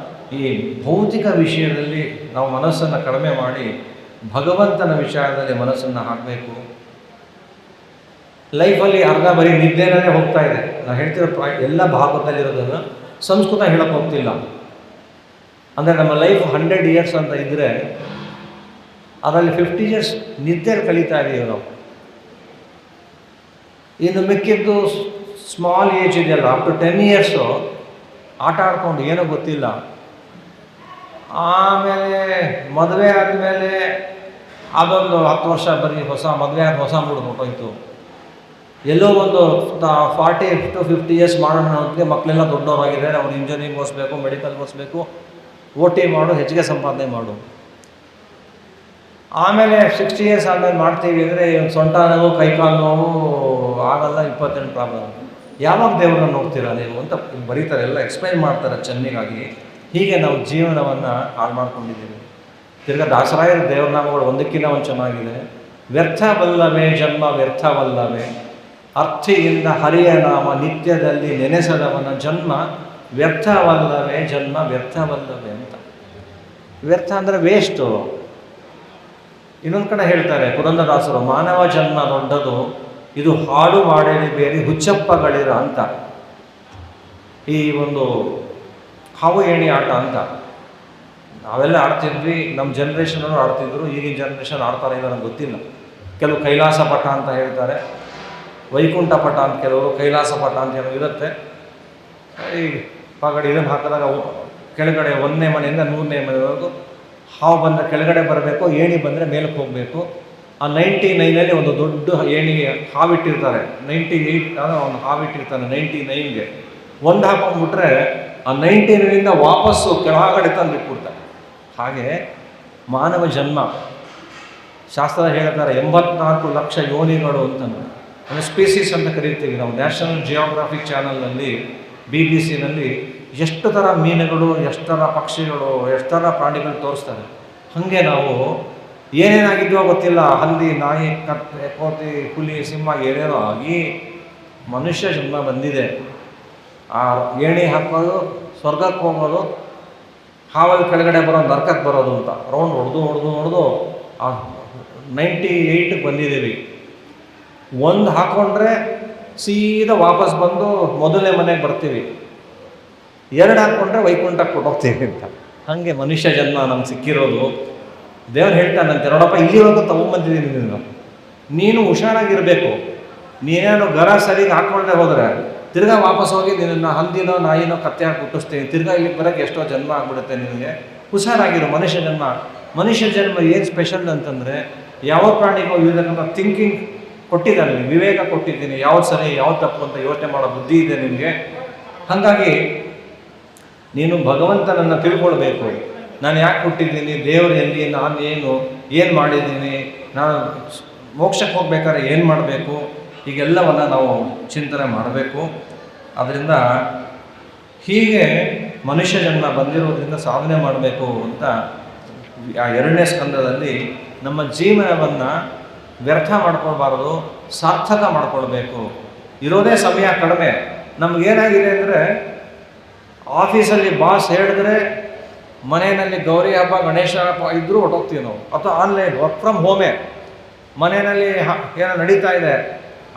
ಈ ಭೌತಿಕ ವಿಷಯದಲ್ಲಿ ನಾವು ಮನಸ್ಸನ್ನು ಕಡಿಮೆ ಮಾಡಿ ಭಗವಂತನ ವಿಚಾರದಲ್ಲಿ ಮನಸ್ಸನ್ನು ಹಾಕಬೇಕು. ಲೈಫಲ್ಲಿ ಅರ್ಧ ಬರೀ ನಿದ್ದೆನೇ ಹೋಗ್ತಾ ಇದೆ. ನಾನು ಹೇಳ್ತಿರೋ ಎಲ್ಲ ಭಾಗದಲ್ಲಿರೋದನ್ನು ಸಂಸ್ಕೃತ ಹೇಳಕ್ಕೆ ಹೋಗ್ತಿಲ್ಲ. ಅಂದರೆ ನಮ್ಮ ಲೈಫ್ 100 years ಅಂತ ಇದ್ದರೆ ಅದರಲ್ಲಿ 50 years ನಿದ್ದೆ ಕಳೀತಾ ಇದ್ದೀವಿ ನಾವು. ಇನ್ನು ಮಿಕ್ಕಿದ್ದು ಸ್ಮಾಲ್ ಏಜ್ ಇದೆಯಲ್ಲ, ಅಪ್ ಟು 10 years ಆಟ ಆಡ್ಕೊಂಡು ಏನೋ ಗೊತ್ತಿಲ್ಲ. ಆಮೇಲೆ ಮದುವೆ ಆದಮೇಲೆ ಅದೊಂದು 10 ವರ್ಷ ಬರೀ ಮದುವೆ ಆದ ಹೊಸ ಮೂಡು ಹೊಟ್ಟೋಯ್ತು. ಎಲ್ಲೋ ಒಂದು 40 to 50 years ಮಾಡೋಣ ಅನ್ನೋದಕ್ಕೆ ಮಕ್ಕಳೆಲ್ಲ ದೊಡ್ಡವರಾಗಿದ್ದಾರೆ, ಅವ್ರು ಇಂಜಿನಿಯರಿಂಗ್ ಓದಿಸ್ಬೇಕು, ಮೆಡಿಕಲ್ ಓದಿಸ್ಬೇಕು, OT ಮಾಡು, ಹೆಚ್ಚಿಗೆ ಸಂಪಾದನೆ ಮಾಡು. ಆಮೇಲೆ 60 years ಆದಮೇಲೆ ಮಾಡ್ತೀವಿ ಅಂದರೆ ಸೊಂಟ ನೋವು, ಕೈಕಾಲು ನೋವು ಆಗಲ್ಲ, 28 ಪ್ರಾಬ್ಲಮ್. ಯಾವಾಗ ದೇವರನ್ನ ನೋಡ್ತೀರಾ ನೀವು ಅಂತ ಬರೀತಾರೆ, ಎಲ್ಲ ಎಕ್ಸ್ಪ್ಲೈನ್ ಮಾಡ್ತಾರೆ ಚೆನ್ನಾಗಿ. ಹೀಗೆ ನಾವು ಜೀವನವನ್ನು ಹಾಳು ಮಾಡ್ಕೊಂಡಿದ್ದೀವಿ. ತಿರ್ಗಾ ದಾಸರಾಯರ ದೇವರನಾಮಗಳು ಒಂದಕ್ಕಿಂತ ಒಂದು ಚೆನ್ನಾಗಿದೆ. ವ್ಯರ್ಥವಲ್ಲವೇ ಜನ್ಮ ವ್ಯರ್ಥವಲ್ಲವೇ, ಅರ್ಥಿಯಿಂದ ಹರಿಯ ನಾಮ ನಿತ್ಯದಲ್ಲಿ ನೆನೆಸದವನ ಜನ್ಮ ವ್ಯರ್ಥವಲ್ಲವೇ, ಜನ್ಮ ವ್ಯರ್ಥವಲ್ಲವೇ ಅಂತ. ವ್ಯರ್ಥ ಅಂದರೆ ವೇಸ್ಟು. ಇನ್ನೊಂದು ಕಡೆ ಹೇಳ್ತಾರೆ ಪುರಂದರದಾಸರು, ಮಾನವ ಜನ್ಮ ದೊಡ್ಡದು, ಇದು ಹಾಡು ಮಾಡೇಳಿ ಬೇರೆ ಹುಚ್ಚಪ್ಪಗಳಿರ ಅಂತ. ಈ ಒಂದು ಹಾವು ಏಣಿ ಆಟ ಅಂತ ನಾವೆಲ್ಲ ಆಡ್ತಿದ್ವಿ, ನಮ್ಮ ಜನ್ರೇಷನಲ್ಲೂ ಆಡ್ತಿದ್ರು, ಈಗಿನ ಜನ್ರೇಷನ್ ಆಡ್ತಾರೆ ಇಲ್ಲ ನನಗೆ ಗೊತ್ತಿಲ್ಲ. ಕೆಲವು ಕೈಲಾಸ ಪಟ ಅಂತ ಹೇಳ್ತಾರೆ, ವೈಕುಂಠ ಪಟ ಅಂತ ಕೆಲವರು, ಕೈಲಾಸ ಪಟ ಅಂತ ಏನೋ ಇರುತ್ತೆ. ಈ ಪಗಡೆ ಇದನ್ನು ಹಾಕಿದಾಗ ಕೆಳಗಡೆ 1ನೇ ಮನೆಯಿಂದ 100ನೇ ಮನೆವರೆಗೂ ಹಾವು ಬಂದರೆ ಕೆಳಗಡೆ ಬರಬೇಕು, ಏಣಿ ಬಂದರೆ ಮೇಲಕ್ಕೆ ಹೋಗಬೇಕು. ಆ 99ನಲ್ಲಿ ಒಂದು ದೊಡ್ಡ ಏಣಿ ಹಾವಿಟ್ಟಿರ್ತಾರೆ, 98 ಒಂದು ಹಾವಿಟ್ಟಿರ್ತಾನೆ 99ಗೆ. ಒಂದು ಹಾಕೊಂಡ್ಬಿಟ್ರೆ ಆ 99ನಿಂದ ವಾಪಸ್ಸು ಕೆಳಗಡೆ ತಂದು ಬಿಟ್ಬಿಡ್ತಾರೆ. ಹಾಗೆ ಮಾನವ ಜನ್ಮ ಶಾಸ್ತ್ರ ಹೇಳ್ತಾರೆ 84 ಲಕ್ಷ ಯೋನಿಗಳು ಅಂತ, ಅಂದರೆ ಸ್ಪೀಸೀಸ್ ಅಂತ ಕರೀತೀವಿ ನಾವು. ನ್ಯಾಷನಲ್ ಜಿಯೋಗ್ರಾಫಿಕ್ ಚಾನಲ್ನಲ್ಲಿ, BBC-ನಲ್ಲಿ ಎಷ್ಟು ಥರ ಮೀನುಗಳು, ಎಷ್ಟು ಥರ ಪಕ್ಷಿಗಳು, ಎಷ್ಟು ಥರ ಪ್ರಾಣಿಗಳು ತೋರಿಸ್ತಾರೆ. ಹಾಗೆ ನಾವು ಏನೇನಾಗಿದ್ವೋ ಗೊತ್ತಿಲ್ಲ, ಹಂದಿ, ನಾಯಿ, ಕತ್ತೆ, ಕೋತಿ, ಹುಲಿ, ಸಿಂಹ ಏನೇನೋ ಆಗಿ ಮನುಷ್ಯ ಜನ್ಮ ಬಂದಿದೆ. ಆ ಏಣಿ ಹಾಕೋದು, ಸ್ವರ್ಗಕ್ಕೆ ಹೋಗೋದು, ಹಾವಲ್ಲಿ ಕೆಳಗಡೆ ಬರೋದು, ನರ್ಕಕ್ಕೆ ಬರೋದು ಅಂತ ರೌಂಡ್ ಹೊಡೆದು ಆ 98ಕ್ಕೆ ಬಂದಿದ್ದೀವಿ. ಒಂದು ಹಾಕ್ಕೊಂಡ್ರೆ ಸೀದಾ ವಾಪಸ್ ಬಂದು ಮೊದಲನೇ ಮನೆಗೆ ಬರ್ತೀವಿ, 2 ಹಾಕ್ಕೊಂಡ್ರೆ ವೈಕುಂಠಕ್ಕೆ ಕೊಟ್ಟೋಗ್ತೀವಿ ಅಂತ. ಹಾಗೆ ಮನುಷ್ಯ ಜನ್ಮ ನಮ್ಗೆ ಸಿಕ್ಕಿರೋದು. ದೇವ್ರು ಹೇಳ್ತಾನಂತೆ, ನೋಡಪ್ಪ ಇಲ್ಲಿವರೆಗೂ ತಗೊಂಬಂದಿದ್ದೀನಿ, ನೀನು ಹುಷಾರಾಗಿರಬೇಕು. ನೀನೇನು ಗರ ಸರಿಗೆ ಹಾಕ್ಕೊಂಡೇ ಹೋದರೆ ತಿರ್ಗಾ ವಾಪಸ್ ಹೋಗಿ ನಿನ್ನ ಹಂದಿನೋ ನಾಯಿನೋ ಕತ್ತೆ ಹಾಕಿ ಹುಟ್ಟಿಸ್ತೀನಿ, ತಿರ್ಗಾ ಇಲ್ಲಿಗೆ ಬರೋಕ್ಕೆ ಎಷ್ಟೋ ಜನ್ಮ ಆಗಿಬಿಡುತ್ತೆ ನಿನಗೆ. ಹುಷಾರಾಗಿರು. ಮನುಷ್ಯ ಜನ್ಮ ಏನು ಸ್ಪೆಷಲ್ ಅಂತಂದರೆ, ಯಾವ ಪ್ರಾಣಿಗೂ ಇದನ್ನು ಥಿಂಕಿಂಗ್ ಕೊಟ್ಟಿದ್ದಾನೆ, ವಿವೇಕ ಕೊಟ್ಟಿದ್ದೀನಿ, ಯಾವ್ದು ಸರಿ ಯಾವ್ದು ತಪ್ಪು ಅಂತ ಯೋಚನೆ ಮಾಡೋ ಬುದ್ಧಿ ಇದೆ ನಿನಗೆ. ಹಾಗಾಗಿ ನೀನು ಭಗವಂತನನ್ನು ತಿಳ್ಕೊಳ್ಬೇಕು. ನಾನು ಯಾಕೆ ಹುಟ್ಟಿದ್ದೀನಿ, ದೇವರು ಎಲ್ಲಿ, ನಾನು ಏನು ಮಾಡಿದ್ದೀನಿ, ನಾನು ಮೋಕ್ಷಕ್ಕೆ ಹೋಗ್ಬೇಕಾದ್ರೆ ಏನು ಮಾಡಬೇಕು, ಹೀಗೆಲ್ಲವನ್ನು ನಾವು ಚಿಂತನೆ ಮಾಡಬೇಕು. ಅದರಿಂದ ಹೀಗೆ ಮನುಷ್ಯ ಜನ್ಮ ಬಂದಿರೋದ್ರಿಂದ ಸಾಧನೆ ಮಾಡಬೇಕು ಅಂತ ಆ 2ನೇ ಸ್ಕಂದದಲ್ಲಿ ನಮ್ಮ ಜೀವನವನ್ನು ವ್ಯರ್ಥ ಮಾಡ್ಕೊಳ್ಬಾರ್ದು, ಸಾರ್ಥಕ ಮಾಡ್ಕೊಳ್ಬೇಕು. ಇರೋದೇ ಸಮಯ ಕಡಿಮೆ. ನಮಗೇನಾಗಿದೆ ಅಂದರೆ, ಆಫೀಸಲ್ಲಿ ಬಾಸ್ ಹೇಳಿದ್ರೆ, ಮನೆಯಲ್ಲಿ ಗೌರಿ ಹಬ್ಬ ಗಣೇಶ ಹಬ್ಬ ಇದ್ದರೂ ಹೊಟ್ಟೋಗ್ತೀವಿ ನಾವು, ಅಥವಾ ಆನ್ಲೈನ್ ವರ್ಕ್ ಫ್ರಮ್ ಹೋಮೇ. ಮನೆಯಲ್ಲಿ ಏನೋ ನಡೀತಾ ಇದೆ,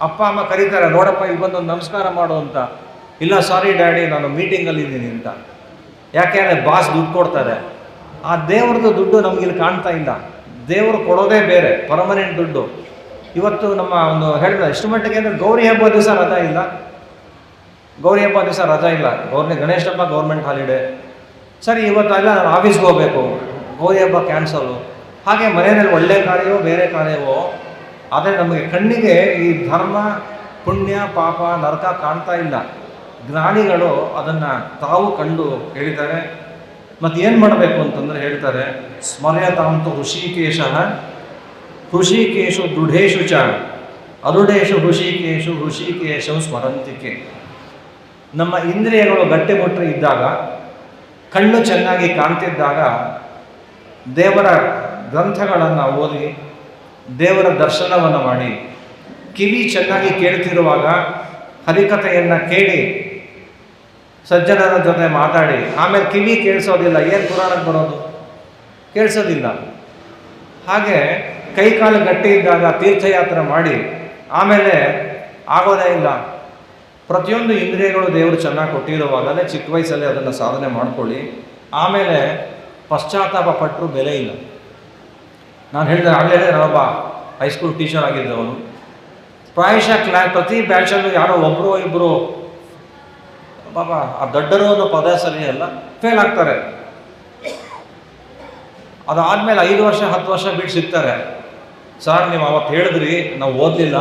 ಅಪ್ಪ ಅಮ್ಮ ಕರೀತಾರೆ, ನೋಡಪ್ಪ ಇಲ್ಲಿ ಬಂದು ನಮಸ್ಕಾರ ಮಾಡು ಅಂತ. ಇಲ್ಲ ಸಾರಿ ಡ್ಯಾಡಿ ನಾನು ಮೀಟಿಂಗಲ್ಲಿದ್ದೀನಿ ಅಂತ. ಯಾಕೆಂದರೆ ಬಾಸ್ ದುಡ್ಡು ಕೊಡ್ತಾರೆ. ಆ ದೇವ್ರದ್ದು ದುಡ್ಡು ನಮಗಿಲ್ಲಿ ಕಾಣ್ತಾ ಇಲ್ಲ. ದೇವರು ಕೊಡೋದೇ ಬೇರೆ, ಪರ್ಮನೆಂಟ್ ದುಡ್ಡು. ಇವತ್ತು ನಮ್ಮ ಒಂದು ಹೇಳಿದ ಎಷ್ಟು ಮಟ್ಟಿಗೆ ಅಂದರೆ ಗೌರಿ ಹಬ್ಬ ದಿವಸ ರಜಾ ಇಲ್ಲ. ಗೌರಿ ಹಬ್ಬ ದಿವಸ ರಜಾ ಇಲ್ಲ. ಗಣೇಶ ಹಬ್ಬ ಗೌರ್ಮೆಂಟ್ ಹಾಲಿಡೇ. ಸರಿ, ಇವತ್ತೆಲ್ಲ ನಾನು ಆಫೀಸ್ಗೆ ಹೋಗಬೇಕು, ಗೌರಿ ಹಬ್ಬ ಕ್ಯಾನ್ಸಲು. ಹಾಗೆ ಮನೆಯಲ್ಲಿ ಒಳ್ಳೆ ಕಾರ್ಯವೋ ಬೇರೆ ಕಾರ್ಯವೋ, ಆದರೆ ನಮಗೆ ಕಣ್ಣಿಗೆ ಈ ಧರ್ಮ, ಪುಣ್ಯ, ಪಾಪ, ನರಕ ಕಾಣ್ತಾ ಇಲ್ಲ. ಜ್ಞಾನಿಗಳು ಅದನ್ನು ತಾವು ಕಂಡು ಹೇಳಿದ್ದಾರೆ. ಮತ್ತು ಏನು ಮಾಡಬೇಕು ಅಂತಂದರೆ ಹೇಳ್ತಾರೆ, ಸ್ಮರ್ಯತಾಂತು ಹೃಷಿಕೇಶ ಹೃಷಿಕೇಶು ದೃಢೇಶು ಚ ಅರುಡೇಶು ಹೃಷಿಕೇಶು ಹೃಷಿಕೇಶು ಸ್ಮರಂತಿಕೆ. ನಮ್ಮ ಇಂದ್ರಿಯಗಳು ಗಟ್ಟಿಮುಟ್ಟಿ ಇದ್ದಾಗ, ಕಣ್ಣು ಚೆನ್ನಾಗಿ ಕಾಣ್ತಿದ್ದಾಗ, ದೇವರ ಗ್ರಂಥಗಳನ್ನು ಓದಿ ದೇವರ ದರ್ಶನವನ್ನು ಮಾಡಿ, ಕಿವಿ ಚೆನ್ನಾಗಿ ಕೇಳ್ತಿರುವಾಗ ಹರಿಕಥೆಯನ್ನು ಕೇಳಿ ಸಜ್ಜನರ ಜೊತೆ ಮಾತಾಡಿ, ಆಮೇಲೆ ಕಿವಿ ಕೇಳಿಸೋದಿಲ್ಲ, ಏನು ಪುರಾಣಕ್ಕೆ ಬರೋದು, ಕೇಳಿಸೋದಿಲ್ಲ. ಹಾಗೆ ಕೈಕಾಲು ಗಟ್ಟಿ ಇದ್ದಾಗ ತೀರ್ಥಯಾತ್ರೆ ಮಾಡಿ ಆಮೇಲೆ ಆಗೋದೇ ಇಲ್ಲ. ಪ್ರತಿಯೊಂದು ಇಂದ್ರಿಯಗಳು ದೇವರು ಚೆನ್ನಾಗಿ ಕೊಟ್ಟಿರುವಾಗಲೇ ಚಿಕ್ಕ ವಯಸ್ಸಲ್ಲಿ ಅದನ್ನು ಸಾಧನೆ ಮಾಡ್ಕೊಳ್ಳಿ. ಆಮೇಲೆ ಪಶ್ಚಾತ್ತಾಪ ಪಟ್ಟರು ಬೆಲೆ ಇಲ್ಲ. ನಾನು ಹೇಳಿದೆ ಆಗಲೇ, ನಾನೊಬ್ಬ ಹೈಸ್ಕೂಲ್ ಟೀಚರ್ ಆಗಿದ್ದವನು. ಪ್ರಾಯಶಃ ಪ್ರತಿ ಬ್ಯಾಚಲ್ಲೂ ಯಾರೋ ಒಬ್ಬರು ಇಬ್ಬರು ಪಾಪ ಆ ದೊಡ್ಡರು ಅನ್ನೋ ಪದ ಸರಿ ಅಲ್ಲ, ಫೇಲ್ ಆಗ್ತಾರೆ. ಅದಾದಮೇಲೆ 5 ವರ್ಷ 10 ವರ್ಷ ಬಿಟ್ಟು ಸಿಗ್ತಾರೆ. ಸರ್, ನೀವು ಅವತ್ತು ಹೇಳಿದ್ರಿ, ನಾವು ಓದಲಿಲ್ಲ,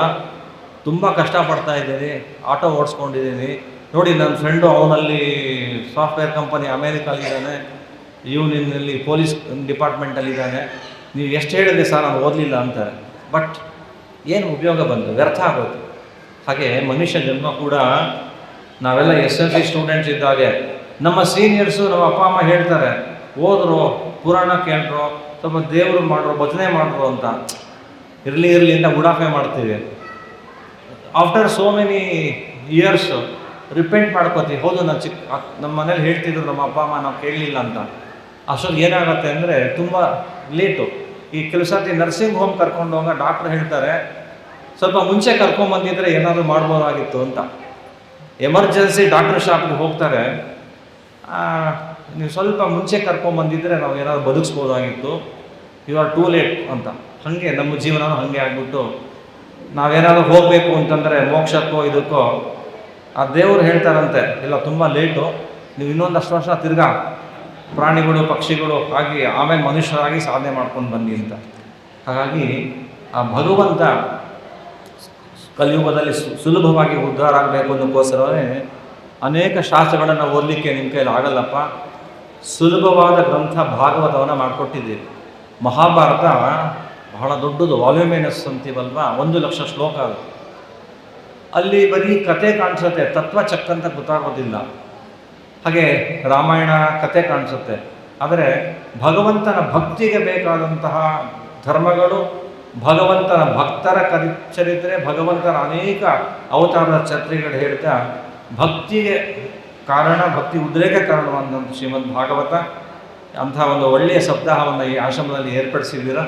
ತುಂಬ ಕಷ್ಟಪಡ್ತಾ ಇದ್ದೀನಿ, ಆಟೋ ಓಡಿಸ್ಕೊಂಡಿದ್ದೀನಿ ನೋಡಿ. ನನ್ನ ಫ್ರೆಂಡು ಅವನಲ್ಲಿ ಸಾಫ್ಟ್ವೇರ್ ಕಂಪನಿ ಅಮೇರಿಕಲ್ಲಿದ್ದಾನೆ, ಇವನಿನಲ್ಲಿ ಪೊಲೀಸ್ ಡಿಪಾರ್ಟ್ಮೆಂಟಲ್ಲಿದ್ದಾನೆ, ನೀವು ಎಷ್ಟು ಹೇಳಿದ್ರಿ ಸರ್ ನಾನು ಓದಲಿಲ್ಲ ಅಂತಾರೆ. ಬಟ್ ಏನು ಉಪಯೋಗ ಬಂತು? ವ್ಯರ್ಥ ಆಗೋದು. ಹಾಗೆ ಮನುಷ್ಯ ಜನ್ಮ ಕೂಡ, ನಾವೆಲ್ಲ SSLC ಸ್ಟೂಡೆಂಟ್ಸ್ ಇದ್ದಾಗೆ ನಮ್ಮ ಸೀನಿಯರ್ಸು, ನಮ್ಮ ಅಪ್ಪ ಅಮ್ಮ ಹೇಳ್ತಾರೆ, ಓದ್ರು, ಪುರಾಣ ಕೇಳ್ರು, ಸ್ವಲ್ಪ ದೇವರು ಮಾಡ್ರು, ಭಜನೆ ಮಾಡ್ರು ಅಂತ. ಇರಲಿ ಅಂತ ಉಡಾಫೆ ಮಾಡ್ತೀವಿ. After so many years repent ಮಾಡ್ಕೋತೀವಿ. ಹೌದು, ನಾನು ನಮ್ಮ ಮನೇಲಿ ಹೇಳ್ತಿದ್ರು ನಮ್ಮ ಅಪ್ಪ ಅಮ್ಮ, ನಾವು ಕೇಳಲಿಲ್ಲ ಅಂತ. ಅಷ್ಟೊಂದು ಏನಾಗುತ್ತೆ ಅಂದರೆ ತುಂಬ ಲೇಟು. ಈ ಕೆಲವು ಸರ್ತಿ ನರ್ಸಿಂಗ್ ಹೋಮ್ ಕರ್ಕೊಂಡು ಹೋಗ ಡಾಕ್ಟ್ರ್ ಹೇಳ್ತಾರೆ, ಸ್ವಲ್ಪ ಮುಂಚೆ ಕರ್ಕೊಂಬಂದಿದ್ರೆ ಏನಾದರೂ ಮಾಡ್ಬೋದಾಗಿತ್ತು ಅಂತ. ಎಮರ್ಜೆನ್ಸಿ ಡಾಕ್ಟ್ರ್ ಶಾಪ್ಗೆ ಹೋಗ್ತಾರೆ, ನೀವು ಸ್ವಲ್ಪ ಮುಂಚೆ ಕರ್ಕೊಂಬಂದಿದ್ದರೆ ನಾವು ಏನಾದರೂ ಬದುಕಿಸ್ಬೋದಾಗಿತ್ತು, ಯು ಆರ್ ಟೂ ಲೇಟ್ ಅಂತ. ಹಾಗೆ ನಮ್ಮ ಜೀವನನೂ ಹಾಗೆ ಆಗ್ಬಿಟ್ಟು, ನಾವೇನಾದರೂ ಹೋಗಬೇಕು ಅಂತಂದರೆ ಮೋಕ್ಷಕ್ಕೋ ಇದಕ್ಕೋ, ಆ ದೇವರು ಹೇಳ್ತಾರಂತೆ, ಇಲ್ಲ ತುಂಬ ಲೇಟು, ನೀವು ಇನ್ನೊಂದಷ್ಟು ವರ್ಷ ತಿರ್ಗಾ ಪ್ರಾಣಿಗಳು ಪಕ್ಷಿಗಳು ಆಗಿ ಆಮೇಲೆ ಮನುಷ್ಯರಾಗಿ ಸಾಧನೆ ಮಾಡ್ಕೊಂಡು ಬನ್ನಿ ಅಂತ. ಹಾಗಾಗಿ ಆ ಭಗವಂತ ಕಲಿಯುಗದಲ್ಲಿ ಸುಲಭವಾಗಿ ಉದ್ಧಾರ ಆಗಬೇಕು ಅನ್ನೋಕ್ಕೋಸ್ಕರವೇ ಅನೇಕ ಶಾಸ್ತ್ರಗಳನ್ನು ಓದಲಿಕ್ಕೆ ನಿಮ್ಮ ಕೈಲಿ ಆಗಲ್ಲಪ್ಪ. ಸುಲಭವಾದ ಗ್ರಂಥ ಭಾಗವತವನ್ನು ಮಾಡಿಕೊಟ್ಟಿದ್ದೀರಿ. ಮಹಾಭಾರತ ಬಹಳ ದೊಡ್ಡದು, ವಾಲ್ಯೂಮಿನಸ್ ಅಂತೀವಲ್ವ, 1,00,000 ಶ್ಲೋಕ ಅದು. ಅಲ್ಲಿ ಬರೀ ಕತೆ ಕಾಣಿಸುತ್ತೆ, ತತ್ವ ಚಕ್ಕಂತ ಗೊತ್ತಾಗೋದಿಲ್ಲ. ಹಾಗೆ ರಾಮಾಯಣ ಕತೆ ಕಾಣಿಸುತ್ತೆ, ಆದರೆ ಭಗವಂತನ ಭಕ್ತಿಗೆ ಬೇಕಾದಂತಹ ಧರ್ಮಗಳು, ಭಗವಂತನ ಭಕ್ತರ ಚರಿತ್ರೆ, ಭಗವಂತನ ಅನೇಕ ಅವತಾರದ ಚರಿತ್ರೆಗಳು ಹೇಳ್ತಾ ಭಕ್ತಿಗೆ ಕಾರಣ, ಭಕ್ತಿ ಉದ್ರೇಕ ಕಾರಣವಾದಂಥ ಶ್ರೀಮದ್ ಭಾಗವತ. ಅಂಥ ಒಂದು ಒಳ್ಳೆಯ ಸಪ್ತಾಹವನ್ನು ಈ ಆಶ್ರಮದಲ್ಲಿ ಏರ್ಪಡಿಸಿದ್ದೀರ.